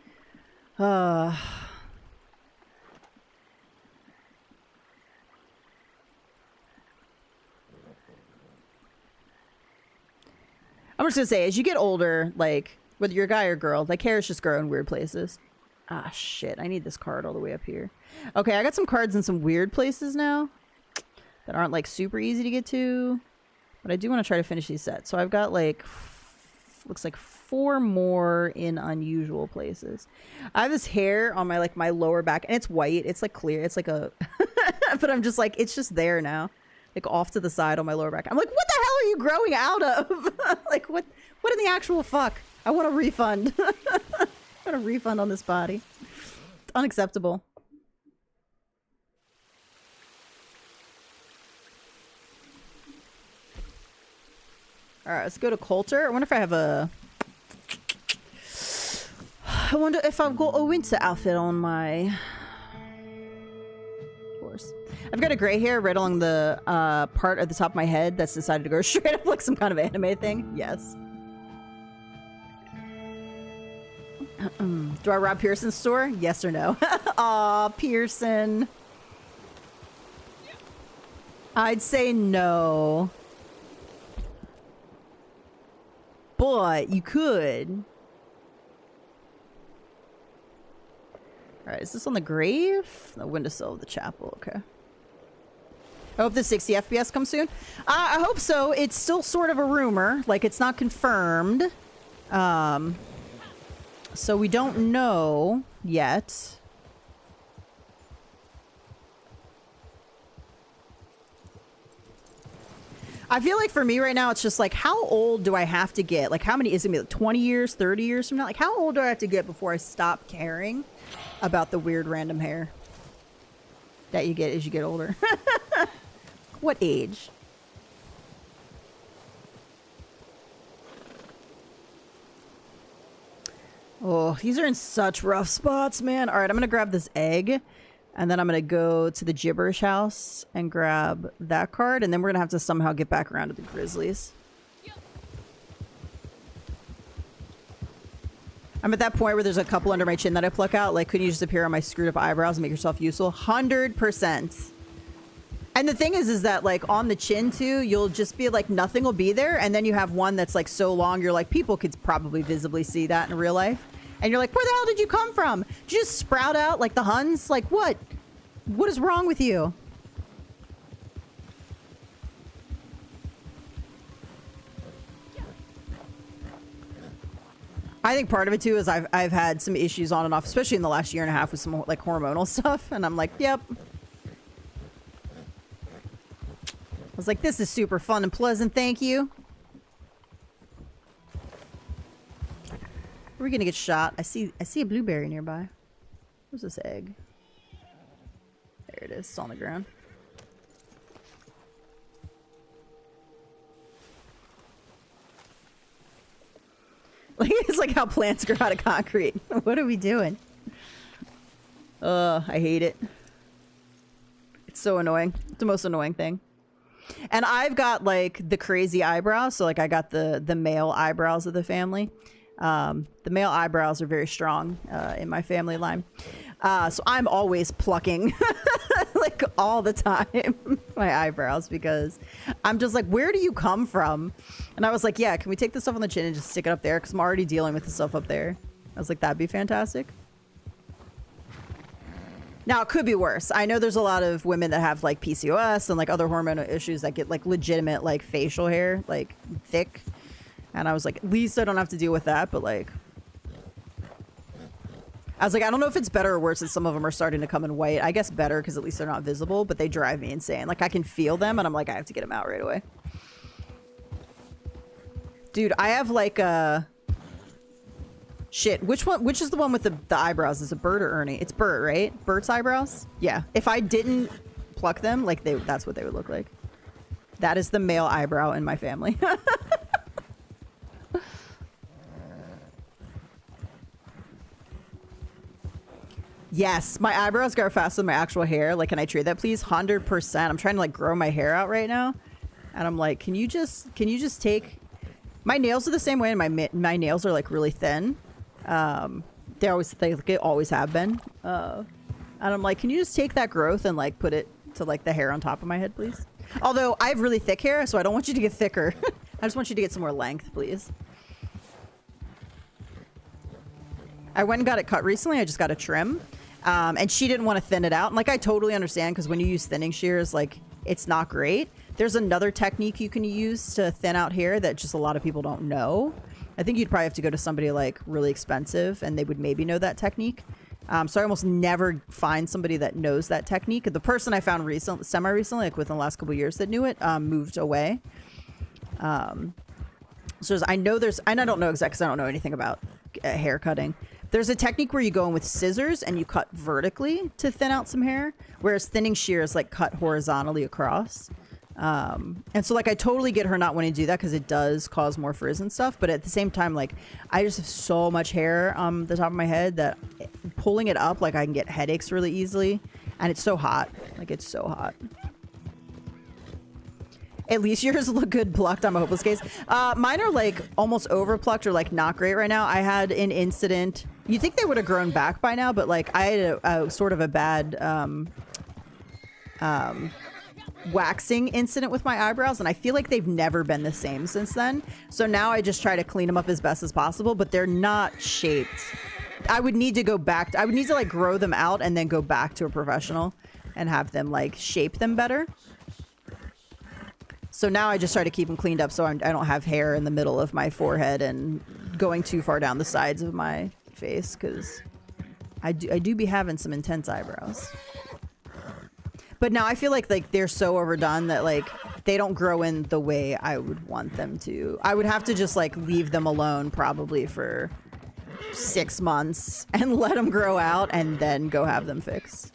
I'm just gonna say, as you get older, like, whether you're a guy or girl, like, hairs just grow in weird places. Ah, shit. I need this card all the way up here. Okay, I got some cards in some weird places now that aren't, like, super easy to get to. But I do want to try to finish these sets. So I've got, like, looks like 4 more in unusual places. I have this hair on my, like, my lower back, and it's white. It's, like, clear. It's, like, a... but I'm just, like, it's just there now. Like, off to the side on my lower back. I'm like, what the hell are you growing out of? Like, what in the actual fuck? I want a refund. I want a refund on this body. It's unacceptable. Alright, let's go to Coulter. I wonder if I have a... I wonder if I've got a winter outfit on my... horse. I've got a gray hair right along the part at the top of my head that's decided to go straight up like some kind of anime thing. Yes. Do I rob Pearson's store? Yes or no? Aw, Pearson. I'd say no. But you could. Alright, is this on the grave? The windowsill of the chapel, okay. I hope the 60 FPS comes soon. I hope so. It's still sort of a rumor. Like, it's not confirmed. So we don't know yet. I feel like for me right now, it's just like, how old do I have to get? Like, how many, is it gonna be like 20 years, 30 years from now? Like, how old do I have to get before I stop caring about the weird random hair that you get as you get older? What age? Oh, these are in such rough spots, man. All right, I'm going to grab this egg, and then I'm going to go to the gibberish house and grab that card, and then we're going to have to somehow get back around to the Grizzlies. I'm at that point where there's a couple under my chin that I pluck out. Like, couldn't you just appear on my screwed up eyebrows and make yourself useful? 100%. And the thing is that, like, on the chin, too, you'll just be, like, nothing will be there. And then you have one that's, like, so long, you're like, people could probably visibly see that in real life. And you're like, where the hell did you come from? Did you just sprout out like the Huns? Like, what? What is wrong with you? I think part of it, too, is I've had some issues on and off, especially in the last year and a half with some, like, hormonal stuff. And I'm like, yep. I was like, this is super fun and pleasant, thank you. We're gonna get shot. I see a blueberry nearby. Where's this egg? There it is. It's on the ground. Like, it's like how plants grow out of concrete. What are we doing? I hate it. It's so annoying. It's the most annoying thing. And I've got, like, the crazy eyebrows. So, like, I got the male eyebrows of the family. The male eyebrows are very strong in my family line. So I'm always plucking, like, all the time, my eyebrows, because I'm just like, where do you come from? And I was like, yeah, can we take this stuff on the chin and just stick it up there? Because I'm already dealing with the stuff up there. I was like, that'd be fantastic. Now, it could be worse. I know there's a lot of women that have, like, PCOS and, like, other hormonal issues that get, like, legitimate, like, facial hair, like, thick. And I was like, at least I don't have to deal with that, but, like... I was like, I don't know if it's better or worse that some of them are starting to come in white. I guess better because at least they're not visible, but they drive me insane. Like, I can feel them, and I'm like, I have to get them out right away. Dude, I have like a... Shit, which is the one with the eyebrows? Is it Bert or Ernie? It's Bert, right? Bert's eyebrows? Yeah. If I didn't pluck them, like, that's what they would look like. That is the male eyebrow in my family. Yes, my eyebrows grow faster than my actual hair. Like, can I trade that, please? 100%. I'm trying to, like, grow my hair out right now. And I'm like, can you just take... My nails are the same way, and my nails are, like, really thin. They always have been. And I'm like, can you just take that growth and like put it to like the hair on top of my head, please? Although I have really thick hair, so I don't want you to get thicker. I just want you to get some more length, please. I went and got it cut recently. I just got a trim. And she didn't want to thin it out. And like, I totally understand, because when you use thinning shears, like, it's not great. There's another technique you can use to thin out hair that just a lot of people don't know. I think you'd probably have to go to somebody like really expensive, and they would maybe know that technique. So I almost never find somebody that knows that technique. The person I found semi-recently, like within the last couple of years that knew it, moved away. So I know and I don't know exactly, because I don't know anything about hair cutting. There's a technique where you go in with scissors and you cut vertically to thin out some hair, whereas thinning shears like cut horizontally across. And so like, I totally get her not wanting to do that because it does cause more frizz and stuff. But at the same time, like, I just have so much hair on the top of my head that pulling it up, like, I can get headaches really easily. And it's so hot. Like, it's so hot. At least yours look good plucked. I'm a hopeless case. Mine are like almost over plucked or like not great right now. I had an incident. You'd think they would have grown back by now, but like, I had a sort of a bad, waxing incident with my eyebrows, and I feel like they've never been the same since then. So now I just try to clean them up as best as possible, but they're not shaped. I would need to go back. I would need to like grow them out and then go back to a professional and have them like shape them better. So now I just try to keep them cleaned up so I don't have hair in the middle of my forehead and going too far down the sides of my face, because I do be having some intense eyebrows. But now I feel like they're so overdone that like they don't grow in the way I would want them to. I would have to just like leave them alone probably for 6 months and let them grow out and then go have them fixed.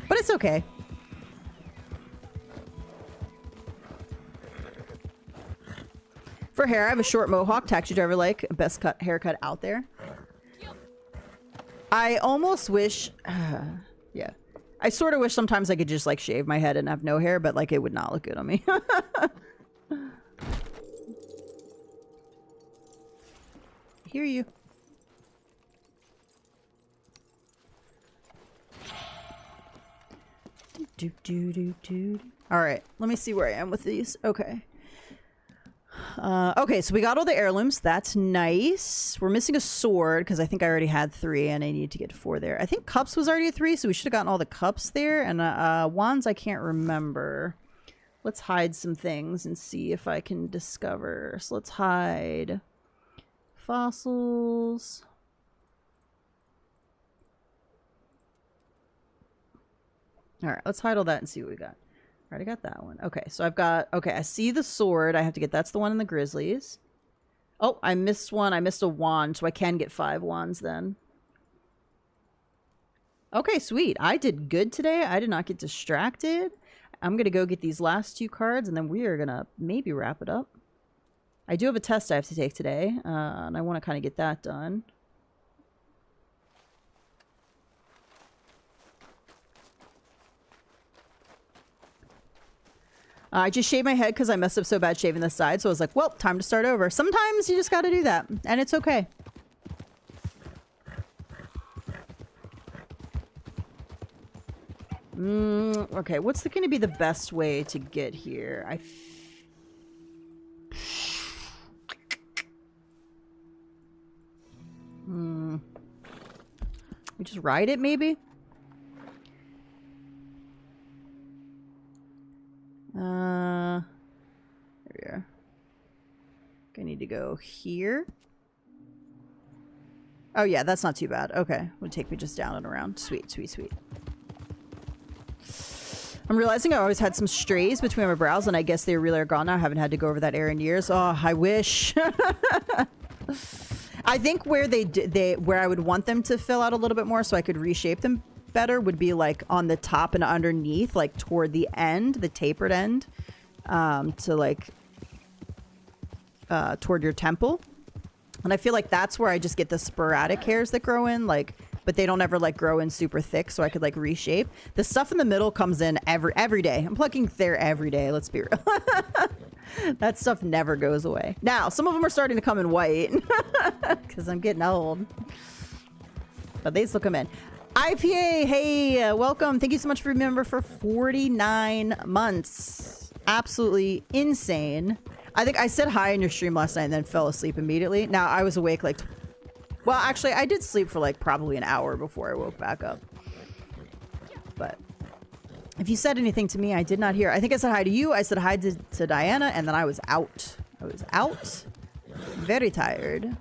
But it's okay. For hair, I have a short mohawk. Taxi driver like best cut haircut out there. I almost wish, yeah. I sort of wish sometimes I could just like shave my head and have no hair, but like it would not look good on me. Hear you. All right, let me see where I am with these. Okay. Okay, so we got all the heirlooms. That's nice. We're missing a sword because I think I already had 3 and I need to get 4 there. I think cups was already a 3, so we should have gotten all the cups there. And wands, I can't remember. Let's hide some things and see if I can discover. So let's hide fossils. All right, let's hide all that and see what we got. Already got that one. Okay, so I've got... Okay, I see the sword. I have to get... That's the one in the Grizzlies. Oh, I missed one. I missed a wand, so I can get 5 wands then. Okay, sweet. I did good today. I did not get distracted. I'm going to go get these last 2 cards, and then we are going to maybe wrap it up. I do have a test I have to take today, and I want to kind of get that done. I just shaved my head because I messed up so bad shaving the side. So I was like, well, time to start over. Sometimes you just got to do that. And it's okay. Okay, what's going to be the best way to get here? We just ride it, maybe? There we are. I need to go here. Oh yeah, that's not too bad. Okay, would take me just down and around. Sweet, sweet, sweet. I'm realizing I always had some strays between my brows, and I guess they really are gone now. I haven't had to go over that area in years. Oh, I wish. I think where where I would want them to fill out a little bit more so I could reshape them better would be like on the top and underneath, like toward the end, the tapered end, to like toward your temple. And I feel like that's where I just get the sporadic hairs that grow in, like, but they don't ever like grow in super thick, so I could like reshape. The stuff in the middle comes in every day. I'm plucking there every day, let's be real. That stuff never goes away. Now, some of them are starting to come in white because I'm getting old. But they still come in. IPA, hey, welcome. Thank you so much for being a member for 49 months. Absolutely insane. I think I said hi in your stream last night and then fell asleep immediately. Now, I was awake like... Well, actually, I did sleep for like probably an hour before I woke back up. But if you said anything to me, I did not hear. I think I said hi to you. I said hi to Diana, and then I was out. I was out. Very tired.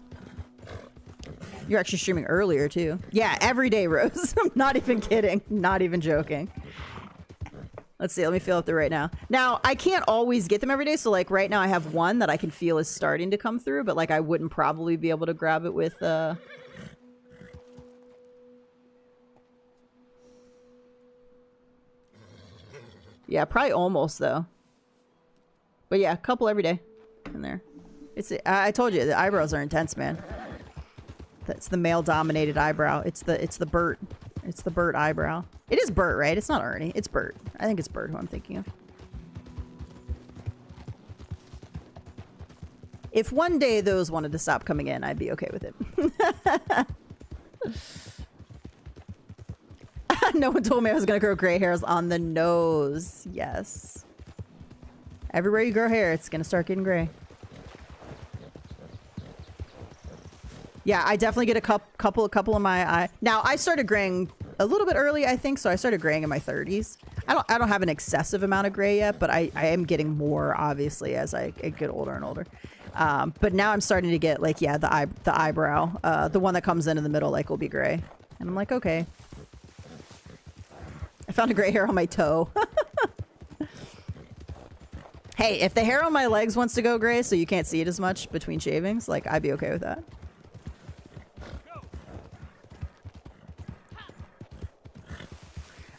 You're actually streaming earlier, too. Yeah, every day, Rose. I'm not even kidding. Not even joking. Let's see. Let me feel up there right now. Now, I can't always get them every day. So, like, right now I have one that I can feel is starting to come through. But, like, I wouldn't probably be able to grab it with... Yeah, probably almost, though. But, yeah, a couple every day in there. I told you, the eyebrows are intense, man. That's the male-dominated eyebrow. It's the Bert. It's the Bert eyebrow. It is Bert, right? It's not Ernie. It's Bert. I think it's Bert who I'm thinking of. If one day those wanted to stop coming in, I'd be okay with it. No one told me I was going to grow gray hairs on the nose. Yes. Everywhere you grow hair, it's going to start getting gray. Yeah, I definitely get a couple of my eye. Now, I started graying a little bit early, I think, so I started graying in my 30s. I don't have an excessive amount of gray yet, but I am getting more, obviously, as I get older and older. But now I'm starting to get, like, yeah, the eyebrow. The one that comes in the middle, like, will be gray. And I'm like, okay. I found a gray hair on my toe. Hey, if the hair on my legs wants to go gray so you can't see it as much between shavings, like, I'd be okay with that.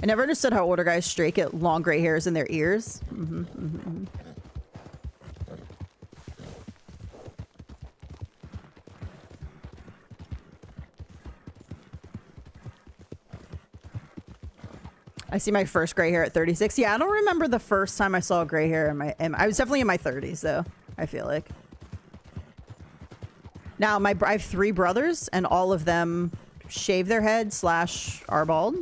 I never understood how older guys straight get long gray hairs in their ears. I see my first gray hair at 36. Yeah, I don't remember the first time I saw gray hair in my... I was definitely in my 30s, though, I feel like. Now, I have 3 brothers, and all of them shave their head / are bald.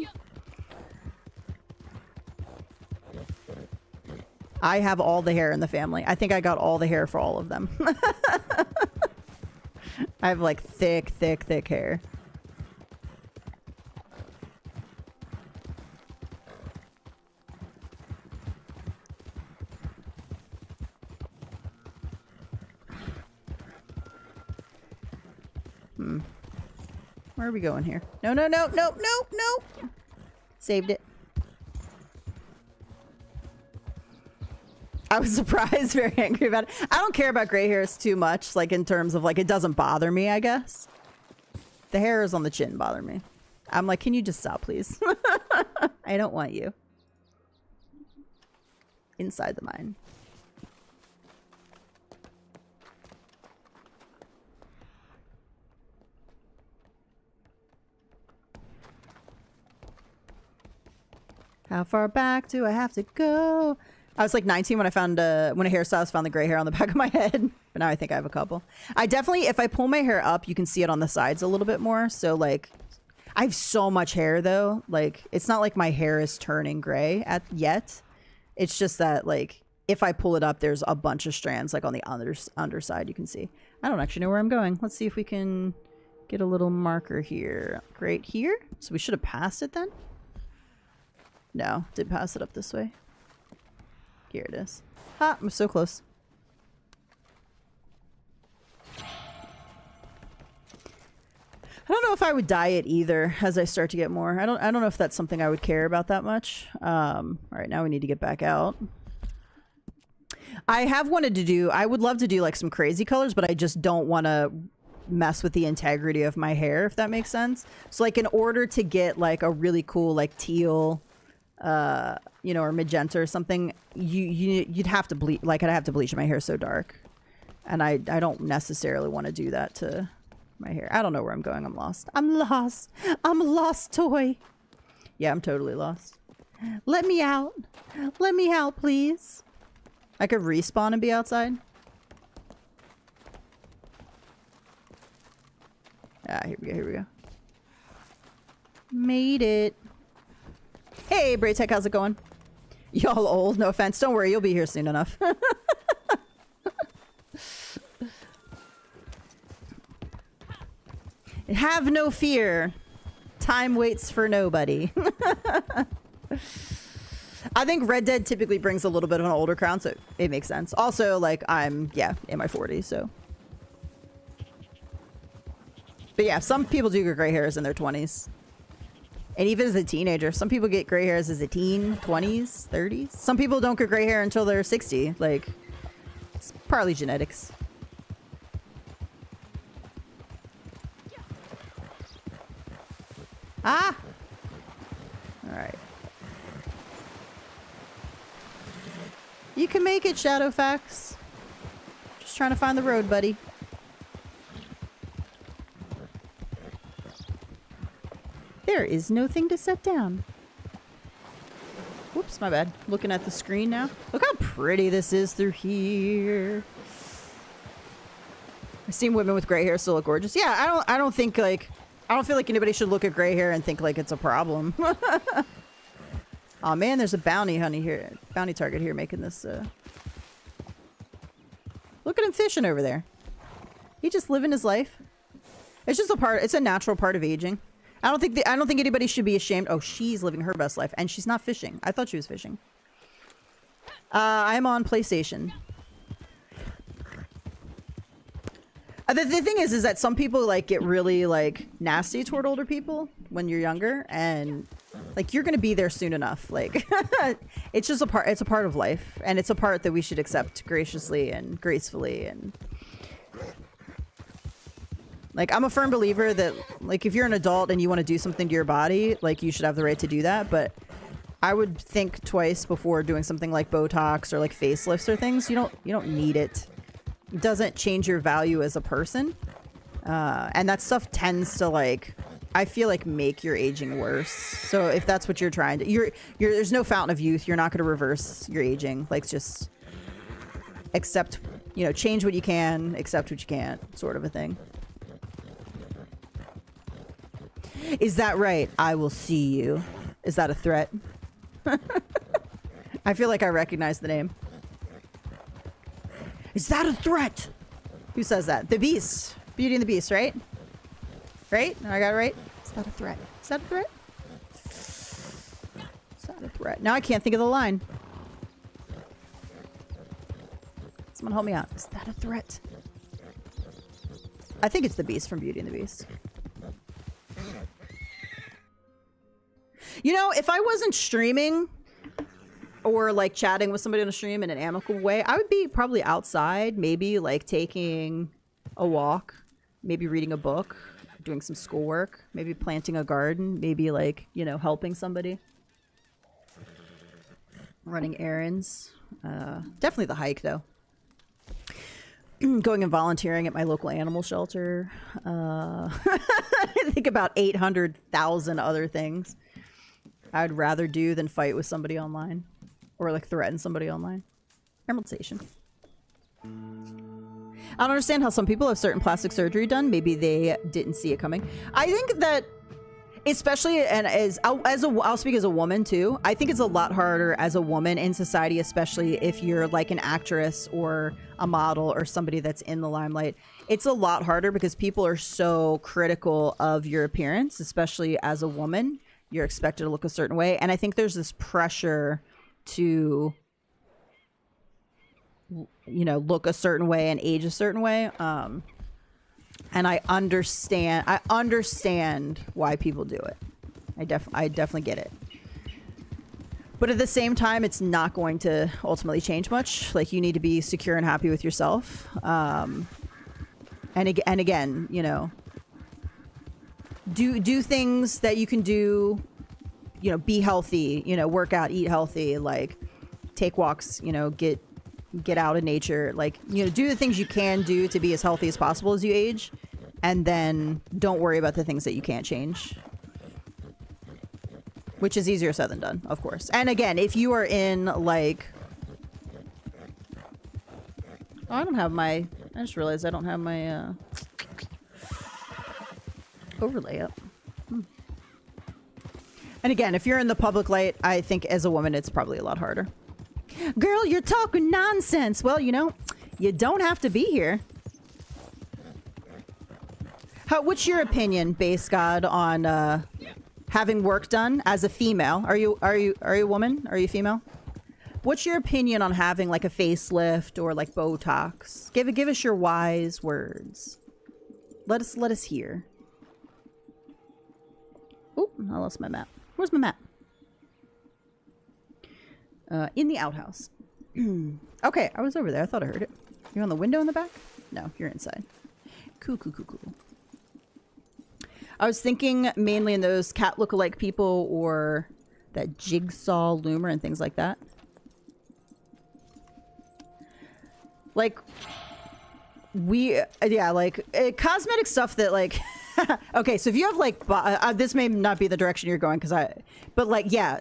I have all the hair in the family. I think I got all the hair for all of them. I have like thick hair. Where are we going here? No. Saved it. I was surprised, very angry about it. I don't care about gray hairs too much, like in terms of like, it doesn't bother me, I guess. The hairs on the chin bother me. I'm like, can you just stop, please? I don't want you. Inside the mine. How far back do I have to go? I was like 19 when I found when a hairstylist found the gray hair on the back of my head. But now I think I have a couple. I definitely, if I pull my hair up, you can see it on the sides a little bit more. So like, I have so much hair though. Like, it's not like my hair is turning gray yet. It's just that like, if I pull it up, there's a bunch of strands like on the underside you can see. I don't actually know where I'm going. Let's see if we can get a little marker here. Right here. So we should have passed it then. No, did pass it up this way. Here it is. Ha! I'm so close. I don't know if I would dye it either as I start to get more. I don't know if that's something I would care about that much. All right, now we need to get back out. I have wanted to do, I would love to do like some crazy colors, but I just don't want to mess with the integrity of my hair, if that makes sense. So like in order to get like a really cool like teal, you know, or magenta or something, you'd have to bleach, like I'd have to bleach my hair so dark. And I don't necessarily want to do that to my hair. I don't know where I'm going. I'm lost. I'm lost. I'm a lost toy. Yeah, I'm totally lost. Let me out. Let me out, please. I could respawn and be outside. Ah, here we go, here we go. Made it. Hey, Braytech, how's it going? Y'all old, no offense. Don't worry, you'll be here soon enough. Have no fear. Time waits for nobody. I think Red Dead typically brings a little bit of an older crown, so it makes sense. Also, like, I'm, yeah, in my 40s, so. But yeah, some people do get gray hairs in their 20s. And even as a teenager, some people get gray hairs as a teen, 20s, 30s. Some people don't get gray hair until they're 60. Like, it's partly genetics. Ah! Alright. You can make it, Shadowfax. Just trying to find the road, buddy. There is no thing to set down. Whoops, my bad. Looking at the screen now. Look how pretty this is through here. I've seen women with gray hair still look gorgeous. Yeah, I don't think like, I don't feel like anybody should look at gray hair and think like it's a problem. Oh man, there's a bounty target here making this, Look at him fishing over there. He just living his life. It's just it's a natural part of aging. I don't think anybody should be ashamed. Oh, she's living her best life and she's not fishing. I thought she was fishing. I'm on PlayStation. The thing is that some people like get really like nasty toward older people when you're younger, and like you're gonna be there soon enough. Like it's just it's a part of life, and it's a part that we should accept graciously and gracefully. And like I'm a firm believer that like if you're an adult and you want to do something to your body, like you should have the right to do that. But I would think twice before doing something like Botox or like facelifts or things. You don't need it. It doesn't change your value as a person. And that stuff tends to like, I feel like make your aging worse. So if that's what you're trying to, there's no fountain of youth. You're not going to reverse your aging. Like just accept, you know, change what you can, accept what you can't, sort of a thing. Is that right? I will see you. Is that a threat? I feel like I recognize the name. Is that a threat? Who says that? The Beast. Beauty and the Beast, right? Right? I got it right? Is that a threat? Is that a threat? Is that a threat? Now I can't think of the line. Someone help me out. Is that a threat? I think it's the Beast from Beauty and the Beast. You know, if I wasn't streaming or like chatting with somebody on a stream in an amicable way, I would be probably outside, maybe like taking a walk, maybe reading a book, doing some schoolwork, maybe planting a garden, maybe like, you know, helping somebody, running errands. Definitely the hike though. Going and volunteering at my local animal shelter. I think about 800,000 other things I'd rather do than fight with somebody online. Or like threaten somebody online. Emerald Station. I don't understand how some people have certain plastic surgery done. Maybe they didn't see it coming. I think that, especially, and I'll speak as a woman too. I think it's a lot harder as a woman in society, especially if you're like an actress or a model or somebody that's in the limelight. It's a lot harder because people are so critical of your appearance, especially as a woman. You're expected to look a certain way. And I think there's this pressure to, you know, look a certain way and age a certain way. And I understand why people do it. I definitely get it. But at the same time, it's not going to ultimately change much. Like, you need to be secure and happy with yourself. And again, you know, do things that you can do, you know, be healthy, you know, work out, eat healthy, like take walks, you know, get out in nature, like, you know, do the things you can do to be as healthy as possible as you age, and then don't worry about the things that you can't change, which is easier said than done, of course. And again, if you are in like, oh, I just realized I don't have my overlay up. And again, if you're in the public light, I think as a woman, it's probably a lot harder. Girl, you're talking nonsense. Well, you know, you don't have to be here. What's your opinion, Base God, on having work done as a female? Are you a woman? Are you female? What's your opinion on having like a facelift or like Botox? Give us your wise words. Let us hear. Oh, I lost my map. Where's my map? In the outhouse. Okay, I was over there. I thought I heard it. You're on the window in the back? No, you're inside. Cool. I was thinking mainly in those cat lookalike people or that jigsaw loomer and things like that. Like, cosmetic stuff that like... Okay, so if you have like this may not be the direction you're going but like, yeah,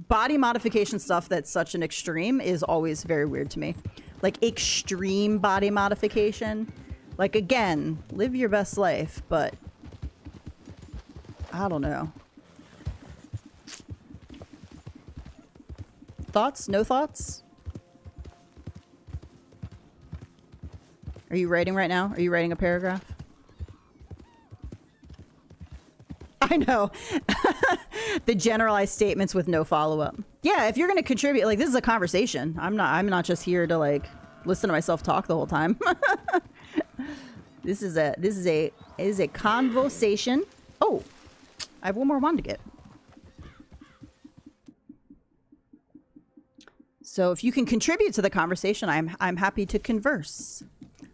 body modification stuff that's such an extreme is always very weird to me. Like extreme body modification, like, again, live your best life, but I don't know. Thoughts? No thoughts? Are you writing right now? Are you writing a paragraph? I know. The generalized statements with no follow-up. Yeah, if you're going to contribute, like, this is a conversation. I'm not just here to like listen to myself talk the whole time. This is a conversation. Oh, I have one more wand to get. So if you can contribute to the conversation, I'm happy to converse.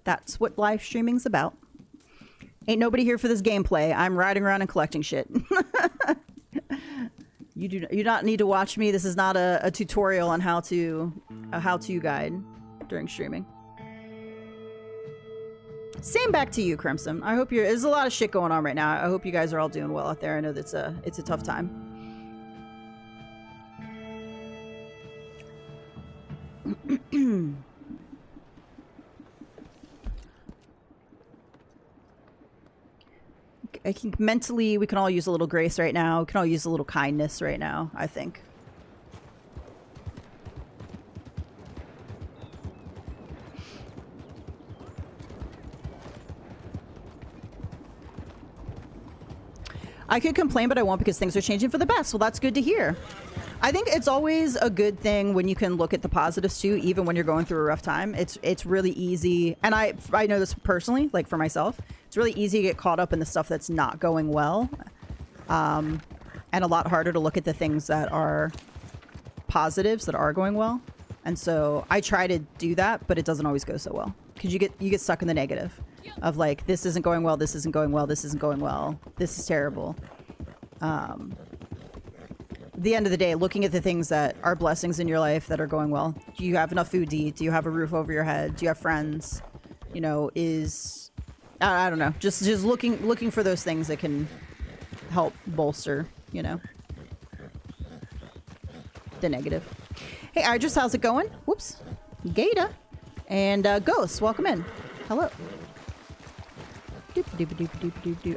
That's what live streaming's about. Ain't nobody here for this gameplay. I'm riding around and collecting shit. You do not need to watch me. This is not a tutorial on a how-to guide during streaming. Same back to you, Crimson. I hope there's a lot of shit going on right now. I hope you guys are all doing well out there. I know that's it's a tough time. I think mentally we can all use a little grace right now. We can all use a little kindness right now, I think. I could complain, but I won't because things are changing for the best. Well, that's good to hear. I think it's always a good thing when you can look at the positives too, even when you're going through a rough time. It's really easy, and I know this personally, like for myself. It's really easy to get caught up in the stuff that's not going well, and a lot harder to look at the things that are positives that are going well. And so I try to do that, but it doesn't always go so well because you get stuck in the negative of like, this isn't going well, this isn't going well, this isn't going well, this is terrible. At the end of the day, looking at the things that are blessings in your life that are going well. Do you have enough food to eat? Do you have a roof over your head? Do you have friends? You know, I don't know. Just looking for those things that can help bolster, you know, the negative. Hey, Idris, how's it going? Whoops. Gata. And Ghost, welcome in. Hello.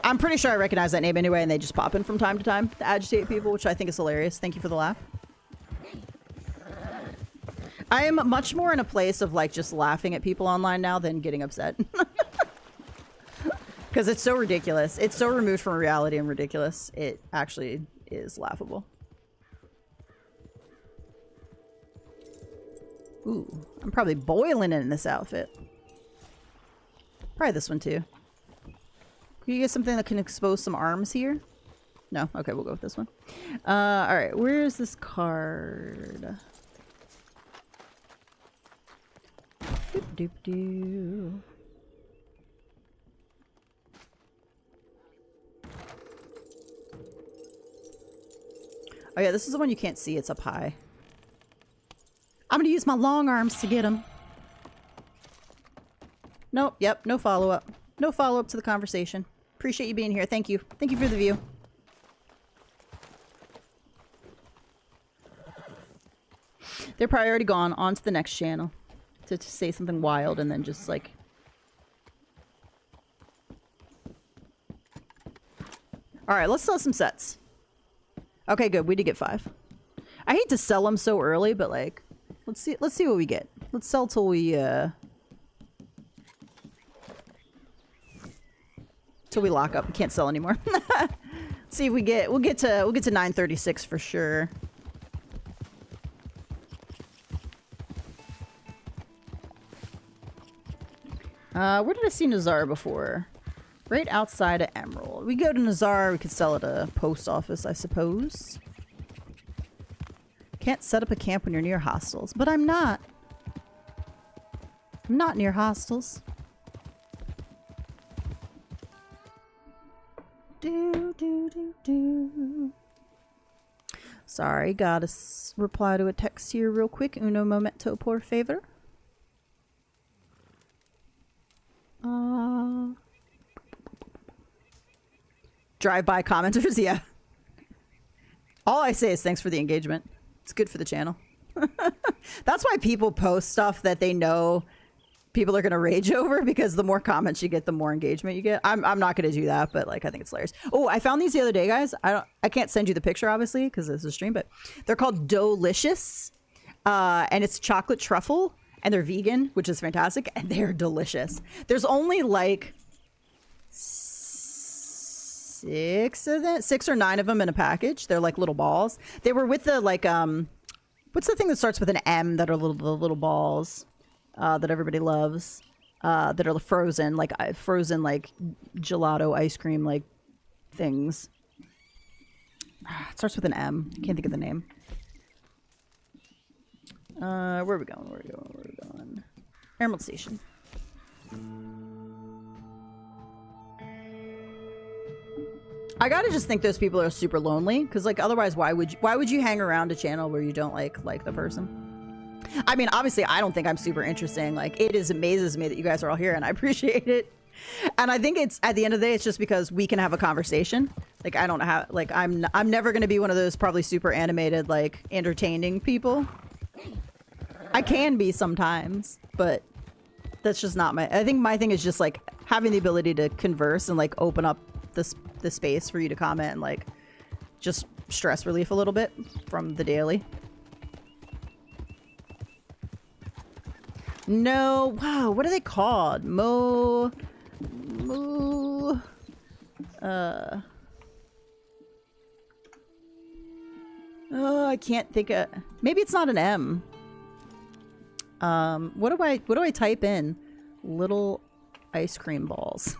I'm pretty sure I recognize that name anyway, and they just pop in from time to time to agitate people, which I think is hilarious. Thank you for the laugh. I am much more in a place of like just laughing at people online now than getting upset. Because it's so ridiculous. It's so removed from reality and ridiculous. It actually is laughable. Ooh, I'm probably boiling in this outfit. Probably this one too. You get something that can expose some arms here? No? Okay, we'll go with this one. Alright, where's this card? Doop doop doo. Oh yeah, this is the one you can't see. It's up high. I'm gonna use my long arms to get him. Nope, yep, no follow-up. No follow-up to the conversation. Appreciate you being here. Thank you. Thank you for the view. They're probably already gone. On to the next channel. To say something wild and then just like... Alright, let's sell some sets. Okay, good. We did get 5. I hate to sell them so early, but like... Let's see what we get. Let's sell till we, till we lock up. We can't sell anymore. See if we get... We'll get to 936 for sure. Where did I see Nazar before? Right outside of Emerald. We go to Nazar, we could sell at a post office, I suppose. Can't set up a camp when you're near hostels, but I'm not. I'm not near hostels. Do. Sorry, gotta reply to a text here real quick. Uno momento, por favor. Drive-by commenters, yeah. All I say is thanks for the engagement. It's good for the channel. That's why people post stuff that they know people are going to rage over, because the more comments you get, the more engagement you get. I'm not going to do that, but like I think it's hilarious. Oh, I found these the other day, guys. I can't send you the picture obviously because this is a stream, but they're called Dolicious, and it's chocolate truffle, and they're vegan, which is fantastic, and they're delicious. There's only like 6 of them, 6 or 9 of them in a package. They're like little balls. They were with the like what's the thing that starts with an M that are the little balls that everybody loves, that are frozen like gelato ice cream like things. It starts with an M. Can't think of the name. Where are we going? Where are we going? Emerald Station. I gotta just think those people are super lonely, because like otherwise why would you hang around a channel where you don't like the person? I mean, obviously I don't think I'm super interesting. Like it amazes me that you guys are all here, and I appreciate it. And I think it's at the end of the day, it's just because we can have a conversation. Like I don't have like I'm never gonna be one of those probably super animated like entertaining people. I can be sometimes, but that's just not my... I think my thing is just like having the ability to converse and like open up the space for you to comment and like just stress relief a little bit from the daily. No, wow, what are they called? Oh, I can't think of... Maybe it's not an M. What do I type in? Little ice cream balls.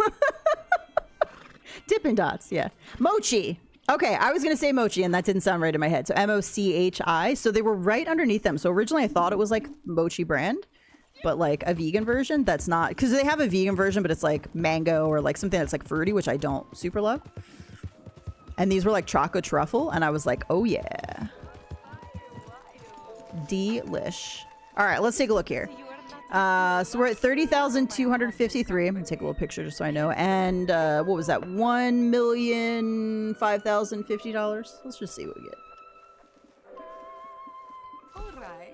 Dippin' Dots, yeah. Mochi. Okay, I was gonna say mochi, and that didn't sound right in my head. So M-O-C-H-I. So they were right underneath them. So originally I thought it was like mochi brand, but like a vegan version. That's not, because they have a vegan version, but it's like mango or like something that's like fruity, which I don't super love. And these were like chocolate truffle, and I was like, oh yeah. Delish. All right, let's take a look here. So we're at 30,253. I'm gonna take a little picture just so I know. And what was that? $1,005,050. Let's just see what we get. All right.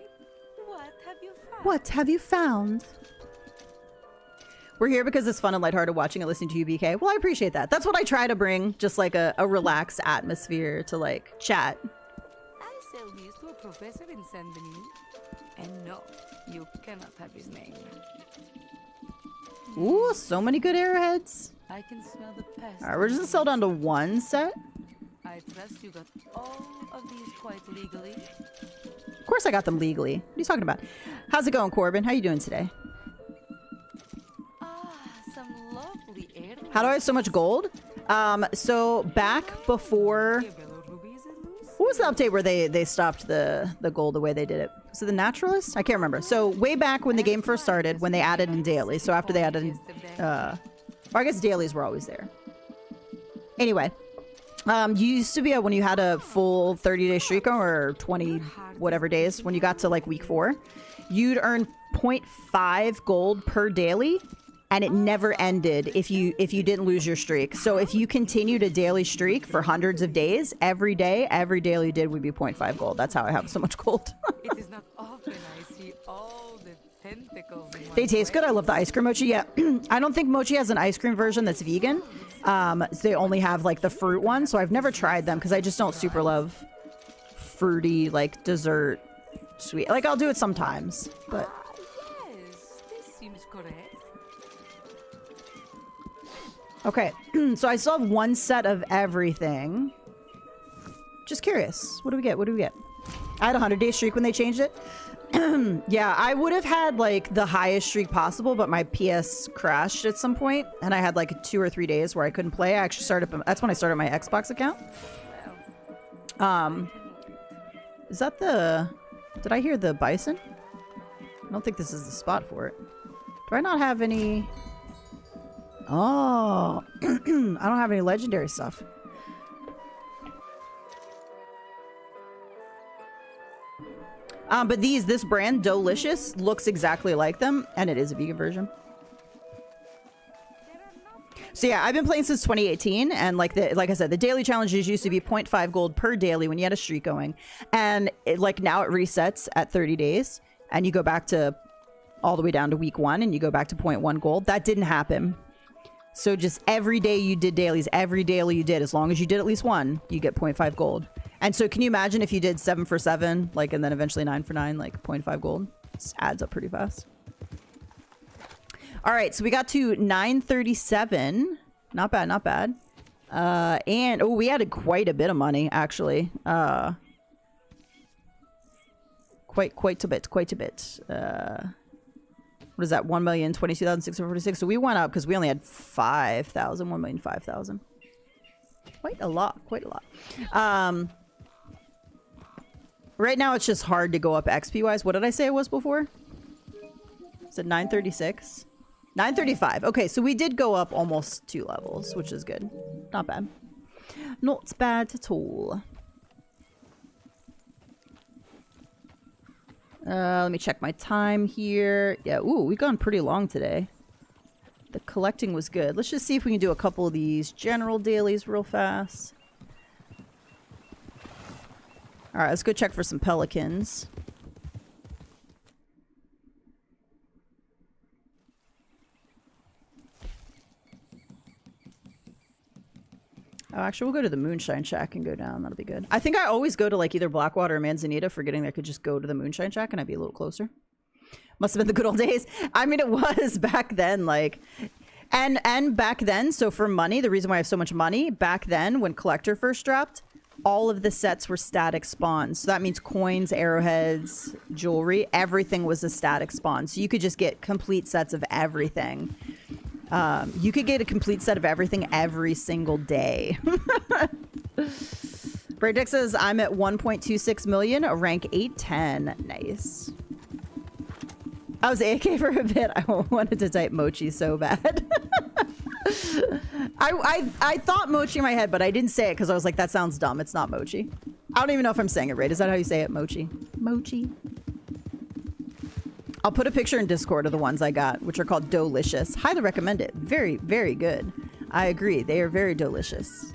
What have you found? What have you found? We're here because it's fun and lighthearted watching and listening to you, BK. Well, I appreciate that. That's what I try to bring, just like a relaxed atmosphere to like chat. I sell these to a professor in Saint Denis. And no, you cannot have his name. Ooh, so many good arrowheads. I can smell the pest. All right, we're just gonna sell down to 1 set. I trust you got all of these quite legally. Of course I got them legally. What are you talking about? How's it going, Corbin? How you doing today? Ah, some lovely heirlooms. How do I have so much gold? So back before... What was the update where they stopped the gold the way they did it? Was it the Naturalist? I can't remember. So way back when the game first started, when they added in daily. So after they added in... or I guess dailies were always there. Anyway. You used to be when you had a full 30-day streak or 20 whatever days, when you got to like week 4, you'd earn 0.5 gold per daily, and it never ended if you didn't lose your streak. So if you continued a daily streak for hundreds of days, every day, every daily you did would be 0.5 gold. That's how I have so much gold. It is not often I see all the tentacles in They one taste good. I love the ice cream mochi. Yeah, I don't think mochi has an ice cream version that's vegan. So they only have like the fruit one, so I've never tried them because I just don't super love fruity like dessert sweet. Like I'll do it sometimes, but Yes, this seems correct. okay. So I still have one set of everything. Just curious, what do we get? What do we get? I had a 100-day streak when they changed it. Yeah, I would have had like the highest streak possible, but my PS crashed at some point, and I had like 2 or 3 days where I couldn't play. I actually started. That's when I started my Xbox account. Is that the? Did I hear the bison? I don't think this is the spot for it. Do I not have any? Oh, I don't have any legendary stuff. But this brand, Dolicious, looks exactly like them, and it is a vegan version. So yeah, I've been playing since 2018, and like I said, the daily challenges used to be 0.5 gold per daily when you had a streak going, and now it resets at 30 days, and you go back to all the way down to week 1, and you go back to 0.1 gold. That didn't happen. So just every day you did dailies, every daily you did, as long as you did at least one, you get 0.5 gold. And so can you imagine if you did 7 for 7, like, and then eventually 9 for 9, like 0.5 gold? This adds up pretty fast. All right, so we got to 937. Not bad, not bad. And, oh, we added quite a bit of money, actually. Quite a bit. What is that? 1,022,646. So we went up because we only had 5,000. 1,005,000. Quite a lot. Right now it's just hard to go up XP wise. What did I say it was before? Is it 936? 935. Okay, so we did go up almost 2 levels, which is good. Not bad. Not bad at all. Let me check my time here. Yeah, ooh, we've gone pretty long today. The collecting was good. Let's just see if we can do a couple of these general dailies real fast. Alright, let's go check for some pelicans. Oh, actually, we'll go to the Moonshine Shack and go down. That'll be good. I think I always go to like either Blackwater or Manzanita, forgetting that I could just go to the Moonshine Shack and I'd be a little closer. Must have been the good old days. I mean, it was back then, like... And back then, so for money, the reason why I have so much money, back then, when Collector first dropped, all of the sets were static spawns. So that means coins, arrowheads, jewelry, everything was a static spawn. So you could just get complete sets of everything. You could get a complete set of everything every single day. Braydex says, I'm at 1.26 million, rank 810. Nice. I was AK for a bit. I wanted to type mochi so bad. I thought mochi in my head, but I didn't say it because I was like, that sounds dumb. It's not mochi. I don't even know if I'm saying it right. Is that how you say it? Mochi. Mochi. I'll put a picture in Discord of the ones I got, which are called Dolicious. Highly recommend it. Very, very good. I agree. They are very delicious.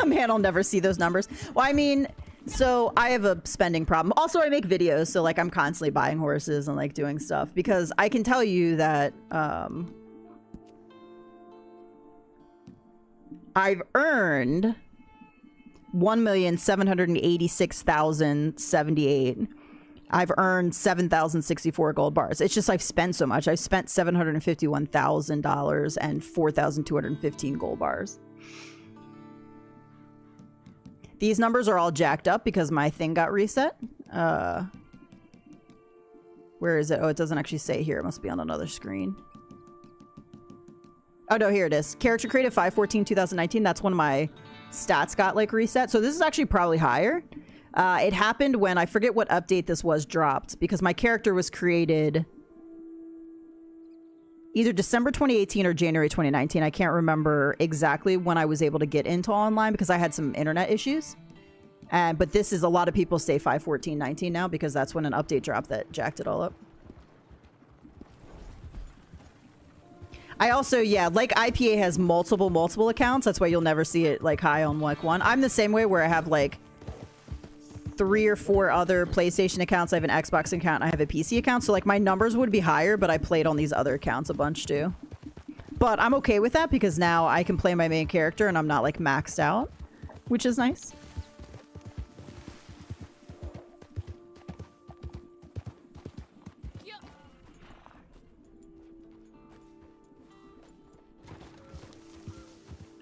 Man, I'll never see those numbers. Well, I mean, so I have a spending problem. Also, I make videos, so like I'm constantly buying horses and like doing stuff because I can tell you that I've earned 1,786,078. I've earned 7,064 gold bars. It's just I've spent so much. I've spent $751,000 and 4,215 gold bars. These numbers are all jacked up because my thing got reset. Where is it? Oh, it doesn't actually say here. It must be on another screen. Oh, no, here it is. Character created 5/14/2019. That's when my stats got, like, reset. So this is actually probably higher. It happened when, I forget what update this was, dropped. Because my character was created either December 2018 or January 2019. I can't remember exactly when I was able to get into online because I had some internet issues. But this is, a lot of people say 5/14/19 now because that's when an update dropped that jacked it all up. I also, yeah, like IPA has multiple accounts. That's why you'll never see it like high on like one. I'm the same way where I have like 3 or 4 other PlayStation accounts. I have an Xbox account. And I have a PC account. So like my numbers would be higher, but I played on these other accounts a bunch too. But I'm okay with that because now I can play my main character and I'm not like maxed out, which is nice.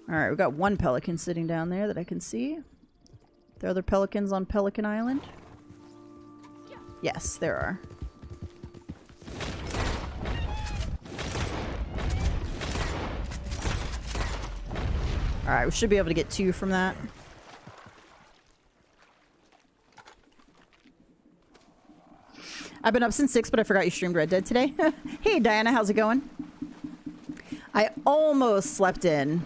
Alright, we've got one pelican sitting down there that I can see. There are other pelicans on Pelican Island? Yes, there are. Alright, we should be able to get 2 from that. I've been up since 6, but I forgot you streamed Red Dead today. Hey, Diana, how's it going? I almost slept in.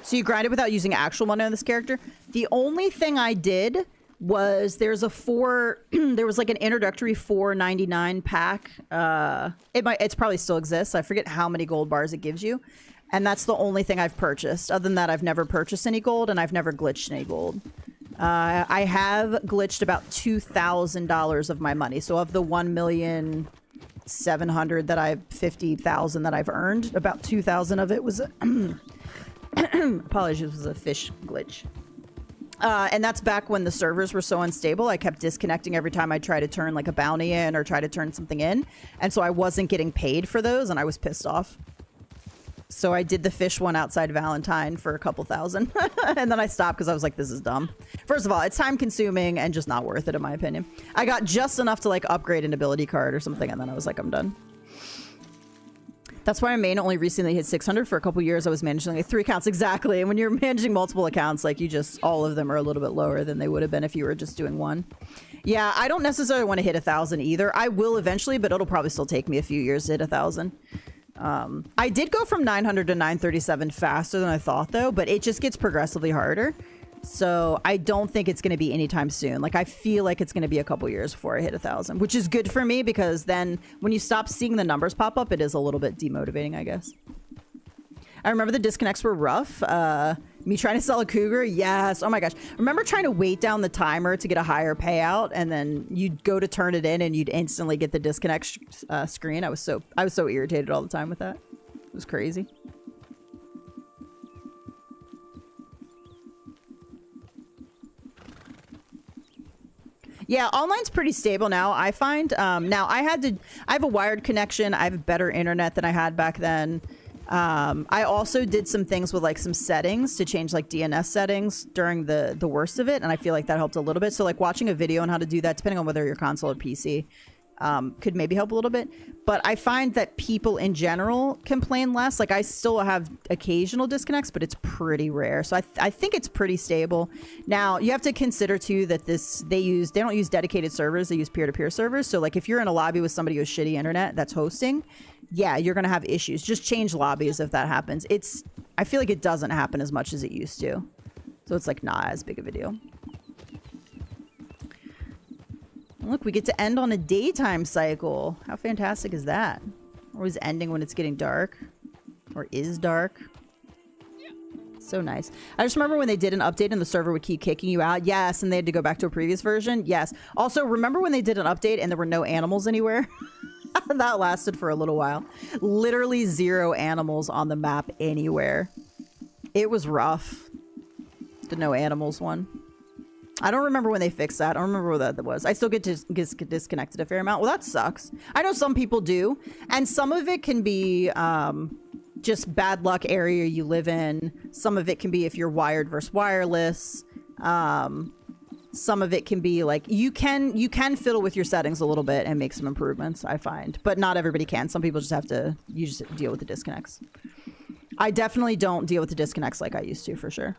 So you grind it without using actual money on this character? The only thing I did was there's a there was like an introductory $4.99 pack. It's probably still exists. I forget how many gold bars it gives you. And that's the only thing I've purchased. Other than that, I've never purchased any gold and I've never glitched any gold. I have glitched about $2,000 of my money. So of the 1,700,000 that I've 50,000 that I've earned, about 2,000 of it was apologies, was a fish glitch. And that's back when the servers were so unstable. I kept disconnecting every time I tried to turn like a bounty in or try to turn something in. And so I wasn't getting paid for those and I was pissed off. So I did the fish one outside Valentine for a couple thousand. And then I stopped because I was like, this is dumb. First of all, it's time consuming and just not worth it in my opinion. I got just enough to like upgrade an ability card or something and then I was like, I'm done. That's why my main only recently hit 600. For a couple years I was managing like 3 accounts. Exactly. And when you're managing multiple accounts, like you just, all of them are a little bit lower than they would have been if you were just doing one. Yeah, I don't necessarily want to hit 1,000 either. I will eventually, but it'll probably still take me a few years to hit 1,000. I did go from 900 to 937 faster than I thought though, but it just gets progressively harder. So I don't think it's going to be anytime soon. Like I feel like it's going to be a couple years before I hit 1,000, which is good for me because then when you stop seeing the numbers pop up, it is a little bit demotivating, I guess. I remember the disconnects were rough. Me trying to sell a cougar. Yes. Oh my gosh. Remember trying to wait down the timer to get a higher payout and then you'd go to turn it in and you'd instantly get the disconnect screen. I was so irritated all the time with that. It was crazy. Yeah, online's pretty stable now, I find. Now, I have a wired connection. I have better internet than I had back then. I also did some things with like some settings to change like DNS settings during the worst of it. And I feel like that helped a little bit. So like watching a video on how to do that, depending on whether you're console or PC, could maybe help a little bit. But I find that people in general complain less. Like I still have occasional disconnects, but it's pretty rare. So I think it's pretty stable. Now you have to consider too that they don't use dedicated servers. They use peer-to-peer servers. So like if you're in a lobby with somebody with shitty internet that's hosting, yeah, you're going to have issues. Just change lobbies if that happens. I feel like it doesn't happen as much as it used to. So it's like not as big of a deal. Look, we get to end on a daytime cycle. How fantastic is that? Always ending when it's getting dark. Or is dark. So nice. I just remember when they did an update and the server would keep kicking you out. Yes, and they had to go back to a previous version. Yes. Also, remember when they did an update and there were no animals anywhere? That lasted for a little while. Literally 0 animals on the map anywhere. It was rough. The no animals one. I don't remember when they fixed that. I don't remember what that was. I still get disconnected a fair amount. Well, that sucks. I know some people do. And some of it can be just bad luck area you live in. Some of it can be if you're wired versus wireless. Some of it can be like you can fiddle with your settings a little bit and make some improvements, I find, but not everybody can. Some people just have to just deal with the disconnects. I definitely don't deal with the disconnects like I used to, for sure.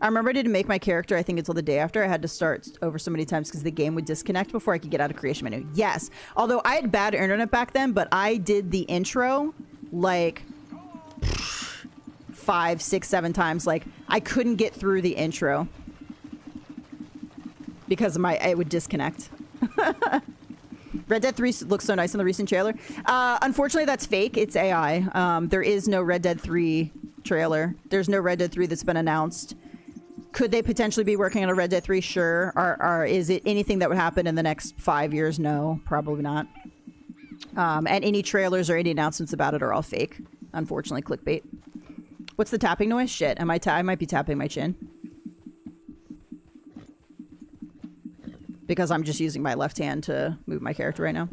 I remember I didn't make my character, I think, until the day after. I had to start over so many times because the game would disconnect before I could get out of creation menu. Yes, although I had bad internet back then, but I did the intro like 5, 6, 7 times. Like I couldn't get through the intro because of it would disconnect. Red Dead 3 looks so nice in the recent trailer. Unfortunately, that's fake. It's AI. There is no Red Dead 3 trailer. There's no Red Dead 3 that's been announced. Could they potentially be working on a Red Dead 3? Sure. Or is it anything that would happen in the next 5 years? No, probably not. And any trailers or any announcements about it are all fake. Unfortunately, clickbait. What's the tapping noise? Shit, I might be tapping my chin. Because I'm just using my left hand to move my character right now.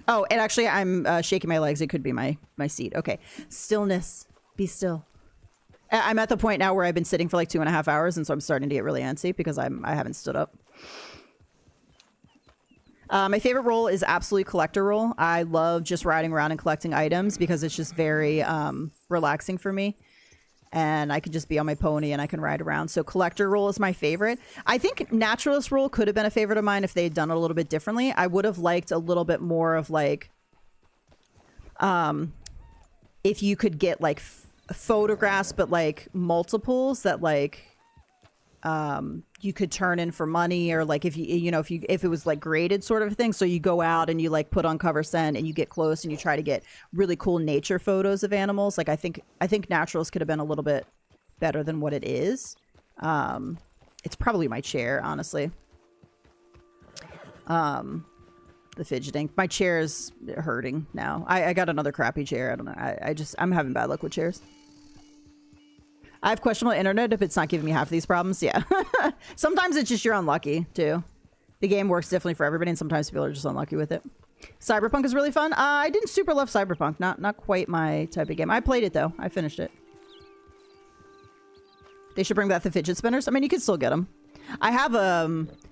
Oh, and actually I'm shaking my legs. It could be my seat. Okay. Stillness. Be still. I'm at the point now where I've been sitting for like 2.5 hours, and so I'm starting to get really antsy because I haven't stood up. My favorite role is absolute collector role. I love just riding around and collecting items because it's just very relaxing for me. And I could just be on my pony and I can ride around. So collector role is my favorite. I think naturalist role could have been a favorite of mine if they had done it a little bit differently. I would have liked a little bit more of like, if you could get like photographs, but like multiples that like, you could turn in for money, or like if if it was like graded sort of thing. So you go out and you like put on cover send and you get close and you try to get really cool nature photos of animals. Like I think naturals could have been a little bit better than what it is. It's probably my chair, honestly. The fidgeting. My chair is hurting now. I got another crappy chair. I don't know. I'm having bad luck with chairs. I have questionable internet if it's not giving me half of these problems. Yeah. Sometimes it's just you're unlucky, too. The game works differently for everybody, and sometimes people are just unlucky with it. Cyberpunk is really fun. I didn't super love Cyberpunk. Not quite my type of game. I played it, though. I finished it. They should bring back the fidget spinners. I mean, you can still get them. I have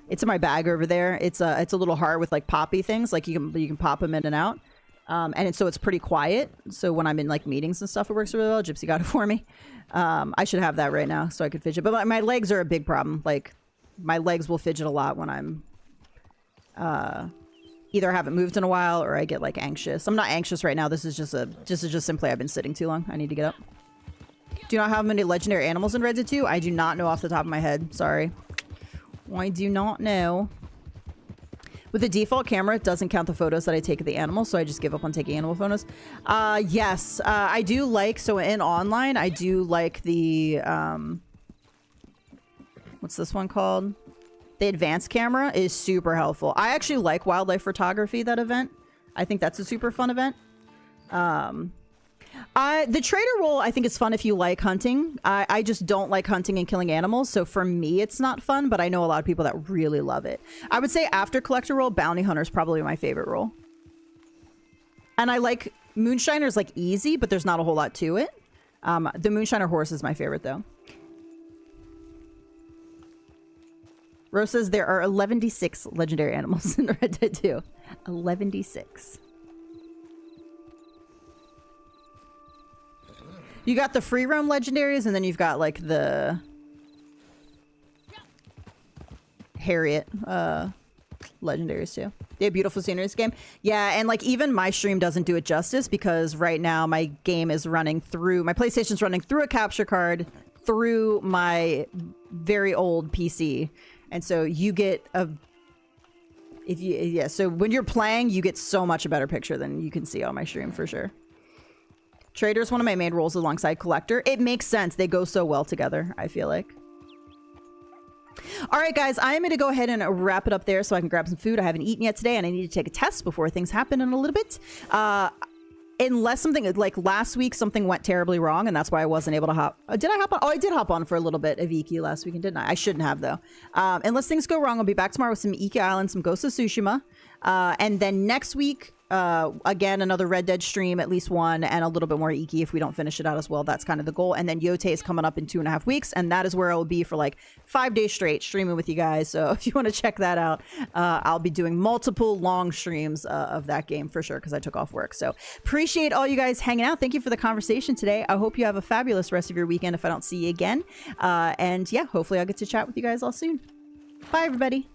it's in my bag over there. It's a little heart with like poppy things. Like you can pop them in and out. And so it's pretty quiet. So when I'm in like meetings and stuff, it works really well. Gypsy got it for me. I should have that right now so I could fidget. But my legs are a big problem. Like my legs will fidget a lot when I'm either haven't moved in a while or I get like anxious. I'm not anxious right now. This is just simply I've been sitting too long. I need to get up. Do you know how many legendary animals in Red Dead 2? I do not know off the top of my head. Sorry. I do not know. With the default camera, it doesn't count the photos that I take of the animals, so I just give up on taking animal photos. Yes, I do like, so in online, I do like the, what's this one called? The advanced camera is super helpful. I actually like wildlife photography, that event. I think that's a super fun event. The trader role, I think, is fun if you like hunting. I just don't like hunting and killing animals, so for me, it's not fun, but I know a lot of people that really love it. I would say after collector role, bounty hunter is probably my favorite role. And I like moonshiner's like easy, but there's not a whole lot to it. The moonshiner horse is my favorite, though. Rose says there are 116 legendary animals in Red Dead 2. 116. You got the free roam legendaries, and then you've got like the Harriet legendaries too. They have beautiful scenery in this game. Yeah, and like even my stream doesn't do it justice because right now my game is running through, my PlayStation's running through a capture card through my very old PC. And so you get so when you're playing, you get so much a better picture than you can see on my stream for sure. Trader is one of my main roles alongside collector. It makes sense. They go so well together, I feel like. All right, guys, I'm going to go ahead and wrap it up there so I can grab some food. I haven't eaten yet today, and I need to take a test before things happen in a little bit. Unless something, like last week, something went terribly wrong, and that's why I wasn't able to hop. Did I hop on? Oh, I did hop on for a little bit of Iki last weekend, didn't I? I shouldn't have, though. Unless things go wrong, I'll be back tomorrow with some Iki Island, some Ghost of Tsushima. And then next week, again, another Red Dead stream, at least one, and a little bit more Iki if we don't finish it out as well. That's kind of the goal. And then Yote is coming up in 2.5 weeks, and that is where I will be for like 5 days straight streaming with you guys. So if you want to check that out, I'll be doing multiple long streams of that game for sure because I took off work. So appreciate all you guys hanging out. Thank you for the conversation today. I hope you have a fabulous rest of your weekend if I don't see you again. And yeah, hopefully I'll get to chat with you guys all soon. Bye, everybody.